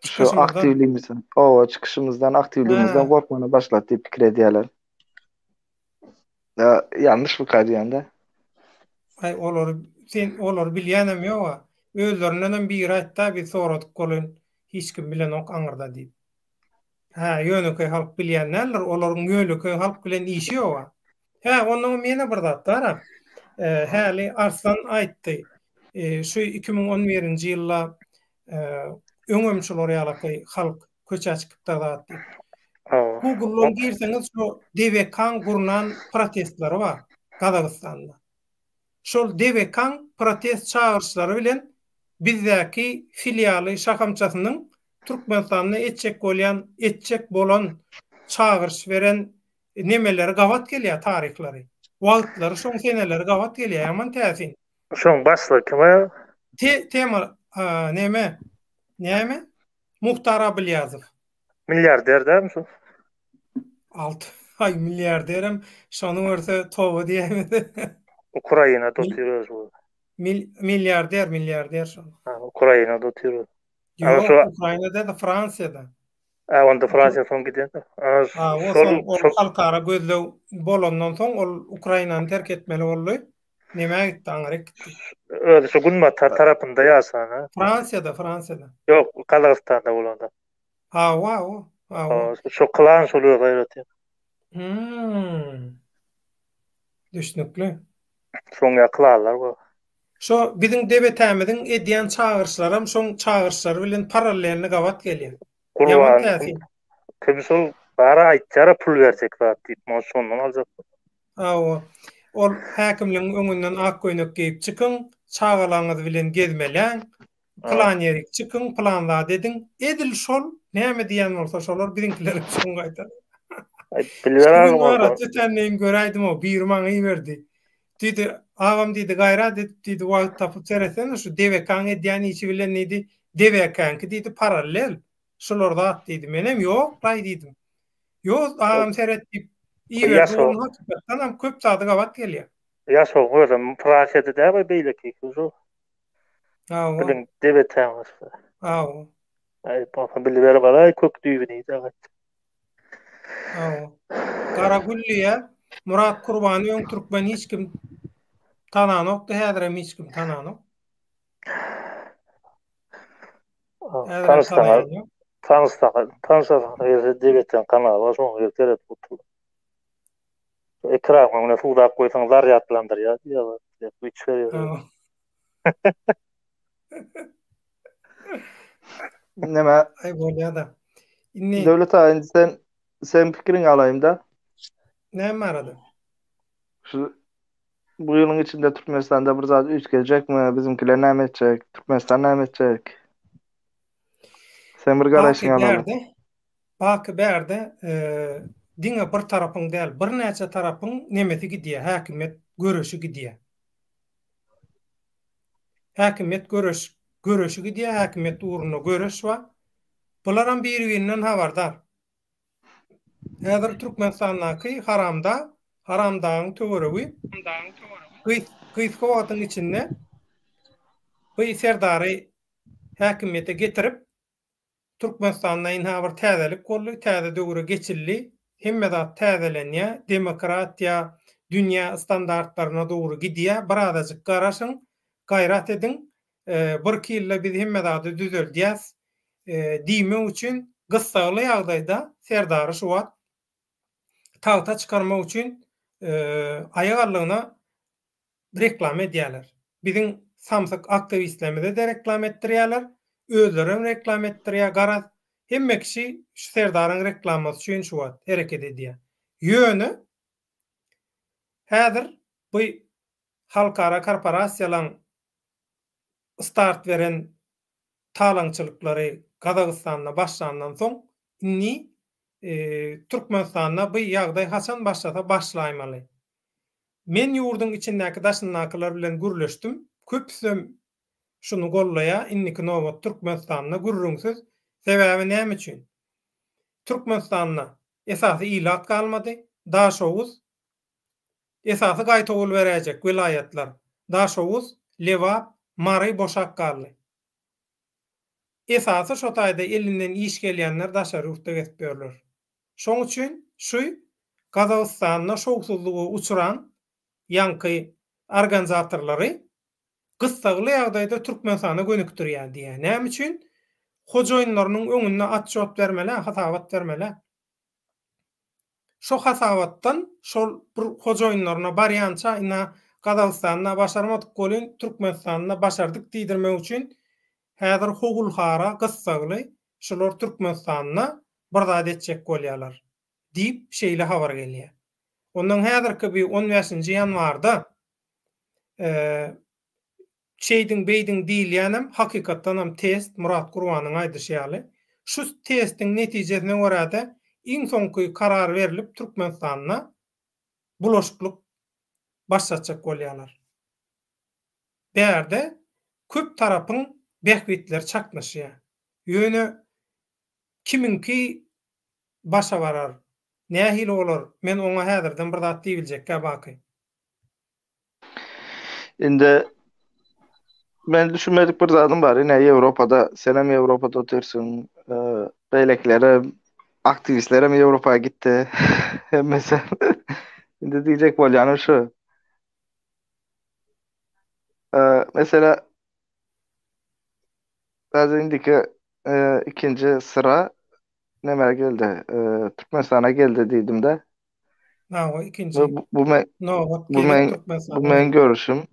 şu Çıkışımızdan. aktivliğimizden, çıkışımızdan, aktivliğimizden Ha. gorkmana başlady diýip pikir edýärler. Ya yanlış mı kariyanda? Ay olar bilýänem ýok. Özlerinden biri aýtdy, biz soradyk bolun hiç kim bilen ok aňyrda diýip. Ha, ýöneköy halk bilýänler, olaryň ýöneköy halk bilen işi ýok. Ha, onuň mene bir zat bar. Häli Arslan aýtdy. Şu 2011-nji ýylda öňümçüler ýaly halk köçe çykypdy diýip. Google'dan girseňiz şu DVK gurnan protestlary bar Kazakstanda. Şol DVK protest çağırışlary bilen bizdäki filialy şahamçasynyň Türkmenistanda etjek bolan çağırış beren nemeleri gawat gelýär tarihleri. Wagtlary şoň seneleri gawat gelýär, aman täsin. Şoň başly kime? Tema Näme? Muhtar Abilýazow. Milyarder dämisiň? 6 ay milyarderem şonu görse toba diýemedi. Ukrainada oturýar bu. Milyarder şonu. Ukrainada oturýar. Ýok, Ukrainada da Fransiýada. Onda Fransiýa soň gidýär. Ol halkara gözlew bolandan soň ol Ukrainany terk etmeli boldy. Näme gitdi aňryk? Öyle şu Gunmatar tarapynda ýasan. Fransiýada. Ýok, Kazakstanda bolanda. Şu klan şoluyor gaýraty. Düşnükli. Şoňa klanlar bu. Şo biziň debetimiziň edýän çağırışlaram şoň çağırışlar bilen paralelini gawat gelýär. Kurban. Kimsol bara aýtjara pul berjek zat diýip şondan aljak. Ol häkimliň öňünden ak göýnek giyip çykyň, çağalaňyz bilen gezmeleň, plan ýerik çykyň, planla dediň. Edil şol, näme diýen bolsa şolar biziňkiler şoň gaýtar. Bilýär. Tütenleýim göräýdim o bir maňy berdi. Diýdi, agam diýdi gaýra diýdi wagt tapyp teresen şu DVK-nyň edýän işi bilen nidi? DVK-nyňki diýdi paralel. Şolarda at diýdi. Menem ýok, gaý diýdim. Ýok, agam seretip ýa-da hakykatdan hem köp zady gawat gelýär. Ya şoň özüm Fransiyada däme beýleki şu. Bilen DVK-ny. Ay, papam bilýär bala kök düýbüni diýdi. Karagulliýe Murat Kurbany öň türkmen hiç kim tananok, häzirem hiç kim tananok. Tanışsan devletten kanal var, şoň ýerde tutuldy. Ekrana suda koýsaň zaryatlandyr ýa. Güç berýär. Näme? Ay bolýar-da. Döwlet aýyndy sen pikiriň alaýym da. Näme arady? Şu bu ýylyň içinde Türkmenistanda bir zat üç gelecekmi? Bizimkiler näme etjek? Türkmenistan näme etjek? Sen bir garaşyň alaň. Baky berde diňe bir tarapyň däl, bir näçe tarapyň nemeti gidýär, häkimet görüşi gidýär. Häkimet görüşi gidýär, häkimet uruny görüş bar. Bularam bir-birinden habardar. Häzir Türkmenistandaky haramdaň töweregi Gysga wagtyň içinde bu serdary häkimete getirip Türkmenistan'da inha bir täzelik boldy, täze döwre geçildi. Hemme zat täzelenýär, demokratiýa, dünýä standartlaryna dogry gidýär. Birazajyk garaşyň, gaýrat ediň. Bir ýylda biz hemme zaty düzeldiýäs. Diýmek üçin gysgaly ýagdaýda serdary şu wagt tagta çykarmak üçin aýagarlygyna reklam edýärler. Biziň Samsung aktivistlerimize de reklam etdirýärler. Özlerim reklam etdirýär, garaz hemme kişi şu serdaryň reklamasy üçin şu wagt hereket edýär. Ýöne häzir bu halkara korporasiýalaryň start beren talaňçylykları Kazakstanda başlandan soň inni Türkmenistanda bu ýagdaý haçan başlasa başlaýmaly. Men ýurdun içindäki daşynakylar bilen gürleşdim. Köpsem şunu gollaýa, inniki nowat Türkmenistanda gürrüňsiz. Sebäbi näme üçin? Türkmenistanda esasy ilat kalmady. Daşowuz esasy gaýta bol berejek vilayetler. Daşowuz, Lewap, Mary boşak kaldy. Esasy şo taýda elinden iş gelýänler daşary ýurtda getip berler. Şoň üçin şu Kazakstanda şowsuzlygy uçuran ýanky organizatorlary gyssaly ýagdaýda Türkmenistana gönükdirýär diýär. Näme üçin? Hojoýynlarynyň öňünde at jogap bermeli, hasabat bermeli. Şo hasabatdan şol bir hojoýynlaryna barýança ina Kazakstanda başarmadyk bolýan Türkmenistanda başardyk diýdirmek üçin häzir hogul-hara gyssaly şolar Türkmenistana birdat etjek bolýarlar diýip şeýle habar gelýär. Ondan häzirki bir 15-nji ýanwarda şeýdiň beýdiň diýilýänem hakykatdan hem test Murat Gurbanyň aýdyşýaly. Şu testiň netijesine görä iň soňky karar berilip Türkmenistana bulaşyklyk başlatjak bolýarlar. Berde köp tarapyň behbitler çaknaşýar. Ýöne kiminki başa barar, nähil bolar? Men oňa häzirden bir zat diýiljekkä baky. Indi ben düşünmedik bir zatym bar. Ine Ýewropada, sen hem Ýewropada otursun, beýleklere, aktivistlere hem Ýewropaya gitdi. Mesela indi diýjek bolýanym şu. Mesela bazı indiki ikinci sıra neme geldi? Türkmenistan'a geldi diýdim de. O ikinci. Bu men görüşüm.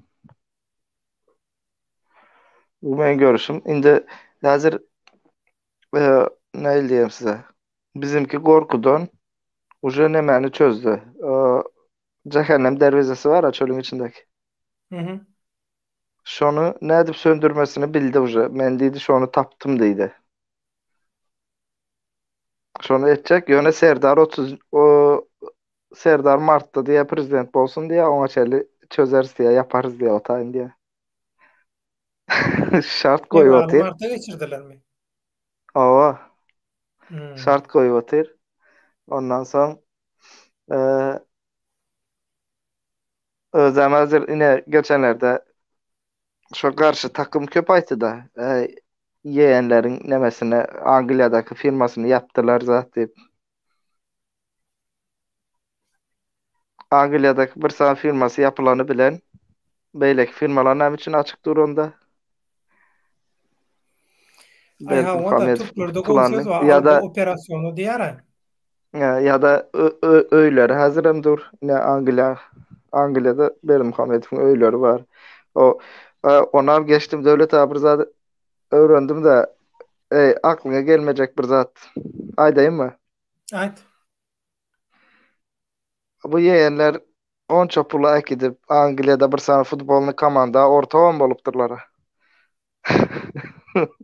Bu men görüşüm. Indi hazır näil diýem size? Bizimki gorkudan uje nemeni çözdü. Cehennem dervezesi var çölün içindeki. Şonu nädip söndürmesini bildi uje. Men diýdi şonu taptım diýdi. Şonu etjek. Ýöne Serdar Mart'ta diye prezident bolsun diye ona çeli çözeriz diye yaparız diye otayın diye. Şart koyup otyr. Mart'a geçirdilermi? Ava. Şart koyup otyr. Ondan soň özüm hazır ine geçenlerde şu karşı takım köp aýtdy da yeğenlerin nemesine Angliýadaky firmasyny yaptılar zat diýip. Angliýadaky bir san firmasy yapylany bilen beýleki firmalar näme üçin açyk duranda? Onda Türklerde gowsuz ya da operasyonu diýär. Ya da öýleri hazırım dur. Ne Angliýada Bermuhammedowyň öýleri var. Onar geçtim devlet abrzady öwrendim de aklyňa gelmejek bir zat. Aýdaýynmy? Aýt. Bu yeğenler 10 çapula ekidip Angliýada bir sana futbolny komanda ortagan bolupdyrlar.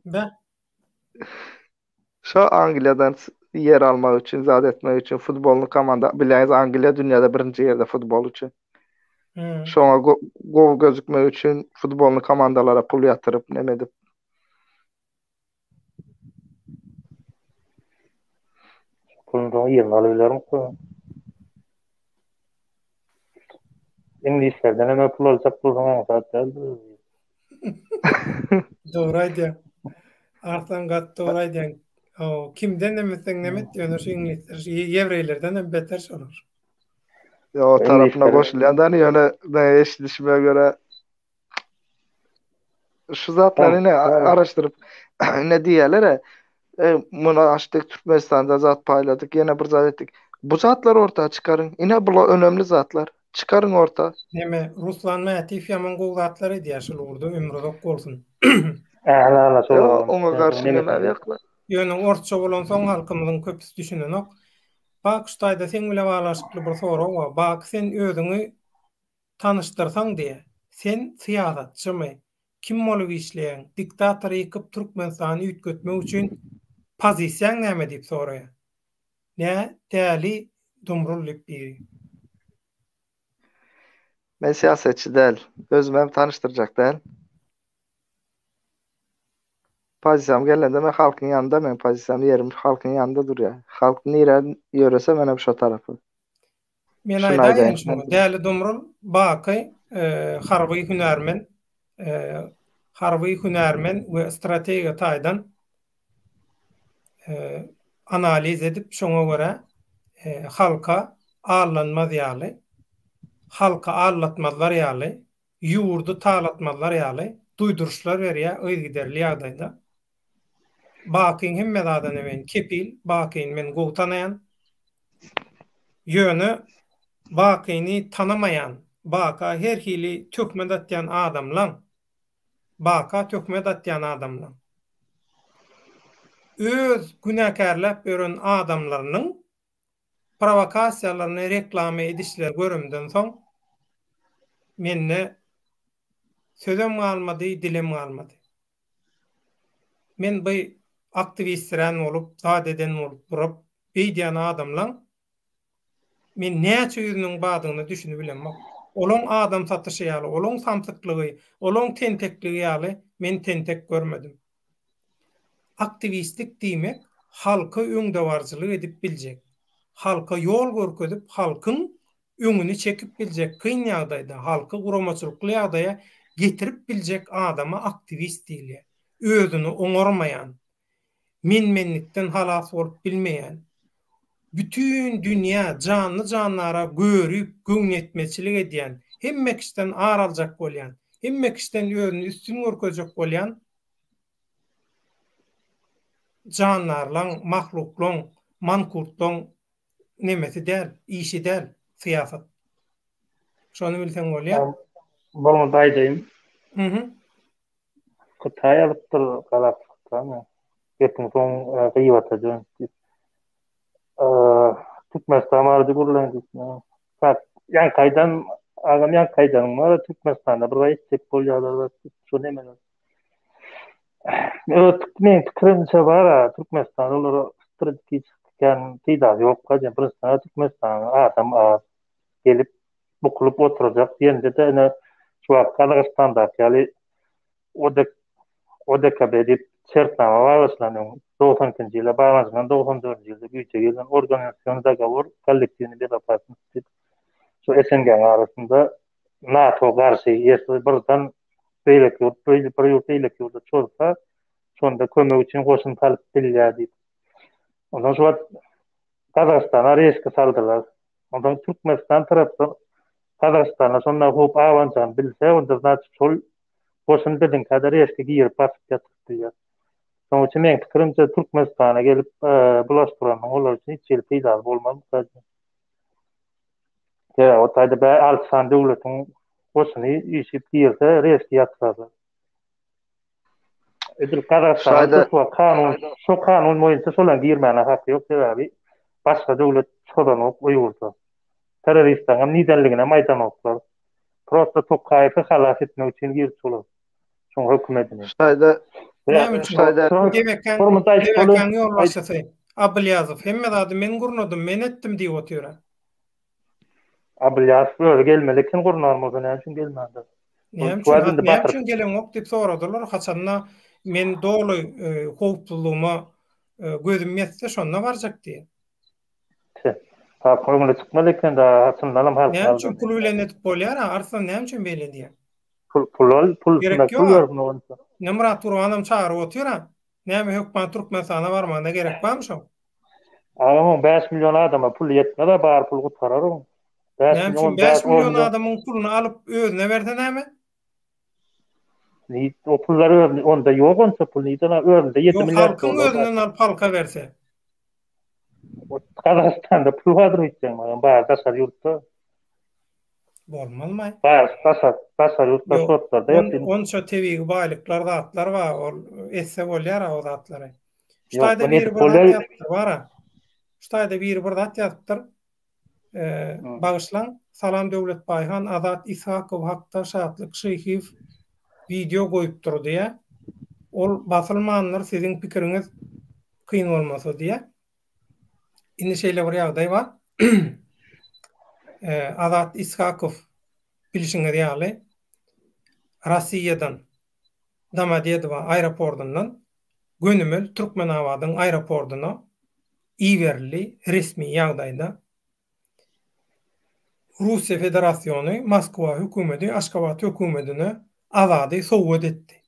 Be. Şu Angliýadan yer almak üçin, zat etmek üçin futbolny komanda biläňiz Angliýa dünýäde birinji ýerde futbol üçin. Şoňa gow gözükmek üçin futbolny komandalara pul ýatyryp nemedip. Pulda ýyl alyberler mi? İnglislerden hem pul alsak pul zaman satdy. Dogry aýdýar. Artan gat dogry aýdýar. Kimden nemesden nemet ýöne şu inglizler, ýewreýlerden hem beter şolar. O tarafına koşulýandan ýöne ben eşitişime göre şu zatları ne araştırıp ne diýerler bunu açtık Türkmenistan'da zat payladık yine bir zat ettik. Bu zatları ortaya çıkarın. Yine bu önemli zatlar. Çıkarın orta. Neme Ruslan Mätiw ýaman gowy zatlar edýär şol urdu ömrüdok bolsun. Ona karşı neme ýoklar. Ýöne ortça bolan soň halkymyzyň köpüsi düşünenok. Bak ştaýda sen bilen baglaşykly bir soraw bar. Bak sen özüňi tanıştyrsaň diýe. Sen siýasatçymy? kim bolup işleýän, diktatory ýykyp Türkmenistany üýtgetmek üçin pozisiýaň näme diýip soraýar. Ne täli dumrul diýip biri. Men siyasetçi değil. Özümü tanıştıracak değil. Pozisiyam gelende men halkın yanında, men pozisiyam yerim halkın yanında duruyor. Halk nire yörese men hep şu tarafı. Men Şunu aýdaýyn aýdaýyn. şunu. Däli dumrul baky harby hünärmen we strategiýa taýdan analiz edip şoňa görä halka ağlanmaz ýaly, halka ağlatmazlar ýaly, ýurdu talatmazlar ýaly duýduruşlar berýär öýgiderli ýagdaýda. Bakyň hemme zadan men kepil, bakyň men gowtanaýan, ýöne bakyny tanamayan, baka her hili tökme datýan adamlar, baka tökme datýan adamlar. Öz günäkärläp beren adamlarynyň provokasiýalaryny reklamy edişler görümden soň menne sözüm galmady, dilim galmady. Men bu aktivistlerden olup, zadeden olup, durup, beýdiýän adamlar men näçe ýüzüniň badygyny düşünüp bilenmek. Olaň adam satışy ýaly, olaň samsyklygy, olaň tentekligi ýaly men tentek görmedim. Aktivistlik diýmek halka öňdewarçylyk edip biljek. Halka ýol görkezip, halkyň öňüni çekip biljek. Kyn ýagdaýda halky guramaçylykly ýagdaýa getirip biljek adama aktivist diýilýär. Özüni oňarmaýan, menmenlikden halas bolup bilmeýän, bütün dünýä canly canlara görüp göňetmeçilik edýän, hemme kişiden araljak bolýan, hemme kişiden özüni üstün görkezek bolýan canlarlaň, mahluklaň, mankurtlaň nemesi däl, işi däl, siýasat. Şonu bilseň bolýar. Bolmadı aýdaýym. Kıtay alıptır galaktan. Gepin soň gyýwata Türkmenistan bardy gurlandy. Ýan kaýdan agam ýan kaýdan bar Türkmenistanda bir istek bolýarlar şu nemeler. Men pikirimçe bara Türkmenistan olar stratejik tiýda ýok gajem Türkmenistan adam gelip bukulup oturacak diýende de şu Kazakstanda ýaly ODKB diýip şertnama başlanyň 90-njy ýyla baýlanýan 94-nji ýylda güýçe gelen organizasiýon dagawur kollektiwini bezapatsyn diýip şu SNG arasynda NATO garşy birden beýlek ýurtda çolsa şonda kömek üçin goşun talyp bilýär diýip. Ondan şu Kazakstana reşke saldylar. Ondan Türkmenistan tarapdan Kazakstana şonda hop awançan bilse onda zaten şol goşun bildiň kadar reşke girip basyp ýatdy. Soň üçin men pikirimçe Türkmenistana gelip bulaşdyranyň olar üçin hiç ýerpýär bolmaz. Ya o taýda bä alçan döwletiň goşuny işip girse reşke ýatdy. Edil Kazakstanda şu kanun boýunça şolan girmäne haky ýok diýip başga döwlet şodan oýurdy. Teröristlerin liderligine maýdan oklar. Prosta Tokaýevy halas etmek üçin girýär. Şoň hökümetine. Demek ýolbaşçysy Abylýazow hemme zady men gurnadym, men etdim diýip otyrar. Abylýazow öyle gelmelikin gurnarmaz, näme üçin gelmedi? Näme üçin gelen ok diýip soradylar, haçanna men dolu howplulygyma gözüm ýetse şonda barjak diýip. Paýmyly çykmalyken da haçandanam hal. Näme üçin pul bilen etip bolýar, arsan näme üçin beýle diýip. Pul ýörmüň. Nemrat Turganam çağırıp otyrar. Näme hökümet Türkmenistana barmaganda gerek barmy şo? Agam 5 milyon adama pul ýetmede bar pul gutarar. 5 milyon adamyň pulunu alyp özüne berse näme? O pullar onda ýok onça pul ýetene özünde 7 milyar. Halkyň özünden alyp halka berse. Kazakstanda pul bardyr diýen, bar daşar ýurtda. Bolmaly. Daşar ýurtda sotlarda ýetdi. Onça tebigi baýlyklar zatlar bar, ol esse bolýar o zatlary. Ştaýda bir ýatdyr bara. Ştaýda bir zat ýatdyr. Bagyşlan Salam Döwlet Baýhan, Azat Isakow hakda Şatlyk Şeýhiw video goýupdyr diýe. Ol basylmanlar siziň pikiriňiz kyn bolmasa diýe. Indi şeýle bir ýagdaý bar. Azat İshakov bilişiňiz ýaly Rossiýadan Domodedowo aeroportundan Gönümel Türkmenabadyň aeroportuna iýerli resmi ýagdaýda Russiýa Federasiýony Moskwa hökümeti Aşgabat hökümetine azady sowgat etdi.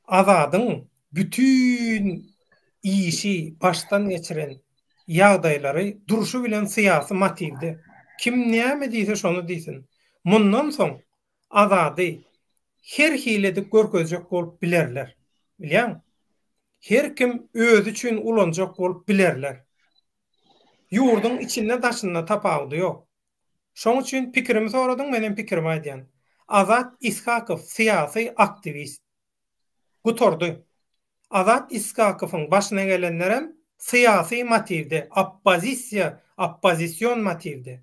Azadyň bütün işi baştan geçiren ýagdaýlary duruşu bilen syýasy motivdi. Kim näme diýse şonu diýsin. Mundan soň azady her hiledip görkezjek bolup bilerler. Bilýän? Her kim özü üçin ulanjak bolup bilerler. Ýurdun içinde daşynda tapawdy ýok. Şoň üçin pikirimi soradyň, meniň pikirimi aýdýan. Azat İshakov syýasy aktivist. Gutordy. Azat İshakowyň başyna gelenlerem syýasy motivdi, oppozisiýon motivdi.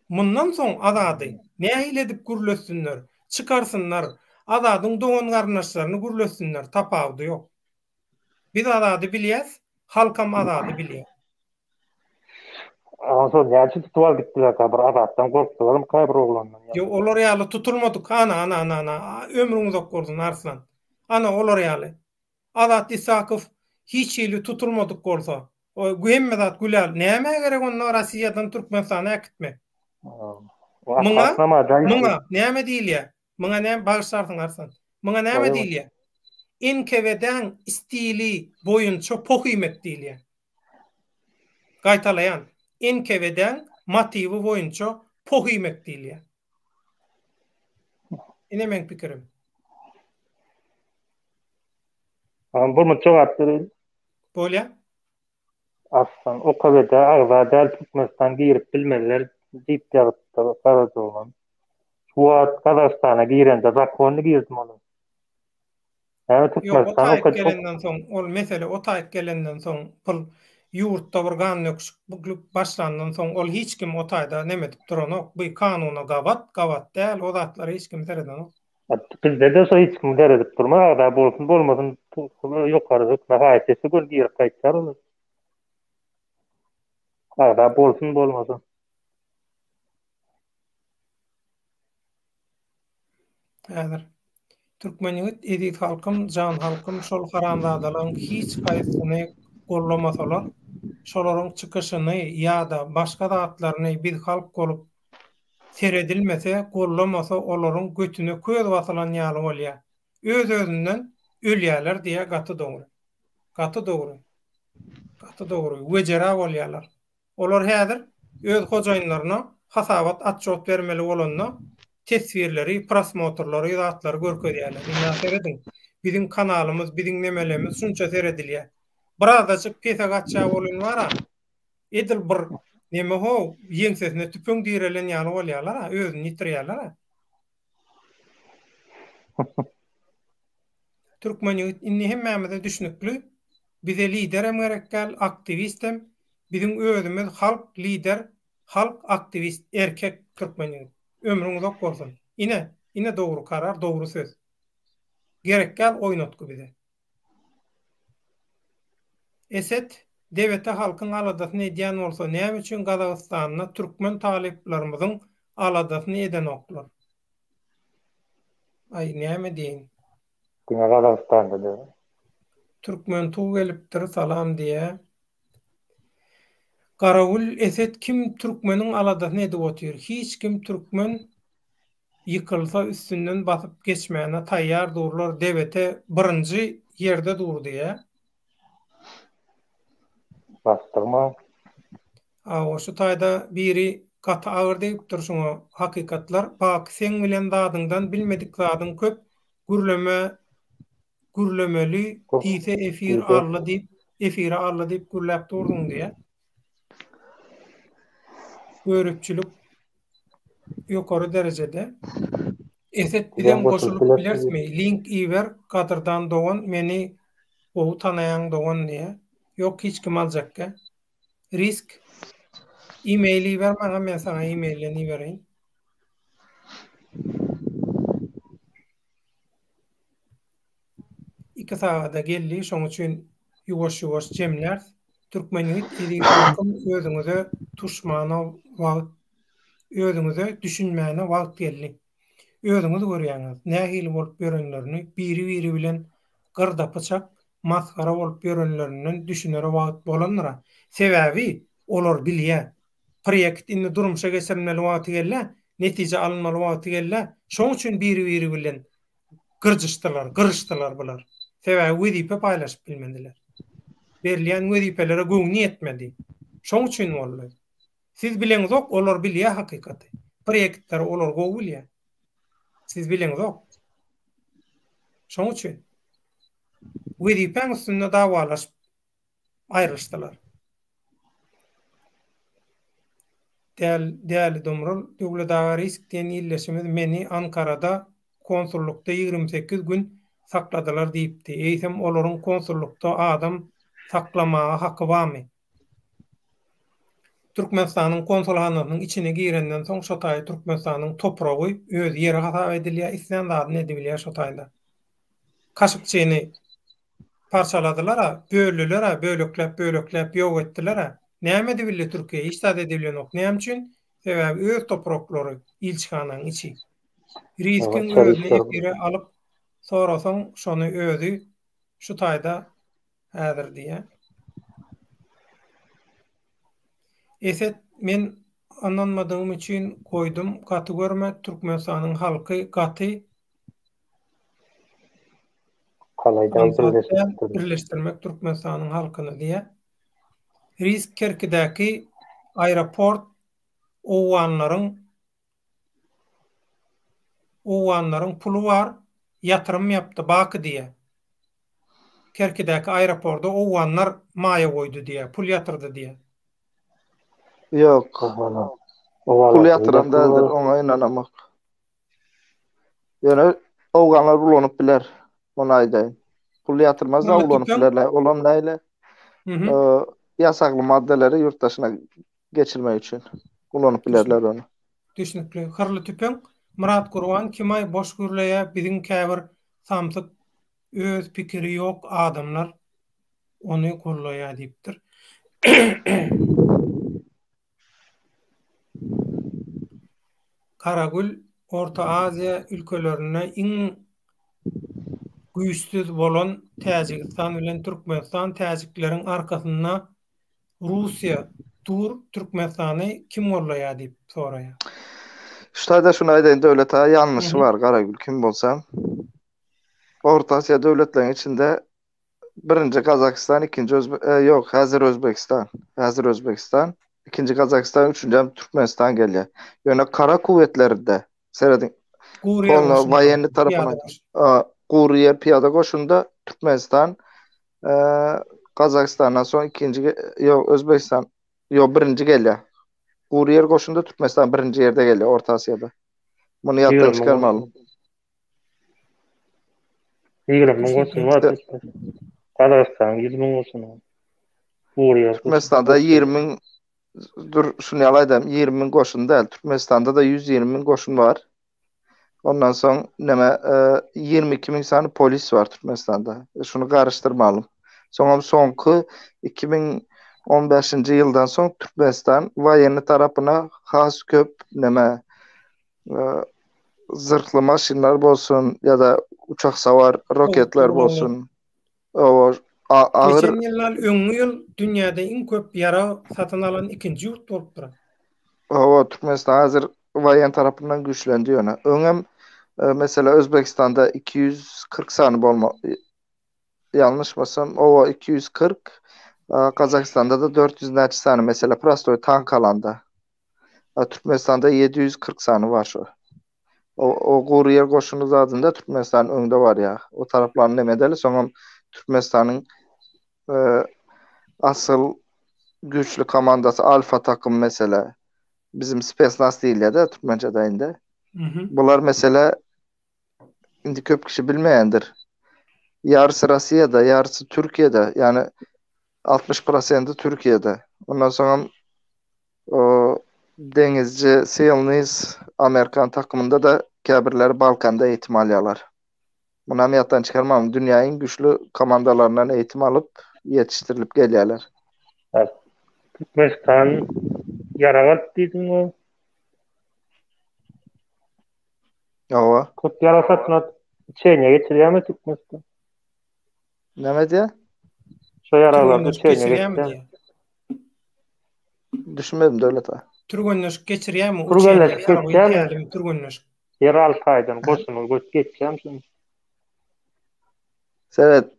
Mundan soň azady näme edip gürlesinler, çıkarsınlar, azadyň dogan garnaşlaryny gürlesinler, tapawdy ýok. Biz azady bilýäs, halkam azady bilýär. Onso näçe tutwal gitdiler bir azatdan gorkdylar, kaýbyr oglandan. Yo, olar ýaly tutulmadyk. Ana, ömrüňiz ok bolsun Arslan. Ana olar ýaly. Azat İshakov hiç ýyly tutulmadyk bolsa, o Gühemmedat Gülal näme gerek onda Rossiýadan Türkmenistana äkitmek? Muňa näme diýilýär? Muňa näme bagşlarsyň Arslan? Muňa näme diýilýär? NKVD'ň stili boýunça pohýmek diýilýär. Gaýtalaýan NKVD'ň motiwi boýunça pohýmek diýilýär. Ine men pikirim. Bu jogap berýär. Bolýa? Aslan o kadar agzadal Türkmenistan girip bilmeliler diýip ýagypdy paradı olan. Şu wagt Kazakstana girende zakony girdim onu. Evet Türkmenistan o kadar gelenden soň ol mesele o taýyp gelenden soň pul ýurtda bir ganlyk başlandan soň ol hiç kim o taýda nemedip duranok. Bu kanuny gawat däl, o zatlary hiç kim teredenok. Bizde de hiç kim teredip durma, da bolsun bolmasyn ýokary hükümet haýaty gol girip gaýtlar olur. Da bolsun bolmasyn. Häzir Türkmeniyet edip halkym, jan halkym şol haramzadalaryň hiç gaýsyny gollamasalar, şolaryň çykyşyny ýa-da başga zatlaryny biz halk bolup seredilmese, gollamasa olaryň götüne köz basalan ýaly bolýar. Öz-özünden ölýärler diýe gaty dogry. Wejera bolýarlar. Olar häzir öz hojaýynlaryna hasabat atjok bermeli bolanda tesvirleri, prosmotorlary, zatlary görkezýärler. Indi seredin. Bizim kanalymyz, bizim nemelerimiz şunça seredilýär. Birazajyk pesagatça bolyn bara. Edil bir neme ho, ýeňsesine tüpüň direlen ýaly bolýarlar, özüni ýitirýärler. Türkmeniyet inni hemmemize düşnükli. Bize liderem gerekkel, aktivistem. Bizim özümüz halk lider, halk aktivist, erkek Türkmeniyet. Ömrüňiz ok bolsun. Ine dogry karar, dogry söz. Gerekkel oýnatky bize. Eset devlete halkyň aladasyny edýän bolsa, näme üçin Gazagystanyna türkmen taliplerimizin aladasyny eden oklar? Ay näme diýin? Gazagystanda da. Türkmen tuw gelipdir, salam diýe. Garawul eset kim türkmeniň aladasyny edip otyr? Hiç kim türkmen yıkılsa üstünden basyp geçmäne taýýar durlar, devlete birinji ýerde dur diýe. Bastırma. Şu taýda biri gaty agyr diýipdir şoňa hakykatlar. Bak sen bilen dadyňdan bilmedik zadyň köp gürlemeli diýse efir arly diýip efire arly diýip gürläp durdyň diýe. Görüpçülük ýokary derejede. Eset bilen goşulyp bilersmi? Link iwer Kadyrdan dogan meni o tanaýan dogan diýe. Yok hiç kim alacak. Risk. E-maili ver bana, ben sana e-mailini vereyim. 2 saata geldi. Şoň üçin ýuwaş-ýuwaş jemler. Türkmenlik edip özüňize tuşmana wagt, özüňize düşünmäne wagt geldi. Özüňiz görýäňiz. Nähili bolup görenlerini biri bilen gırdapyçak, maskara bolup görenlerinden düşünere wagt bolanlara. Sebäbi olar bilýär. Proýekt indi durmuşa geçirilmeli wagty gelle, netije alınmaly wagty gelle. Şoň üçin biri bilen gyrjyşdylar bular. Sebäbi wezipe paýlaşyp bilmediler. Berilýän wezipelere göňni etmedi. Şoň üçin boldy. Siz bileňiz ok, olar bilýär hakykaty. Proýektler olar go bilýär. Siz bileňiz ok. Şoň üçin wezipeň üstünde dawalaşyp aýryşdylar. Değerli domrul, Döwlet Risk diýen ýerleşimiz meni Ankarada konsullukda 28 gün sakladylar diýipdi. Eýsem olaryň konsullukda adam saklamağa hakkı barmy? Türkmenistanyň konsulxanalarynyň içine girenden soň şotaý Türkmenistanyň topragy öz ýeri hasap edilýär, islen zat ne diýilýär şotaýda. Kaşykçyny parçaladylar, bölükläp ýok etdiler. Näme diýilýär Türkiýe? İştat edilýän ok. Näme üçin? Sebäbi öz topraklary ilçikanyň içi. Riskin özüne ýere alyp sorasaň şonu özü şu taýda häzir diýär. Eset men anlanmadığım için koydum. Katı görme Türkmenistanyň halky gaty birleştirmek Türkmenistanyň halkyny diýär. Risk Kerkidäki aeroport owanlaryň pulu var, ýatyrym ýapdy baky diýär. Kerkidäki aeroportda owanlar maýa goýdy diýär, pul ýatyrdy diýär. Yok. Pul yatıran değildir. Ona inanamak. Yani oğlanlar bulanıp biler. Ona aydayın. Pul yatırmaz da bulanıp bilerler. Olam neyle? Yasaklı maddeleri yurt dışına geçirmek için. Bulanıp bilerler onu. Düşünükli. Hırlı tüpen Murat Kurwan kimay boş gürleye bizim käbir samsyk öz pikiri yok adamlar onu kollaýar diýipdir. Karagül Orta Azia ülkelerine iň güýçsiz bolan Täjikistan bilen Türkmenistan, täjikleriň arkasynda Russiýa Türkmenistany kim bollaýar diýip soraýar. Şurada şunu aydayın devlete yanlışı var Karagül kim bolsam. Orta Asya devletlerinin içinde birinci Kazakistan, ikinci Özbekistan, ikinci Kazakistan, üçüncü Türkmenistan geliyor. Yani kara kuvvetlerinde seyredin. Konu vayenli tarafına Guriye piyada koşunda Türkmenistan, Kazakistan'dan sonra Özbekistan birinci geliyor. Guriye koşunda Türkmenistan birinci yerde geliyor Orta Asya'da. Bunu yattan çıkarmalı. Kazakistan 100.000 olsun. Türkmenistan'da 20.000 şunu yalaydım 20.000 koşun değil. Türkmenistan'da da 120.000 koşun var. Ondan sonra 22.000 tane polis var Türkmenistan'da. Şunu karıştırmalım. Sonra sonki 2015. yıldan sonra Türkmenistan vayenli tarafına has köp zırhlı maşinler bolsun ya da uçak savar roketler bolsun. Ağır... Geçen yıllar öňü ýyl dünýäde iň köp ýara satyn alan ikinji ýurt bolup durar. Türkmenistan hazır vayen tarafından güçlendi ýöne. Öňem mesela Özbekistan'da 240 sany bolma yanlışmasam 240 Kazakistan'da da 400 näçe sany mesela Prastoy tank alanda. Türkmenistan'da 740 sany var şu. O Guriye koşunu zadında Türkmenistan öňde var ya. O taraflarını nemedeli sonra Türkmenistan'ın asıl güçlü komandası Alfa takım mesela bizim Spetsnaz diýilýär de Türkmençede indi. Bular mesela indi köp kişi bilmeýändir. Yarısı Russiýada, yarısı Türkiýede. Yani 60% Türkiýede. Ondan sonra o denizci Selnis Amerikan takımında da käbirleri Balkanda eğitim alýarlar. Bunu ameliyattan çıkarmam. Dünyanın güçlü komandalarından eğitim alıp yetiştirilip geliyorlar. Evet. Türkmenistan yaragat diýdiň o. Ova. Köp yarasatna çeýne geçirýärmi Türkmenistan? Ne diye? Şo yaraglarda Türgünleşik çeýne geçirýärmi geçirýär. diye. Düşünmedim devlet ha. Türgünleşik geçirýärmi? O Türgünleşik çeýne ýaragy geçirýärmi? tälim türgünleşik. Yer Altaýdan goşuny göç geçýärmi? Evet.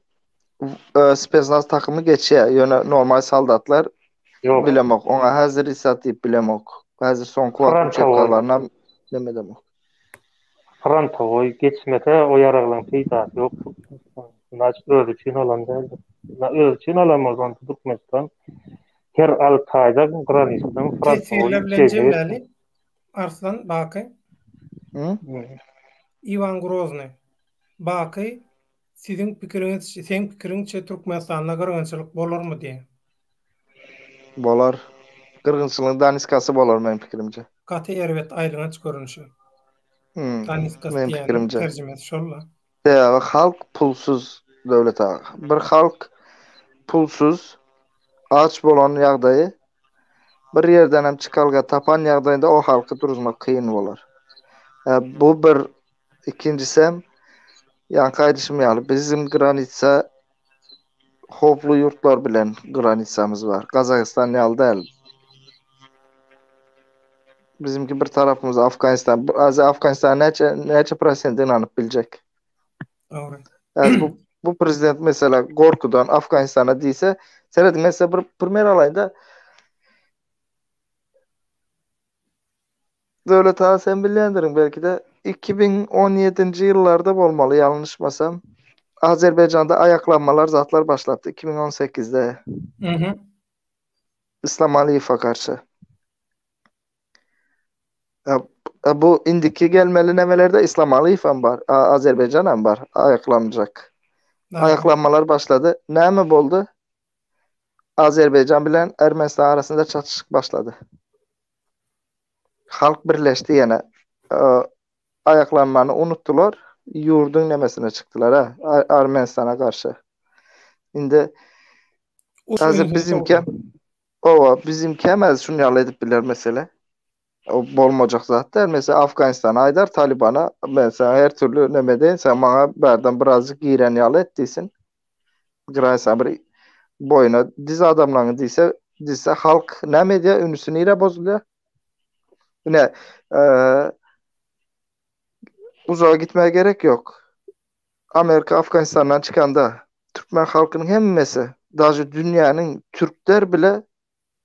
Spetsnaz takımı geçiyor. Yani normal soldatlar Yok. bilemok. Ona hazır isat deyip bilemok. Hazır son kulak Franta uçaklarına ne demek. Franta oy geçmete o yaraglaryň peýdasy ýok. Naç özü üçin olan däldi. Özü üçin alamazan Türkmenistan. Her Altaýda Gürcistan Franta oy Tesirler bilen jemläli. Arslan Baky, Hı? Ivan Grozny. Baky, sizin pikiriňizçe Türkmenistanda gyrgynçylyk bolarmy diýe. Bolar. Kırgınçılığın daniskası bolar benim fikrimce. Gaty erwet aýlyňaç görünüşi. Daniskas Benim diýeni fikrimce. terjimesi şolla. Ya, halk pulsuz devlet ağa. Bir halk pulsuz aç bolan ýagdaýy bir ýerden hem çıkalga tapan ýagdaýynda o halky duruzmak kıyın bolar. Bu bir ikincisi hem ýanky bizim granitsa hoplu yurtlar bilen granitsamız var. Kazakistan ýaly däl. Bizimki bir tarafımız Afganistan. Afganistan neçe prosent inanıp bilecek. Doğru. Bu prezident mesela korkudan Afganistan'a diýse, seredin mesela bir primer alayda devlet ağa sen bilýändirin belki de 2017-nji ýyllarda bolmaly ýalnyşmasam Azerbaycanda ayaklanmalar zatlar başlattı 2018'de. İslam Aliyev'e karşı. Bu indiki gelmeli nemelerde İslam Aliyev'e var. Azerbaycan'a var. Ayaklanacak. Ayaklanmalar başladı. Ne mi oldu? Azerbaycan bilen Ermenistan arasında çatışık başladı. Halk birleşti yine. Ayaklanmanı unuttular. Yurdun nemesine çıktılar ha. Ermenistan'a karşı. Şimdi bizimki emez şunu yalı edip bilir mesele. O bolmacak zaten. Mesela Afganistan aydar Taliban'a mesela her türlü nemedeyin sen bana berden birazcık giren yalı ettiysin. Giraysan bir boyuna dizi adamlarını diyse halk ne medya ünlüsünü ile bozuluyor. Yine uzağa gitmeye gerek yok. Amerika Afganistan'dan çıkanda Türkmen halkının hemmesi daha dünyanın Türkler bile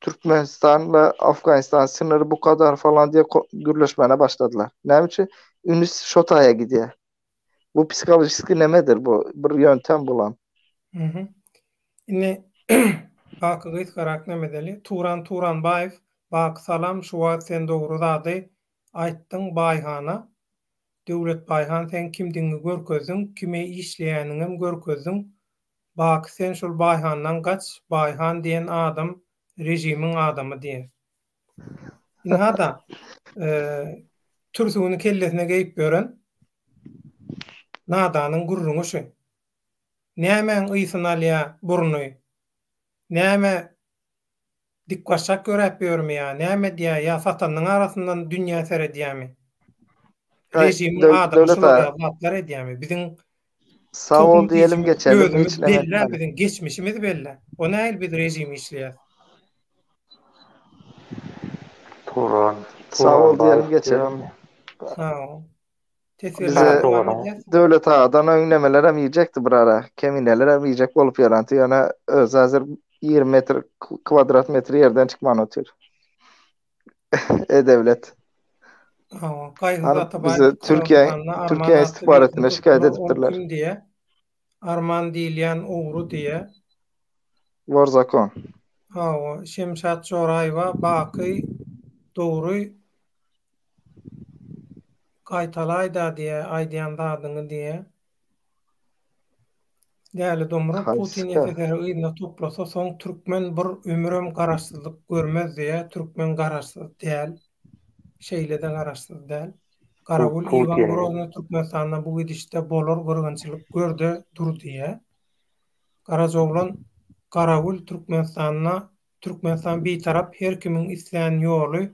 Türkmenistan'la Afganistan sınırı bu kadar falan diye gürleşmeye başladılar. Ne için? Ünlüs Şota'ya gidiyor. Bu psikolojik nemedir bu? Bir yöntem bulan. Yine Bakıgıyt karak nemedeli. Turan Bayev Bak salam şuvat sen doğru zady aytdyň Bayhana. Döwlet Bayhan sen kimdiňi görkezdiň, kime işleýäninem görkezdiň. Bak sen şol Bayhandan gaç, Bayhan diýen adam rejimiň adamy diýer. Inhada türsüni kellesine geýip gören nadanyň gurruňy şu. Nämen ýysyna alýa burnuy. Näme dikkaşak görep görmýär, näme diýär, ýa satanyň arasyndan dünýä seredýärmi? Rejimiň adamy şolary edýärmi? Biziň sağ ol diyelim geçelim. Hiç belli, bizim geçmişimiz belli. O näil bir rejim işleýär. Turan. Sağ ol diyelim geçelim. Bize devlet ağadan önlemeler hem yiyecekti bir ara. Kemineler hem yiyecek olup yarantı. Yani öz hazır 20 metre kvadrat metre yerden çıkman otur. Devlet. Bize Türkiye istihbaratına şikayet ediptirler. Arman diýilýän ogru diye. Var zakon. Şemşat Şorayva Baky Dogruy Kaytalayda diye aýdýanda adyny diye. Däli domra Putin ýeteri ýyna toplasa soň türkmen bir ömrüm garaşsyzlyk görmez diye türkmen garaşsyz däl. Şeýle de garaşsyz däl. Garawul Ivan Putin. Grozny Türkmenistanda bu gidişde bolar gyrgynçylyk gördi dur diye. Garazoglan Garawul Türkmenistan bir tarap her kimin isleýän ýoly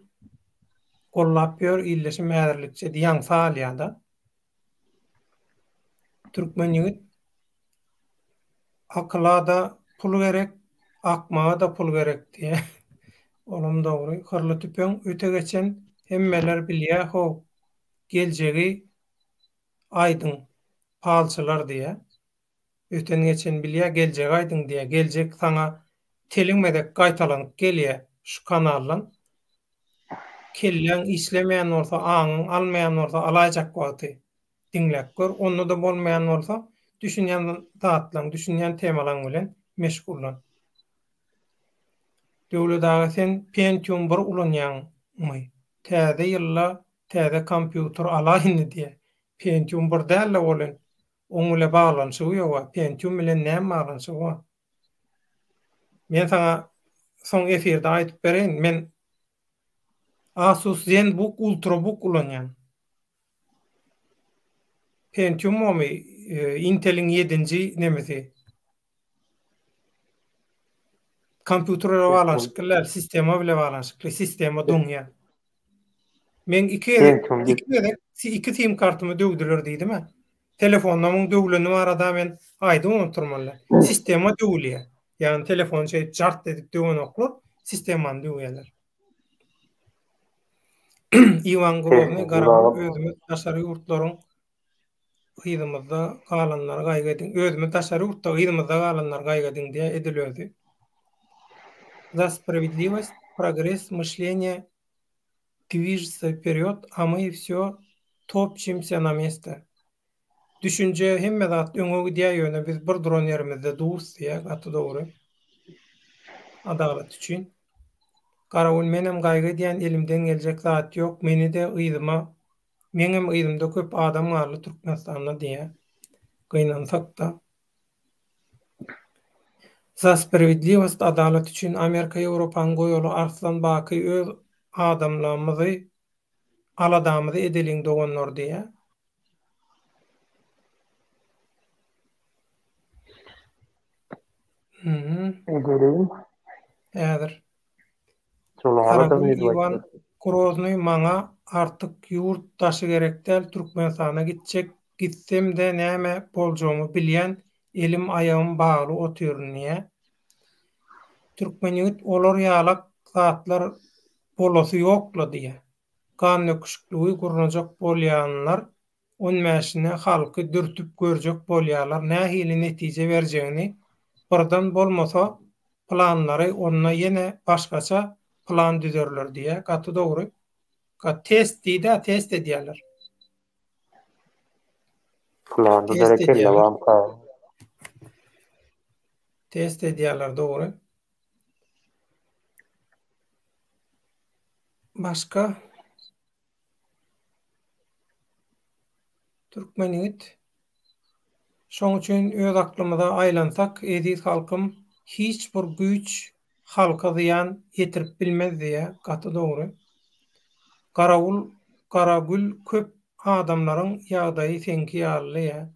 gollap ýör illeşim äderlikçe diýen faaliýada. Türkmen ýigit akla da pul gerek, akmağa da pul gerek diye. Olam dogry. Hyrly tüpeň öte geçen hemmeler bilýär ho geljegi aýdyň palçylar diye. Öten geçen bilýär geljek aýdyň diye. Geljek saňa telinmedek gaýtalanyp gelýär şu kanallan. Kellen işlemeýän bolsa aňyň, almaýan bolsa alajak wagty diňläp gör. Onda da bolmaýan bolsa düşünýän zatlaň, düşünýän temalaň bilen meşgullan. Döwlet sen Pentium 1 ulanýanmy? Täze ýylla täze kompýuter alaýyny diye. Pentium 1 däl bolan. Oň bilen baglanyşy ýok. Pentium bilen näme baglanyşy bar? Men saňa soň efirde aýdyp bereň. Men Asus ZenBook Ultrabook ulanýan. Pentium Intel'in 7-nji nemesi. Kompýuterle baglanyşyklar, sistema bilen baglanyşyklar, sistema doňýa. Men iki sim kartymy döwdiler diýdimi? Telefonnamyň döwleni arada men aýdy unuturmaly. Sistema döwlýär. Ýani telefon jart edip döwen oklar, sistemany döwýärler. Ivan Grozny Garawul özümiz daşary ýurtlaryň hyzymyzda galanlar gaýgadyň, özümiz daşary ýurtda hyzymyzda galanlar gaýgadyň diye edilýärdi. За справедливость, прогресс, мышление движется вперед, а мы все topçimся на место. Düşünce hemme zat öňe gidýär ýöne biz bir duran ýerimizde durus diýär, atı dogry. Adalet üçin. Garawul menem gaýga diýen elimden geljek zat ýok, meni de meňem ýzymda köp adam garly Türkmenistanda diýär. Gynansak da. За справедливость, adalet üçin Amerika, Ýewropanyň goýuly Arslan Baky öz adamlarymyzy aladamyzy edeliň doganlar diýär. Edelim. Häzir. Çolağada Ivan Grozny maňa artyk ýurt daşy gerek däl, Türkmenistana gitsem de näme boljağymy bilýän elim aýagym bagly otyrynýa. Türkmen ýigit olar ýalak zatlar bolasy ýokla diýe. Kan nöküşlüğü gurnajak bolýanlar onmäşine halky dürtüp görjek bolýarlar, nähili netije berjegini birden bolmasa planlary onna ýene başgaça plan düzerler diýe. Gaty dogry. Test diýdi, test edýärler. Planlı berekelle vam ka. Test edýärler dogry. Başka Türkmen ýigit şoň üçin öz aklymyza aýlansak, edis halkym hiç bir güýç halka ziýan ýetirip bilmez diýe. Gaty dogry. Garagül köp adamlaryň ýagdaýy senki ýaly.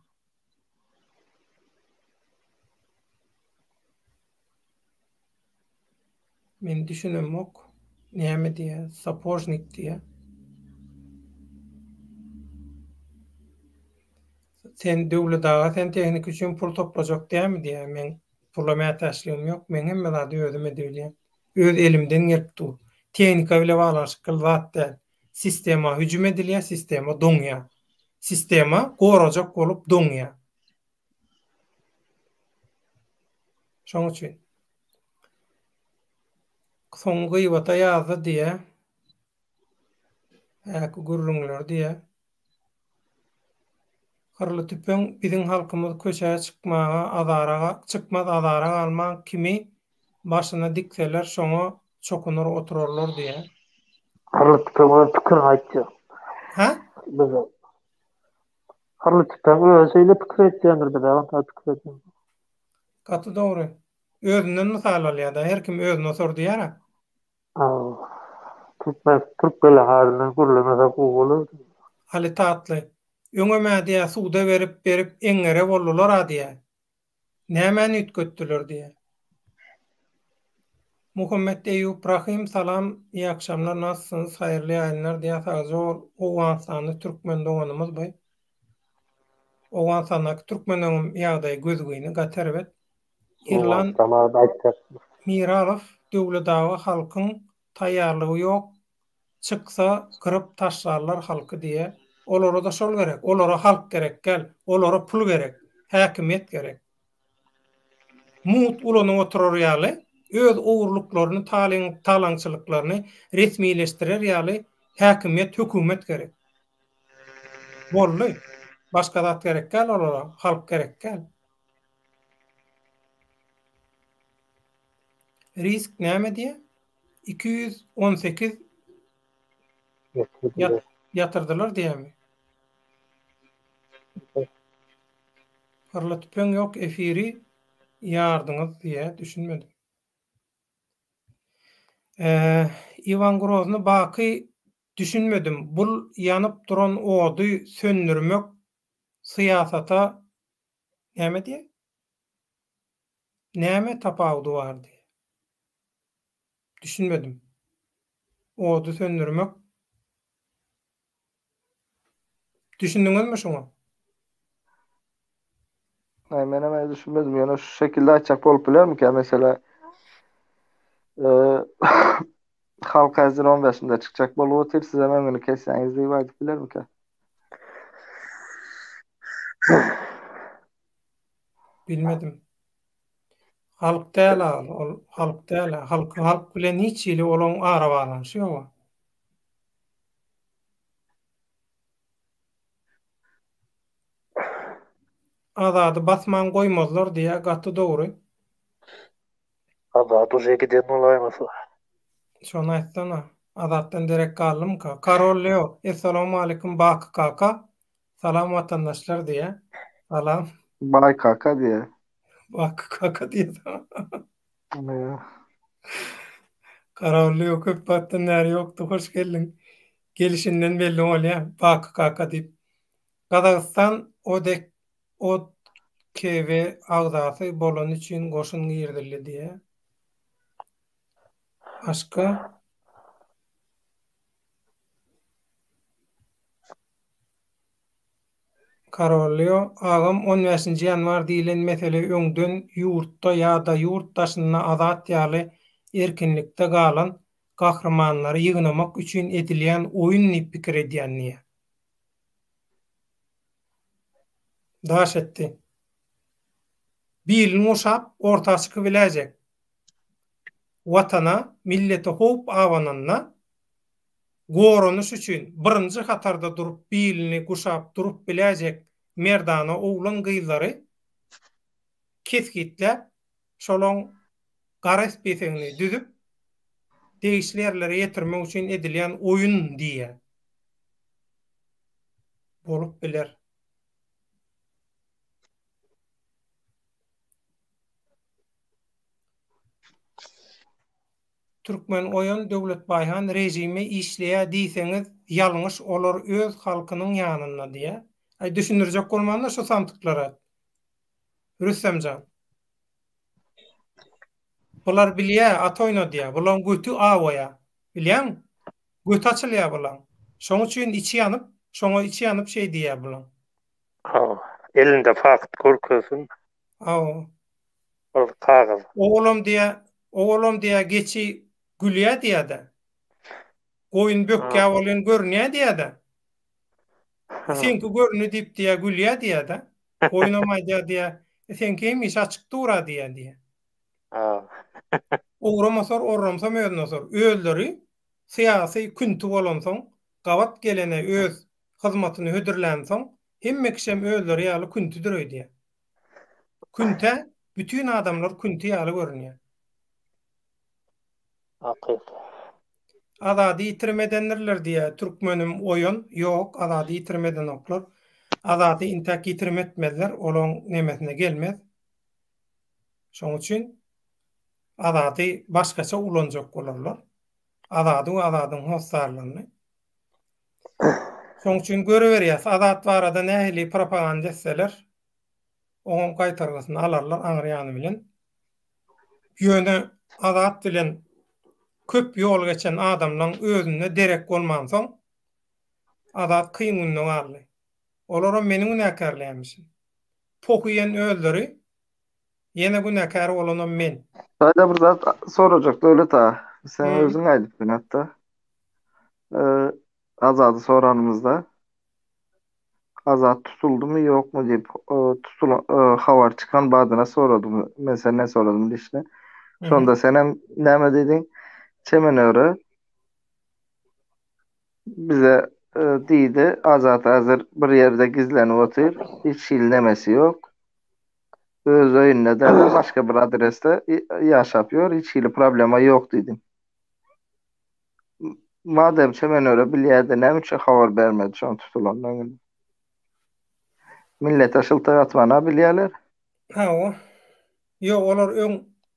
Men düşünemok. Näme diýe? Sapojnik diýe. Sen döwlet sen tehnik üçin pul toplajak diýämi diýe. Men pula mätäçligim ýok. Men hemme zady özüme diýilýär. Öz elimden gelipdi. Tehnika bilen baglanyşyk zat däl. Sistema hüjüm edilýär, sistema doňýar. Sistema gorajak bolup doňýar. Şoň üçin soňgy ýywata ýazdy diýe. Äki gurrunlar diýe. Hyrly tüpeň biziň halkymyz köçäge çykmaz azara galmak kimi başyna dikseler şoňa çokunur oturarlar diýe. Hyrly tüpeň pikir aýtdy. Ha? Hyrly tüpeň öýle pikir etýändir de, pikir etýän. Gaty dogry. Özünden mysal alýar-da, her kim özüne sor diýär. Türk bela haline gurulmasa bu bolar. Ali tatly. Öňeme diýe suwda berip eňere boldular a diýe. Näme ütkötdiler diýe. Muhammed Eyyub Rahim salam, iyi akşamlar, nasılsınız, hayırlı yayınlar diye zor Oğuzhanlı Türkmen doğanımız bay. Oğuzhanlı Türkmen'in yağday gözgüyünü gaterbet. İrlan Miralov döwlet halkın taýýarlygy ýok, çyksa kırıp taşlarlar halky diye. Olara da şol gerek, olara halk gerek gel, olara pul gerek, häkimet gerek. Mut ulanyp oturar ýaly, öz owurluklaryny, talaňçylyklaryny resmileşdirer ýaly häkimet, hökümet gerek. Bolly. Başga zat gerek gel olara, halk gerek gel. Risk näme diye? 218 yatırdılar diýemi. Parlatypyň ýok, efiri ýardyňyz diye düşünmedim. Ivan Grozny baky düşünmedim. Bul yanıp duran oğudy söndürmek siyasata näme diye? Näme tapawdy bar diye. Düşünmedim. Oğudy söndürmek. Düşündüňizmi şoňa? Men düşünmedim. Yani şu şekilde açak bolup bilermi ki? Mesela halk hazır 15'inde çıkacak bolup otel size memnunu keseniz diye vaydip bilermi ki? Bilmedim. Halk däl, halk däl. Halk bilen hiç ýyly olaň ara balanşy ýok. Azady basman goýmazlar diýe gaty dogry. Azad uje giden olaýmasy. Şonu aýtsana. Azatdan direkt gallym ka. Karol Leo, assalamu alaykum Bakı kaka. Salam vatandaşlar diýe. Salam Bay kaka diye. Bakı kaka diýe. Ne? Karol Leo köp batdan näre ýokdy. Hoş geldiň. Gelişinden belli bolýar. Bakı kaka diýip. Kazakistan o KV agzasy bolan üçin goşun girdildi diye. Başka Karolio agam 15-nji ýanwar diýilen mesele öňden ýurtda ýa-da ýurt daşyna azat ýaly erkinlikde galan gahrmanlary ýygnamak üçin edilýän oýun diýip pikir edýändiýe. Daş etdi. Birini uşap ortaçyky biläjek. Watana, millete hop awananna gorunuş üçin birinji hatarda durup birini guşap durup biläjek merdana owlan gyzlary kesgitläp şolaň garas beseňini düzüp değişlerlere ýetirmek üçin edilýän oýun diýe. Bolup biler. Türkmen oýan döwlet baýhan rejimi işleýä diýseňiz ýalňyş olar öz halkynyň ýanyna diýe. Düşündirjek bolmanda şu santyklary. Rüstemjan. Bular bilýär atoyna diýe. Bular götü awaýa. Bilýän? Göt açylýar bular. Şoň üçin içi ýanyp, şoňa içi ýanyp şey diýär bular. Elinde fakt görkezin. Kagaz. Oğlum diye geçi gülüye diye de. Koyun bökke bolyn görnüye diye de. Senki görnü dip diye gülüye diye de. Koyunamay diye. Senki hemiş açık dura diye. Uğramasar, orramsam ödünasar. Öldürü siyasi küntü bolansan, gavat gelene öz hizmatını hödürlensan, hemme kişem öldürü ýaly küntüdür öýdiýär. Künte, bütün adamlar künte ýaly görünýär. Azady ýitirmedenlerler diýe türkmenim oýun ýok, azady ýitirmeden oklar. Azady intak ýitirmetmezler, olaň nemesine gelmez. Şoň üçin azady başgaça ulanjak bolarlar. Azadyň hosarlaryny. Şoň üçin göreberýäs, adat barada nähili propaganda etseler, oňun gaýtargysyny alarlar aňyrýany bilen. Ýöne adat bilen köp ýol geçen adamlaň özüne derek bolman soň adat kıyın gününe garly. Olara meni günäkärleýärmişin. Pokuyen öldüri, ýene günäkär bolanam men. Sayda bir zat soracaktı öyle ta. Sen Hı. özün aydıp hatta. Azad'ı soranımızda Azad tutuldu mu yok mu deyip havar çıkan badına soradım. Mesela ne soradım işte. Sonda senem näme dedin? Çemen öre bize deydi Azad hazır bir yerde gizlenip otur. Hiç şillemesi yok. Öz öýünde de başka bir adreste yaşapıyor. Hiç hili problema yok dedim. Madem çemen öre bilýärdi näme üçin habar bermedi şon tutulandan gün? Millet aşıltı atmana bilýärler. Ha, yo olar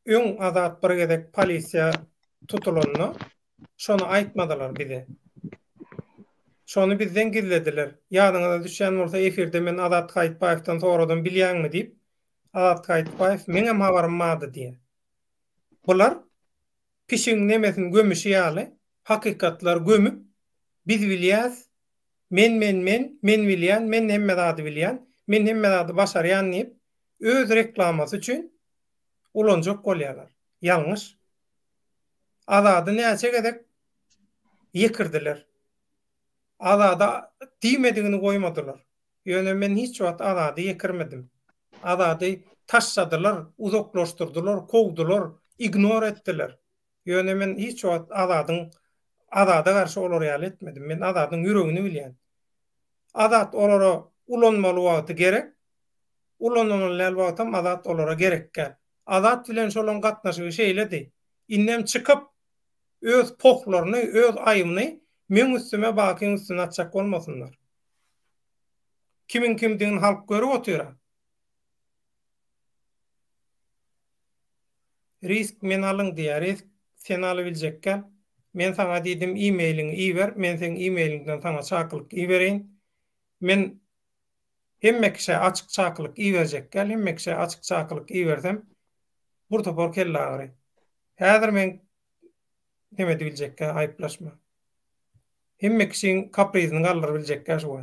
öň adat bir gedek polisiýa tutulanyny şonu aýtmadylar bize. Şonu bizden gizlediler. Ýadyňyza düşen bolsa efirde men Adat Gaýtbaýewden soradan bilýärmi diýip Adat Gaýtbaýew meňem habarym bardy diýe. Bular pişiň nemesini gömüşi ýaly, hakykatlar gömüp biz bilýäs, men bilýän, men hemme zady bilýän, men hemme zady başarýan diýip öz reklamasy üçin ulanjak bolýarlar. Ýalňyş. Azady näçe gedek ýekirdiler. Azada diýmedigini goýmadylar. Ýöne men hiç wagt azady ýekirmedim. Azady taşsadylar, uzaklaşdyrdylar, kowdular, ignor etdiler. Ýöne men hiç wagt azada garşy olar ýaly etmedim. Men azadyň ýüregini bilýän. Azat olara ulanmaly wagty gerek. Ulanmaly wagtam azat olara gerekkä. Azat bilen şolan gatnaşygy şeýledi. Innem çykyp öz poklaryny, öz aýymyny men üstüme bakyň üstüne atjak bolmasynlar. Kimin kimdigini halk görüp otyra. Risk men alyň diýär, risk sen alybiljekken. Men sana diýdim e-mailiňi iýber, men seň e-mailiňden sana çakylyk iýbereýin. Men hemme kişe açyk çakylyk iýberjekkä, hemme kişe açyk çakylyk iýbersem bir topar kelle agry. Häzir men neme diýiljekkä aýplaşma. Hemme kişiň kaprizini galdyryp biljekkä şu.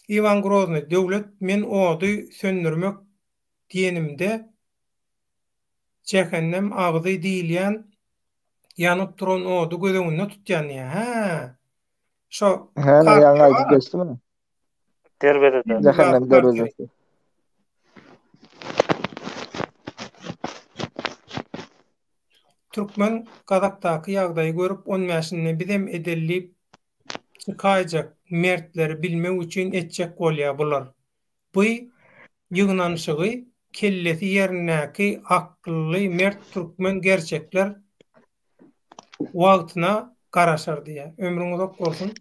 Ivan Grozny döwlet men ody söndürmek diýenimde cehennem agzy diýilýän ýanyp turan ody gözeňinde tutýan ýa. Ha. Şo Ýa-ni aýdyp geçdimi? Derbede. Cehennem derbejesi. Türkmen Gazakdaky ýagdaýy görüp on mäşinde bizem edellip çykaýjak mertleri bilmek üçin etjek bolýar bular. Bu ýygnanyşygy kellesi ýernäki akylly mert türkmen gerçekler wagtyna garaşar diýe. Ömrüň uzak bolsun.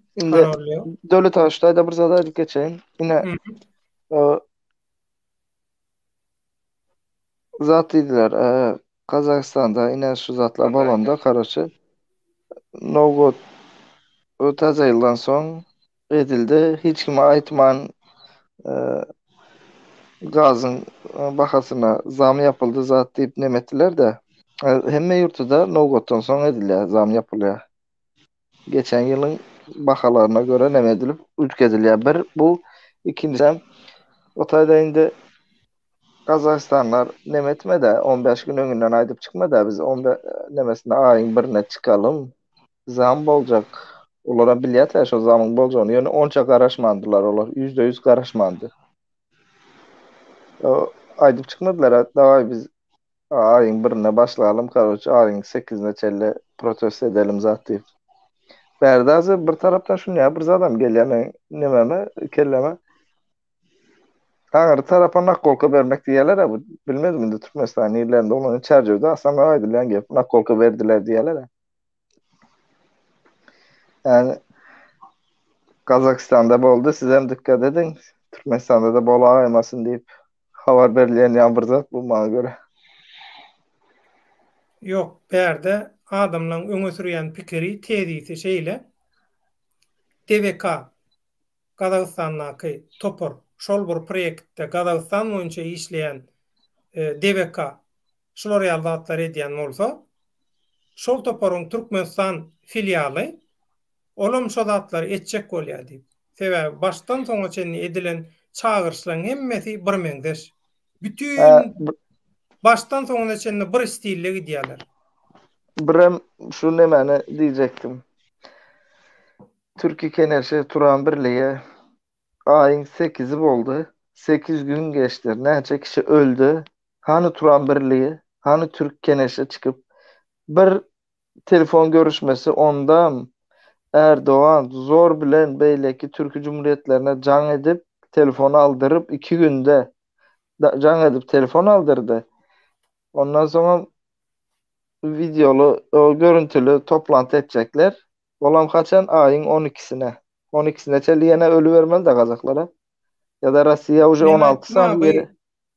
Döwlet aştaýda bir zat aýdyp geçeýin. Ine zat diýdiler. Kazakstanda ine şu zatlar balonda karaçy Novgorod taza ýyldan soň edildi. Hiç kime aýtman gazyň bahasyna zam ýapyldy zat diýip nemetdiler de hemme ýurtda Novgoroddan soň edilýär, zam ýapylýar. Geçen ýylyň bahalaryna göre neme edilip ütkizilýär. Bir bu, ikincisi o taýda indi Kazakistanlar nemetmede 15 gün öňünden aýdyp çykmada biz 15 nemesine aýyň birine çykalım. Zam boljak. Olara bilýär şo zamyň boljagyny. Ýöne onça garaşmandylar olar. %100 garaşmandy. Aýdyp çykmadylar. Daway biz aýyň birine başlayalım. Karoçy aýyň 8-ine çelle protest edelim zat diýip. Bärde bir tarapdan şunu bir adam gelýär nememe kelleme. Aňyr tarapa nakolka bermek diýerler bu. Bilmezdim indi Türkmenistan ýerlerinde olan çerjewde aslında aýdylan gep nakolka berdiler diýerler. Yani Kazakistan'da boldu, siz hem dikkat edin. Türkmenistan'da da bola aymasın deyip haber verilýän ýa bir zat bu bana göre. Yok, berde adamlaryň öňe sürýän pikiri tezisi şeýle DVK Gazagystanyňky topor şol bir proýektde Gazagystan boýunça işleýän DVK şolar ýaldatlar edýän bolsa, şol toporun Türkmenistan filialy olam şo zatlar etjek bolýar diýip. Sebäbi başdan soňa çenli edilen çağırışlaryň hemmesi bir meňdeş. Bütün baştan soňuna çenli bir stille gidýärler. Birem şu nemeni diyecektim. Türkiye Keneşi Turan Birliği ayın 8'i boldu. 8 gün geçti. Näçe kişi öldü. Hani Turan Birliği, hani Türk Keneşi çıkıp bir telefon görüşmesi ondan Erdoğan zor bilen beyleki Türk Cumhuriyetlerine can edip telefonu aldırıp 2 günde can edip telefon aldırdı. Ondan sonra videolu, görüntülü toplantı edecekler. Olam kaçan ayın 12'sine. 12'sine çeliyene ölü vermeli de Kazaklara. Ya da Rusya ucu 16 saniye yeri.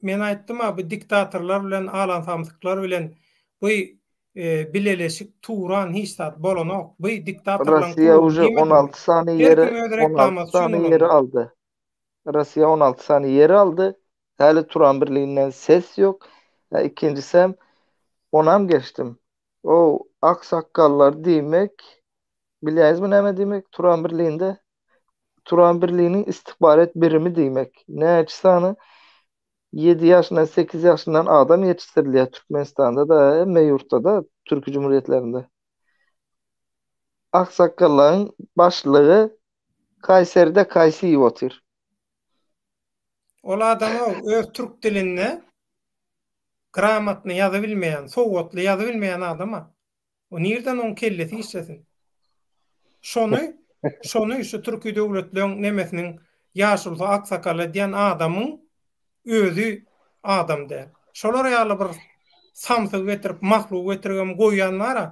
Men aýtdym bu diktatorlar bilen alan samsyklar bilen bu bileleşik Turan hiçtat bolanok. Bu diktatorlar Rusya ucu 16 saniye yeri aldı. Rusya 16 saniye yeri aldı. Hali Turan Birliği'nden ses yok. Ya ikincisi onam geçtim. O aksakallar demek bilýäýiz mi näme demek Turan Birliği'nde? Turan Birliği'nin istihbarat birimi demek. Näçe sany 7 yaşından 8 yaşından adam yetiştirilýär Türkmenistan'da da, Meyurt'ta da, Türk Cumhuriyetlerinde. Aksakalların başlığı Kayseri'de kaysi ýyp Ol adamı öz Türk dilinde gramatny ýaza bilmeýän, sowatly ýaza bilmeýän adama o nerden on kellesi işlesin? Şonu şu Türkiýe döwletleriň nemesiniň ýaşulsa aksakaly diýen adamyň özü adam däl. Şolar ýaly bir samsyk getirip mahluk getirgen goýanlara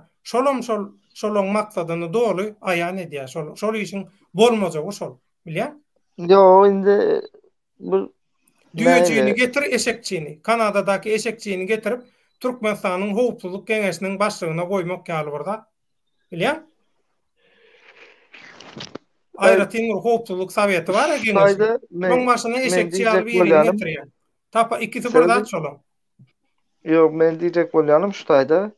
şolaň maksadyny doly aýan edýär. Şol işin bolmajagy şol. Bilýän? Yo indi bu Düýejini getir eşekçini. Kanadadaky eşekçini getirip Türkmenistanyň howpsuzlyk geňeşiniň başlygyna goýmak ýaly burada. Bilýän? Aýratyn howpsuzlyk soweti bar egeňeşde. Şoň başyna eşekçi ýaly ýerine tapa ikisi birden şolar. Yok men diyecek bolýanym şu taýda.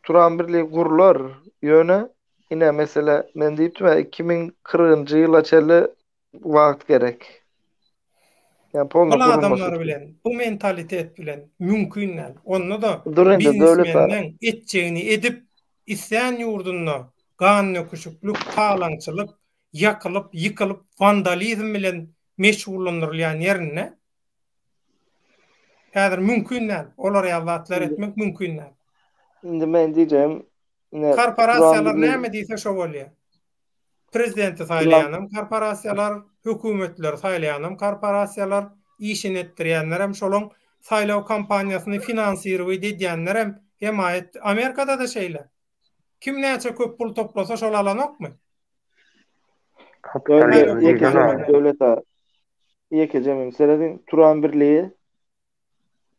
Turan Birliği gurular ýöne ine mesela men diýipdim 2040-njy ýyla çeli wagt gerek. Yani Bu adamlar bilen, bu mentalitet bilen mümkün näl. Onu da biznesmenden etjegini edip isyan ýurduny gan nöküşüklük, talaňçylyk, ýakylyp, ýykylyp, vandalizm bilen meşgullanyrylýan ýerine häzir mümkün näl. Olar ýazatlar etmek mümkün näl. Indi men diýjem, korporasiýalar näme diýse şo bolýar. Prezidenti saýlaýanam korporasiýalar, hökümetler saýlaýanam korporasiýalar, işini etdirýänler hem şolaň saýlaw kampaniýasyny finansiýerwi edýänler hem Amerikada da şeýle. Kim näçe köp pul toplasa şol alanokmy? Döwlet ýekejemem seredin Turan Birliği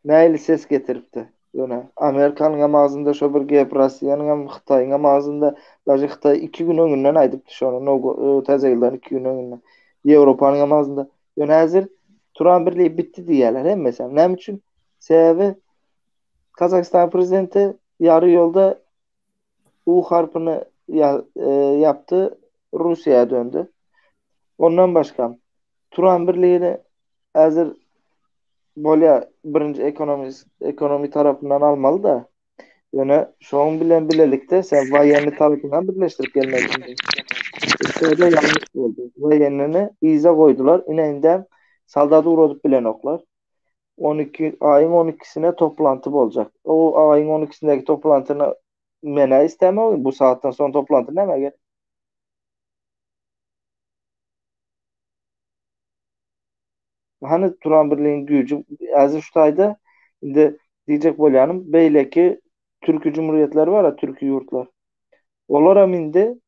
näili ses getiripdi. Ýöne Amerikanyň amazynda şo bir gep Russiýanyň Hytaýyň amazynda daşy Hytaý 2 gün öňünden aýdypdy şonu täze ýyldan 2 gün öňünden. Ýewropanyň amazynda ýöne häzir Turan Birliği bitdi diýerler hem mesela. Näme üçin? Sebäbi Kazakistan prezidenti yarı ýolda U harpyny yaptı, Rusya'ya döndü. Ondan başka Turan Birliği'ni häzir bolýa birinci ekonomi tarapyndan almaly da ýöne şoň bilen bilelikde sen waýenli tarapyndan birleşdirip gelmelisin. Şeýle ýalňyş boldy. Waýenlini iza goýdular. Ineňde saldaty uradyp bilen oklar. 12 ayın 12'sine toplantı bolacak. O ayın 12'sindeki toplantyny mene istemem. Bu saatten son toplantı näme gerek? Hani Turan Birliği'nin gücü azı şu taýda indi diýjek bolýanym beýleki Türk Cumhuriyetleri var ya, Türk yurtlar. Olara mindi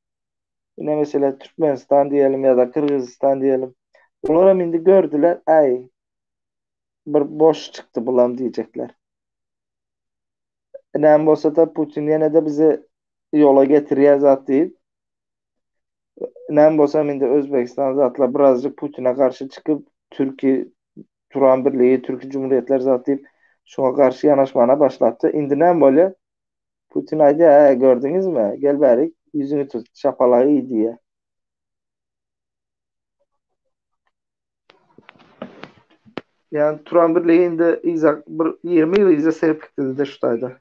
yine mesela Türkmenistan diyelim ya da Kırgızistan diyelim. Olara mindi gördüler ay bir boş çıktı bulam diyecekler. Näme bolsa da Putin yine de bizi yola getirýär zat diýip Näme bolsam indi Özbekistan zatla birazcık Putin'e karşı çıkıp Türkiye Turan Birliği, Türkiye Cumhuriyetler zat deyip şuna karşı yanaşmana başlattı. Indi näme bolýar? Putin aýdy, "Hä, gördüňizmi? Gel bäri, yüzüňi tut, şapalagy" diye. Yani Turan Birliği indi izak bir 20 ýyl ize serpikdi şu taýda.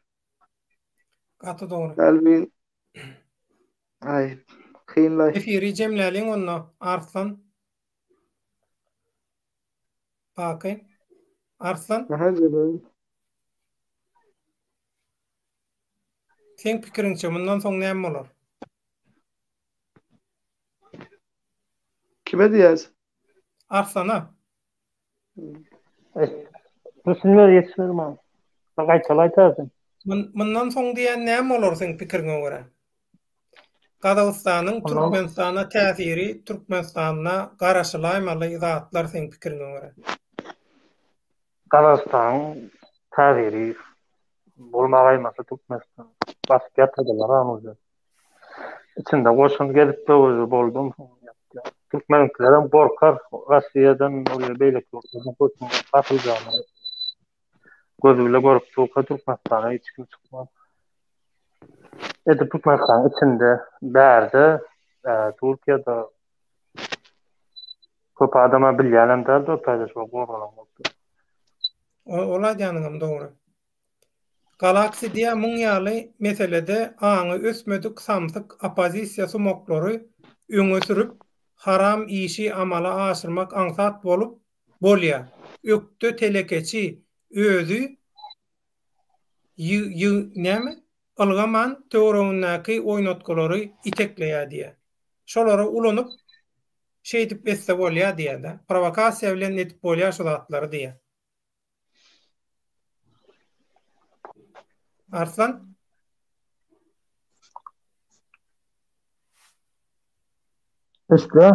Gaty dogry. Galbin ay kynlay. Efiri jemläliň onda Arslan. Bakay. Arslan, Aha jebe. sen pikiriňçe mundan soň näme bolar? Kime diýäs? Arslana. Düşünler yetişmedim abi. Gaýtarsın. Mundan soň diýen näme bolar sen pikiriňe görä? Gazagystanyň Türkmenistana täsiri, Türkmenistana garaşylaýmaly zatlar sen pikiriňe görä. Kazakistan täziri bolmagaýmasa Türkmenistan basyp ýatradylar aňyzy. İçinde goşun gelip döwüzi boldum. Türkmenler hem korkar Russiýadan öyle beýleklerden goşun atylýany. Gözü bile görüp durýar Türkmenistana hiç kim çykmaz. Türkmenistan içinde bärde Türkiýede köp adama bilýän hem de taýdaşma gorlanan boldy. Ola ýanyňam dogry. Galaksi diýä muň ýaly meselede aňy ösmedik samsyk opozisiýa sumoklary öňe sürüp haram işi amala aşyrmak aňsat bolup bolýar. Ökde telekeçi özü näme? Algaman töwereginäki oýnatgulary itekleýär diýär. Şolary ulanyp şey dip etse bolýar diýär da. Provokasiýa bilen etip bolýar şu zatlary diýär. Arslan? Işte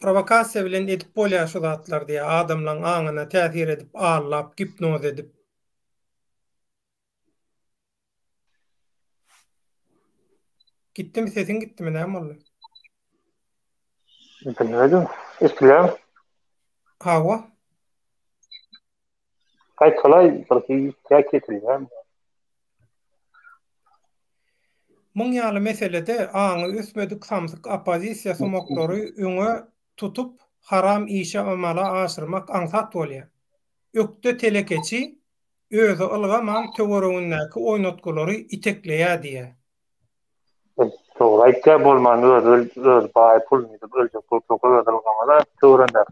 Provokasiýa bilen etip bolýar şu zatlar diýär. Adamlaryň aňyna täsir edip, ağlap, gipnoz edip. Gitdimi sesin gitdimi näme boldy? bilmedim. İstilem. Hawa? Gaýtalay bir ýak etilýär. Muň ýaly meselede aňy ösmedik samsyk opozisiýa sumoklary öňe tutup haram işe amala aşyrmak aňsat bolýar. Ökde telekeçi özü ılgaman töwereginäki oýnatgulary itekleýär diýär. Doğru. Aýtja bolman öz baý pulny öldürip pul öldürýärler. Töwerende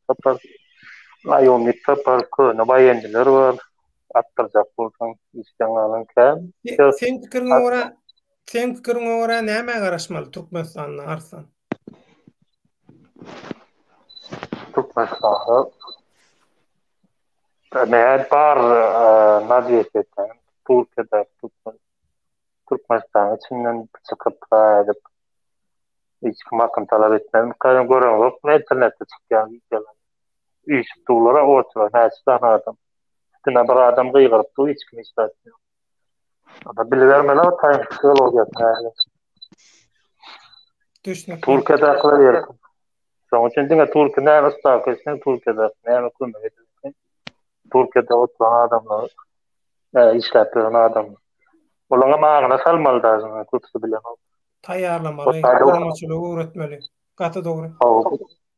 tapar. Aýom tapar köne baýendiler bar. Attyrjak bolsaň işden kam. Sen pikiriňe görä näme garaşmaly Türkmenistanyň Arslan? Türkmenistanda näme bar naziyetden Türkiýede Türkmenistan içinden çıkıp edip hiç kim hakkını talep etmedim. Kayan gören yok. İnternette çıkan videolar. İş tuğlara ortalar. Näçe adam. Dina bir adam gıygırıp du hiç kim istemiyor. Ama bilivermeler tayin psikologiyat. Türkiye'de akla verir. Son için dine Türkiye'de näme ıslah etsin, Türkiye'de näme kömek edilsin. Türkiye'de oturan adamlar, işläp beren adamlar. Olaňa maňyna salmaly dazyň, tutsa bilen. Taýýarlamaly, guramaçylygy öwretmeli. Gaty dogry.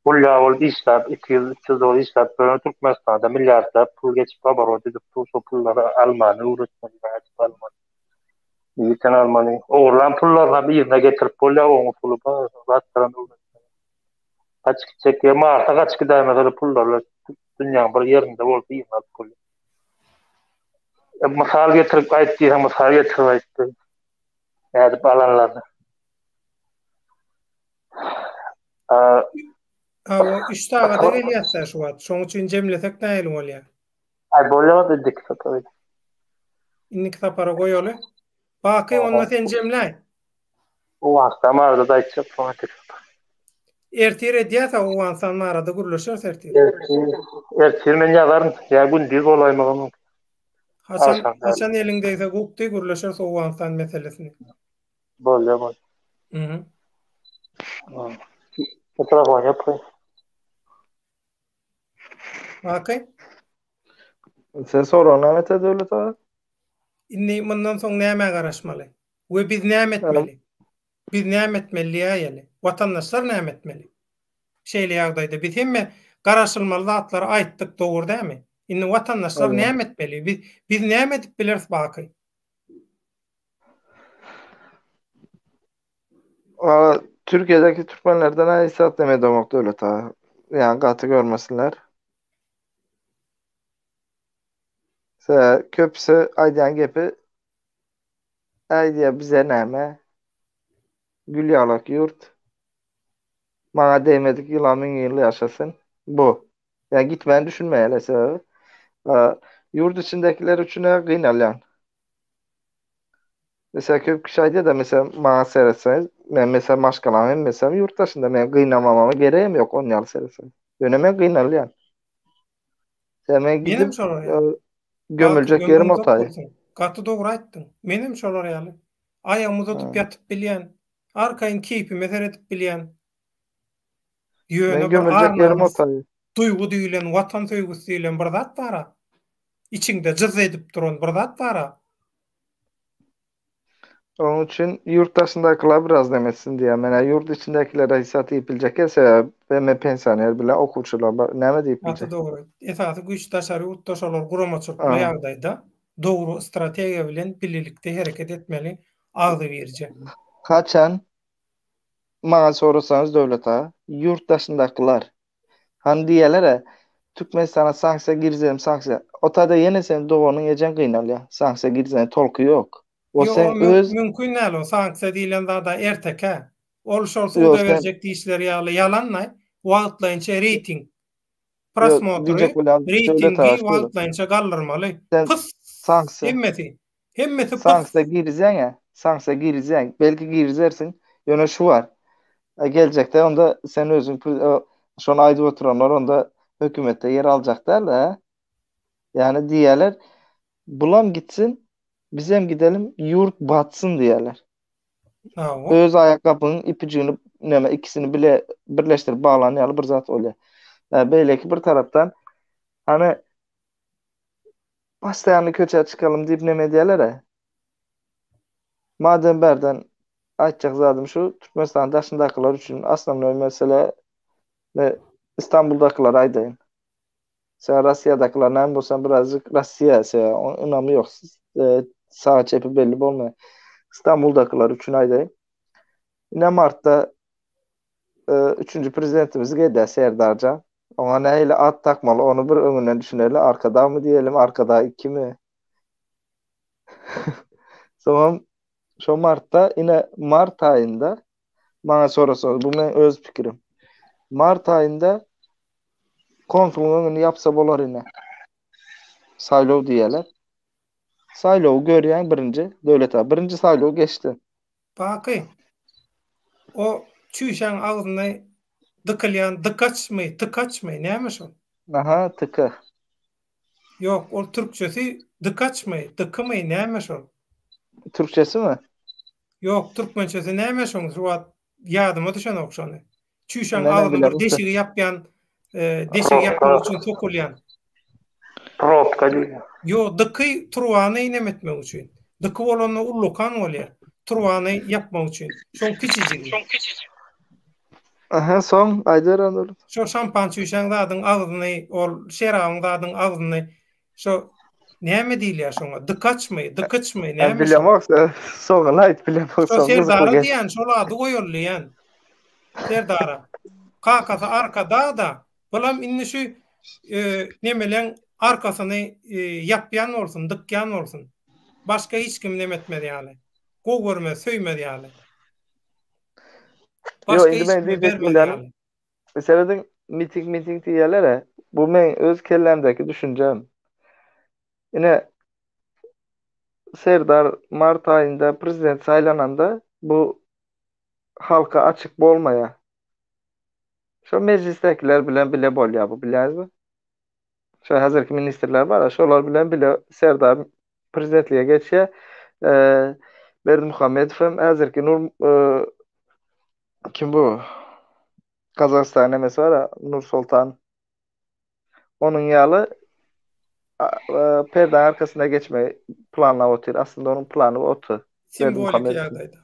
Pul ýaly işläp, 2 ýyl, 3 ýyl işläp, Türkmenistanda milliardlap pul geçip barot edip, şu pullary almany öwretmeli, almany. Ýeten almany. Oglan pullarla bir ýerine getirip bolýar, oňy pulu batdyran öwretmeli. Açyk çekýär, marta açyk daýmaly pullarla dünýäň bir ýerinde bolup ýygnap bolýar. Masal getirip aýtdy, masal getirip aýtdy. Ýa-da balanlarny. Üçtaga da gelýär şu wagt. Şoň üçin jemlesek näme bolýar? Ay bolýar dedik tabii. Inni kitapara goýaly. Baky onda sen jemläň. O wagtda marada daýtjak fanatik. Ertir edýärse o wagtdan marada gürleşer sertir. Ertir men ýazaryn, ýa gündüz bolaýmagam. Hasan elingdeýse gukdy gürleşer o wagtdan meselesini. Bolýar. Telefon yapayım. Bakay. Sen soran Mehmet Devlet abi. Inni bundan soň näme garaşmaly? We biz näme etmeli? Biz näme etmeli ýaly? Watandaşlar näme etmeli? Şeýle ýagdaýda biz hemme garaşylmaly zatlary aýtdyk, dogry dämi? Inni watandaşlar Evet. näme etmeli? Biz näme edip bileriz bakay? Türkiye'deki Türkmenlerden aysat deme demek Devlet abi. Yani katı görmesinler. Köpüsü aydan gepi aydiya bize näme? Gül yalak yurt. Bana değmedik yılan min yılı yaşasın. Bu. Yani gitmeyen düşünmeyeli sebebi. Yurt içindekiler için kıynalan. Mesela köp kişi aydiya da mesela bana seyretseniz ben mesela başkalarım mesela yurt dışında ben kıynamamama gereğim yok 10 yıl seyretseniz. Döneme kıynalan. Ben Menim gidip şolar ýaly. gömülecek yerim otay. Gaty dogry aýtdyň. Menim şolar ýaly. Aýagymyzy tutup ýatyp bilýän, arkaýyn keypime seredip bilýän. Ýöne Ben bir gömülecek yerim arnamys, otay. duýgu diýilen, watan söýgüsü diýilen bir zat bara. İçiňde jyz edip duran bir zat bara. Onun için yurt dışındakiler biraz demesin diye. Yani yurt içindekilere hissat ipilecek ise ben pensioner bile okuçular ne deyip Gaty bilecek. dogry. Esasy güç taşary urtdaşalar guramaçylyk Ha. ýagdaýda dogry strategiýa bilen birlikde hereket etmeli, agdy berje. Kaçan bana sorarsanız devlet ha yurt dışındakiler hani diýerler Türkmenistan'a sanksiya girzem sanksiya. Otada yine sen doğunun ecen kıynal ya. Sanksiya girzem tolku yok. O Yo, sen öz mümkün näl o sanksiya diýilen zada erteke. Ol şolsa Yo, da sen- berjek diýişler ýaly yalanlaý. Wagtlaýynça rating. diyecek Prosmotry, ulan devlet ratingi ha şöyle. wagtlaýynça gallyrmaly. Sen Pıs! sanksiya Hemmeti pıs! sanksiya girzem ya. Sanksiya girzem. Belki girzersin. Yöne şu var. Gelecekte onda sen özün şu an ayda oturanlar onda hükümette yer alacaklar da yani diyorlar bulam gitsin bizim gidelim yurt batsın diyorlar. Hawa. Öz ayakkabının ipicini neme ikisini bile birleştirip bağlanayalı bir zat oluyor. Yani böyle ki bir taraftan hani pastayanlı köçe çıkalım deyip neme diyorlar ya. Madem berden aytacak zadım şu Türkmenistan daşındakiler için aslında mesele ve İstanbul'dakiler aydayın. Sen Rusya'dakiler ne bolsan birazcık Rusya önemi yok. Sağ çepi belli olmuyor. İstanbul'dakiler üçün aydayın. Yine Mart'ta 3. prezidentimiz geldi Serdarcan. Ona neyle at takmalı onu bir önünden düşünelim. Arkada mı diyelim arkada iki mi? Sonra şu Mart'ta yine Mart ayında bana sorarsanız bu benim öz fikrim. Mart ayında konsulluğunu yapsa bolar yine. Saylov diyeler. Saylov görüyen birinci devlet abi. Birinci Saylov geçti. Bakay. O çüşan ağzına dıkılyan, tıkaçmay, näme şol? Aha tıkı. Yok, o Türkçesi dıkımay, näme şol? Türkçesi mi? Yok, Türkmençesi näme şol? Şu wat ýadyma düşen okşany. Çüşan Näme ağzına bilen bir usta? deşigi yapýan, deşigi yapmak üçin sokulýan. Probka diýilen. Yo, dıky turwany näme etmek üçin. Dıky bolany ullukan bolýar. Turwany yapmak üçin. Şoň kiçijigi. Aha son Aydar Anadolu. Şo şampan çüşan zadyň ağzyny, ol şeragyň zadyň ağzyny şo näme diýilýär şoňa? Dıkıçmy, näme? Bilem yoksa son light bilem Şo yoksa. Serdara diýen şol ady goýulýan. Serdara. Kakasy arkada da. Bolam inni şu nemelen arkasyny yapýan bolsun, dykýan bolsun. Başga hiç kim näme etmedi ýaly. Go görme, söýmedi ýaly. Başga indi hiç ben kim diýjek bermedi bilen ýaly. mesela miting diýerler bu men öz kellemdeki düşüncem. Yine Serdar Mart ayında prezident saylananda bu halka açık bolmaya. Şu meclistekiler bilen bile bolýar bu bilersizmi? Şu hazırki ministerler var ya, şolar bilen bile Serdar prezidentliğe geçýär. Berdi Muhammedov hem hazırki Kim bu? Kazakistan emesi var ya, Nur Sultan. Onun yalı perde arkasına geçmeyi planla otur. Aslında onun planı otu. Verdim Simbolik kamerasını. ýagdaýda.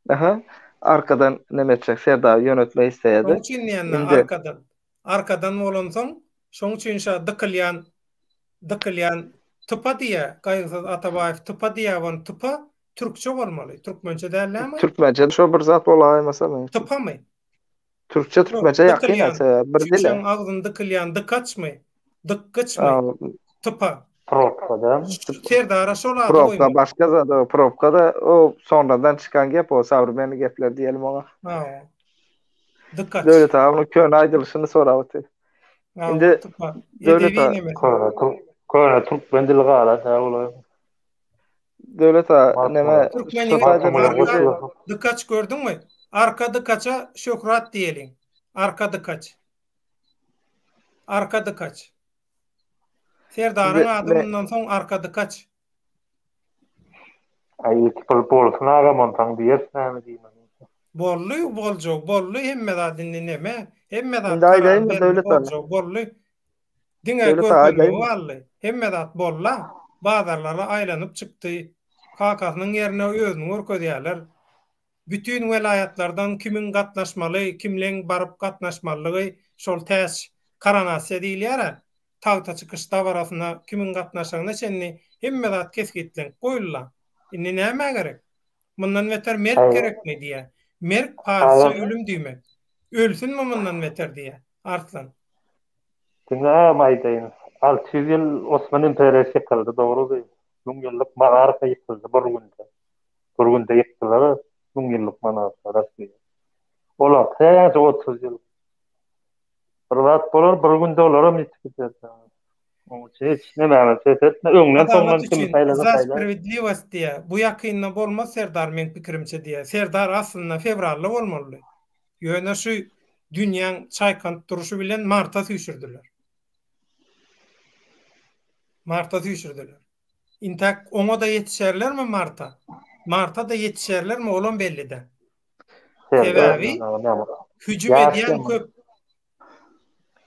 Aha. Arkadan ne edecek? Serdar yönetme Şoň isteyedi. üçin diýende Şimdi arkadan bolansoň, şoň üçin şa dıkylýan tıpa diýe, Gaýgysyz Atabaýew tıpa diýe, on tıpa türkçe bolmaly. Türkmençe dällämi? Türkmence şu bir zat olaýmasa mı? Tıpamy? Türkçe Türkmence yakın ya. Bir dile. Şişeň agzyny dıkylýan dıkaçmy? Dıkgıçmy? Aa, Tıpa. Probkada. Serdara şolady Probka goýmaly. başka zat. O probka da o sonradan çıkan gep o savrumeni gepler diyelim ona. Ha. Dıkaç. Devlet ağa onun köyün aydılışını soravatı. Ha, Şimdi tıpa. devlet Edebi ağa neme? Köne Türkmen dili gala da olay. devlet ağa neme Türkmenin arka dıkaç gördün mü? Arka dıkaça şöhrat diyelim. Arka dıkaç. Arka dıkaç. Serdarın adımından son arka dıkaç. Ay bolsun aga montan diýersen diýmem. Bollu hemme da dinleneme. Hemme da Şimdi aydayım mı devlet ağa? bollu. Diňe Devlet ağa görkemi aydayım mı? vally. Hemme da bolla. Bazarlara aylanyp çykdy. Kakasynyň ýerine özüni görkezýärler. Bütün welayatlardan kimin gatnaşmaly, kimleň baryp gatnaşmalygy şol täş karanasy diýilýär. Tagta çykışda barasyna kimin gatnaşagyna çenni hemme zat keskitlen goýulla. Indi näme gerek? Mundan beter merk gerekmi diýe. Merk parça ölüm diýmek. Ölsünmi mundan beter diýe. Artlan. Dinle maýdaýyn. 600 ýyl Osman imperiýasy ýykyldy, dogrudy. 1000 ýyllyk Magarka ýykyldy bir günde. Bir günde ýykdylar. 1000 ýyllyk Magarka rasmi. Olar täze 30 ýyl. Bir zat bolar, bir günde olaram ýetip o hiç näme etme. Öňden soňdan kim saýlasa Zasprawiedliwost diýe. Bu ýakynna bolmaz Serdar men pikirimçe diýe. Serdar aslynda fevrally bolmaly. Ýöne şu dünýäň çaýkant duruşy bilen marta süýşürdiler. Marta süýşürdiler. Intak oňa da ýetişerlermi Marta? Marta da ýetişerlermi olam belli-de. Sebebi hüjüm edýän köp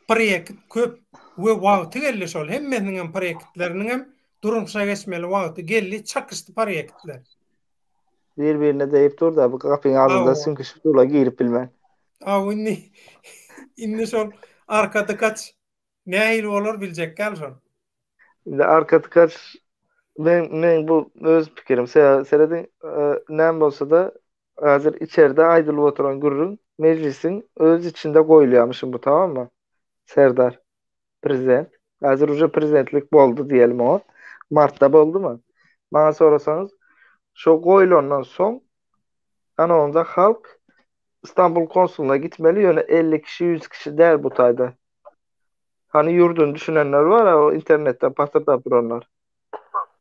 projekt köp we wagty geldi şol. Hemmeniň projektleriniň hem durumşa geçmeli wagty geldi, çakışdy projektler. Bir-birine deyip dur da bu kapyň aldyda süňküşip dula girip bilmän. Indi şol arkada kaç nähil bolar biljek gal şol. Şimdi arka tıkaç men bu öz pikirim. Seredin näme bolsa da hazır içeride aýdylyp oturan gürrün meclisin öz içinde goýulýarmyşym bu, tamam mı? Serdar prezident. Hazır uca prezidentlik boldu diyelim o. Mart'ta boldu mu? Bana sorasanız şo goýulandan soň ana onda halk İstanbul konsuluna gitmeli, ýöne 50 kişi 100 kişi däl bu taýda. Hani yurdun düşünenler var ya, o internetten patırda duranlar.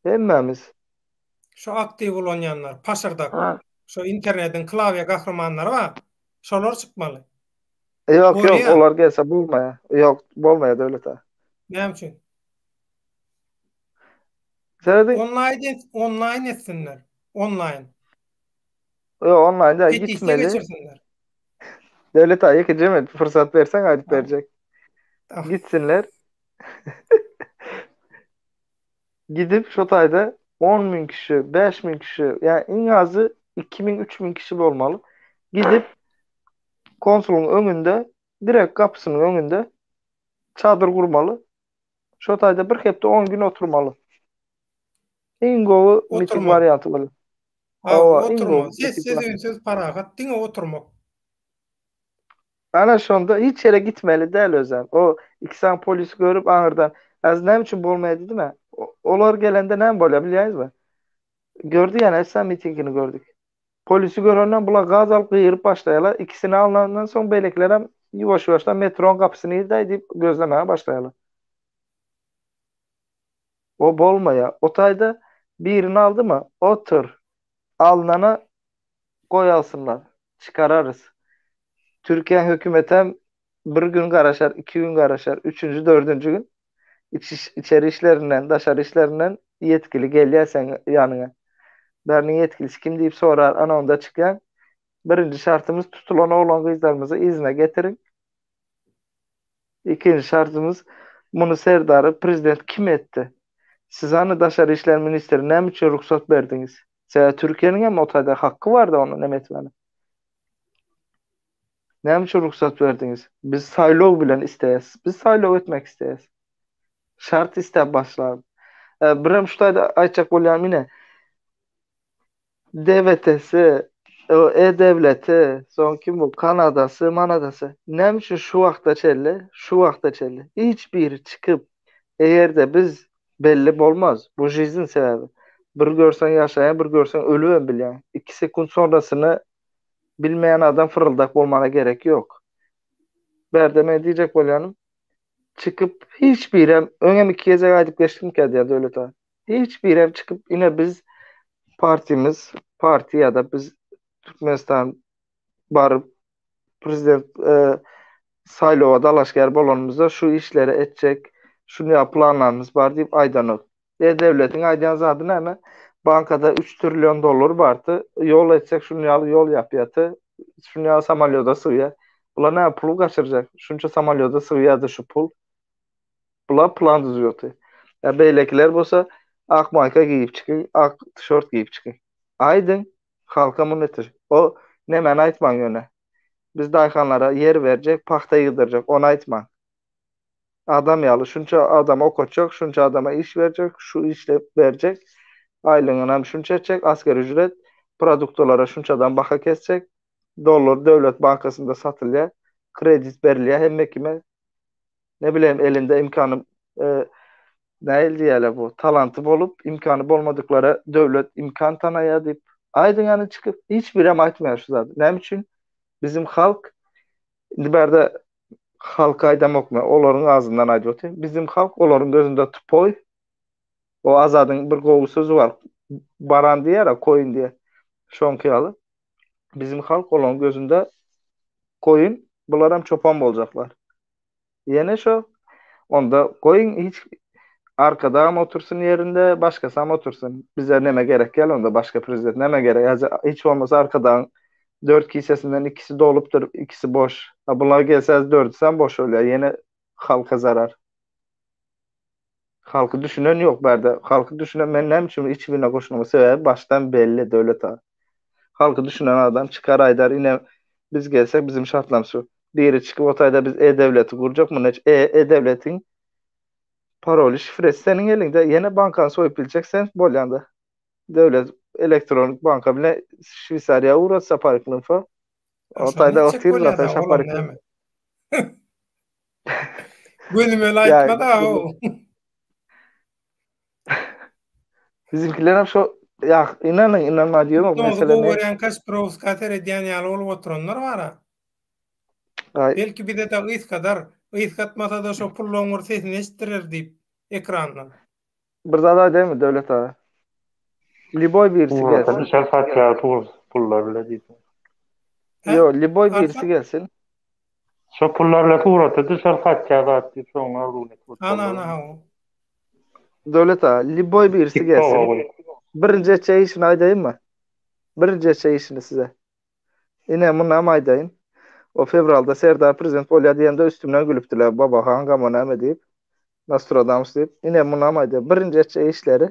Hemmemiz. Şu aktiv olanyanlar, paşırdak. Şu internetin klavye kahramanları var. Şolar çıkmalı. Yok olar gelse bulmaya. Yok bolmaya devlet ha. Ne için? Online etsinler. Online. Yok online da gitmeli. Devlet ha yekeceğim fırsat versen ayıp verecek. Gitsinler. Gidip şu tayda 10.000 kişi, 5.000 kişi, yani en azı 2.000-3.000 kişi olmalı. Gidip konsulun önünde, direkt kapısının önünde çadır kurmalı. Şu tayda bir hepte 10 gün oturmalı. İngo'u miting varyantı böyle. Oturma. Sessiz parahat dine oturmak. Ana şonda hiç yere gitmeli değil özen. O ikisi polis görüp ağırdan az ne için bolmaya dedi mi? Olar gelende ne bolya biliyorsunuz mu? Gördü yani sen mitingini gördük. Polisi görenden bula gaz alıp kıyırıp başlayalar. İkisini alınandan son beyleklere yavaş yavaştan metronun kapısını iddia gözlemeye başlayalar. O bolmaya. O tayda birini aldı mı? Otur. Alınana koy alsınlar. Çıkararız. Türkiye hükümete bir gün garaşar, 2 gün garaşar, 3. 4. gün içeri işlerinden, dışarı işlerinden yetkili geliyor sen yanına. Bernin yetkilisi kim deyip sorar, ana onda çıkan Birinci şartımız tutulan oğlan kızlarımızı izne getirin. İkinci şartımız bunu Serdar'ı prezident kim etti? Siz hani Daşary İşler Ministri ne için ruhsat verdiniz? Türkiye'nin hem otayda hakkı vardı onun emetmeni. Ne için ruhsat verdiniz? Biz saylov bilen isteyiz. Biz saylov etmek isteyiz. Şart iste başlayalım. Biram şutayda aytjak bolýan mine. DVT'si, o E-Devleti, son kim bu? Kanadası, Manadası. Ne için şu wagtda çelli, şu wagtda çelli. Hiçbir çıkıp eğer de biz belli bolmaz. Bu jizin sebebi. Bir görsen yaşayan, bir görsen ölüyen bilýän. 2 sekund sonrasını bilmeyen adam fırıldak bolmana gerek yok. Berdeme diýjek bolýanym. Çıkıp hiçbirem öňem 2 geze gaýdyp geçdim ki diýär döwlet ağa. Hiçbirem çıkıp yine biz partimiz, parti ya da biz Türkmenistan barıp prezident saylova dalaşgar bolanymyzda şu işleri etjek, şunu yapılanlarımız var diýip aýdanyp. Devletin aýdýan zady näme? Bankada 3 trilyon dolar bardy. Yol etsek şunu ýaly yol yapýaty. Şunu ýaly samalyoda syýar. Bular näme pulu gaçyrjak? Şunça samalyoda syýardy şu pul. Bular plan düzüyordu. Ya beylekiler bolsa ak mayka giyip çıkın, ak tişört giyip çıkın. Aydın halka munetir. O ne men aytman yöne. Biz dayxanlara yer verecek, paxta yığdıracak. Onu aytman. Adam yalı. Şunça adam okutacak, şunça adama iş verecek, şu işle verecek. Aylığına şunça edecek, asgari ücret. Produktolara şunçadan baka kesecek. Dolar devlet bankasında satılıyor. Kredi beriliyor. Hem kime ne bileyim elinde imkanı näil diýerler bu talantı bolup imkanı bolmadıklara devlet imkan tanaya deyip aydın yani çıkıp hiçbirem aýtmaýar şu zady. Näme üçin? Bizim halk berde halk aýdamokma olaryň ağzından aýdyp bizim halk olaryň gözünde tupoy. O azadyň bir gowy sözü var. Baran diýer, koyun diýer. Şonky bizim halk olaryň gözünde koyun, bular hem çopan boljaklar. Yine şu onda koyun hiç arkada mı otursun yerinde, başkası mı otursun. Bize neme gerek gel onda başka prezident neme gerek. Yani hiç olmasa arkadan 4 kisesinden ikisi doluptur, ikisi boş. Ha bunlar gelse 4 sen boş oluyor. Yine halka zarar. Halkı düşünen yok berde. Halkı düşünen men nem için hiçbirine koşulma sebebi baştan belli devlet ağa. Halkı düşünen adam çıkar aydar yine biz gelsek bizim şartlarımız şu. Biri çıkıp otayda biz E-Devleti kuracak mı? E-Devletin paroli şifresi senin elinde. Yine bankan soyup bilecek sen bolyanda. Devlet elektronik banka bile Şvitsarya uğratsa parıklığın fa. Otayda otir zaten şaparıklığın. Gönüm öyle aytma da o. Bizimkiler hem şu ya inanma diyorum mesela ne? Doğru kaç provokator ediyen yalı olup oturanlar var ha. Belki bir de ıys kadar ıys katmasa da şu pullongur sesini eşittirir deyip ekrandan. Bir zada değil mi devlet ağa? Liboy birisi gelsin. Dışarı satıyor pullarla deyip. Yo, Liboy birisi gelsin. Şu pullarla uğratı dışarı satıyor deyip sonra runet. Ana o. Devlet ağa, Liboy birisi gelsin. Birinci çay işini aydayım mı? Birinci çay işini size. Yine bunu hem aydayın. O fevralda Serdar prezident bolýa diýende üstümden gülüpdiler. Baba hangama näme deyip. Nostradamus deyip. Yine bunu hem aydayın. Birinci çay işleri.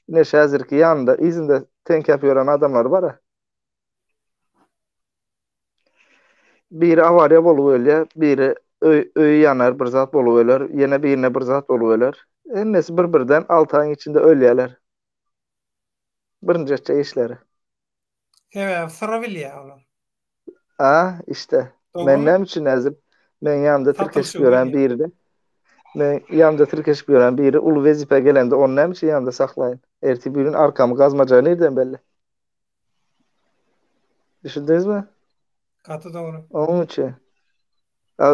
Yine şäzirki yanında izinde tenk yapýaran adamlar var ha. Biri avariya bolup ölýär, biri öýü yanar bir zat bolup öler, ýene birine bir zat bolup öler. Emmesi bir-birden 6 aýyň içinde ölýärler. Birinci çay işleri. Evet, Saravilya oğlum. İşte. Men näme üçin äzip men ýamda tirkeşip ýören biri de. Men ýamda tirkeşip ýören biri ulu wezipe gelende onu näme üçin ýamda saklaýyn? Erti bir gün arkamı gazmaja nereden belli? Düşündünüzmü? Katı doğru. Onun için.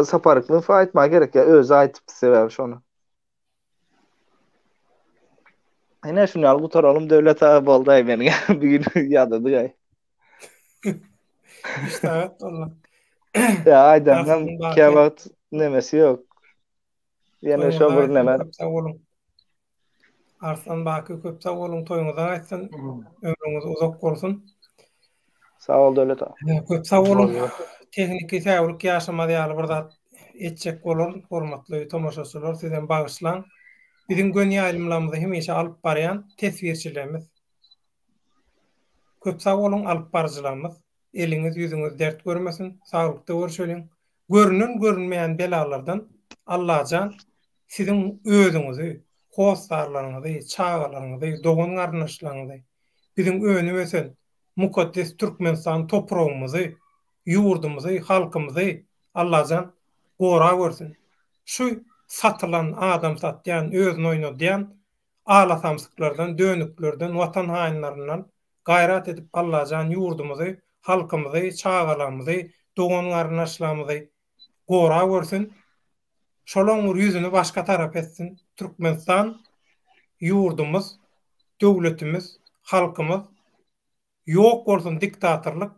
Saparıklığın aýtma gerek ya. Özü aýtypdy sebäbi şonu. Aynen şunu al gutaralım devlet ağa bolday meni. Bir gün ýadady gaý. İşte evet valla. Ya aydan hem kevat nemesi yok. Yine şu bir neme. Arslan bakı köpse olun toyunudan aýtsan ömrüňiz uzak bolsun. Sağ ol Dölet ağa. Köp sag bolun. Tekniki täwirlik ýaşama diýaly bir zat etjek bolan hormatly tomaşaçylar sizden bagyşlan. Bizim göni aýlymlarymyzy hemişe alyp barýan tesvirçilerimiz. Köp sag bolun alyp barjylarymyz. Eliňiz ýüzüňiz dert görmesin, saglykda görüşelim. Görünen görünmeýän belalardan Allahan sizin özüňizi, hostarlaryňyzy, çağalaryňyzy, dogan garnaşlaryňyzy bizim önümesen mukaddes Türkmenistan toprağımızı, yurdumuzu, halkımızı Allah'tan gora görsün. Şu satılan adam satýan, özüni oýnadýan alasamsyklardan, dönüklerden, watan haýynlarynyň gayrat edip Allah'tan yurdumuzu, halkymyzy, çağalarymyzy, dogan garnaşlaryňyzy gora görsün. Şolaň ýüzüni başga tarap etsin. Türkmenistan yurdumuz, döwletimiz, halkymyz yok bolsun diktatorluk,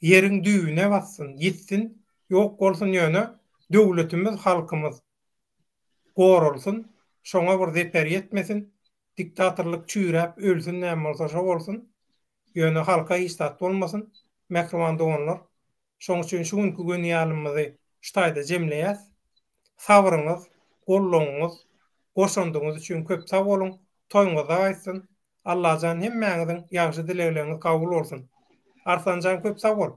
yerin düýüne bassın, gitsin, yok bolsun ýöne döwletimiz, halkymyz gorulsun, şoňa bir zeper ýetmesin, diktatorluk çüýräp ölsün, näme bolsa şo bolsun, ýöne halka hiçtat bolmasyn, mähruman doganlar. Şoň üçin şu günkü ýalymyzy ştaýda jemleýäs. Sabryňyz, gollaňyz, goşandyňyz üçin köp sag bolun, toýuňyz aýsyn. Allah'tan hemmeňiziň ýaşy dilekleriniz kabul bolsun. Arslanjan köp sag bol.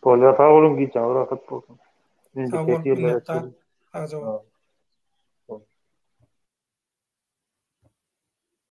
Bolýar sag bolun, giýjak rahat bolsun. Sag bol, minnettar.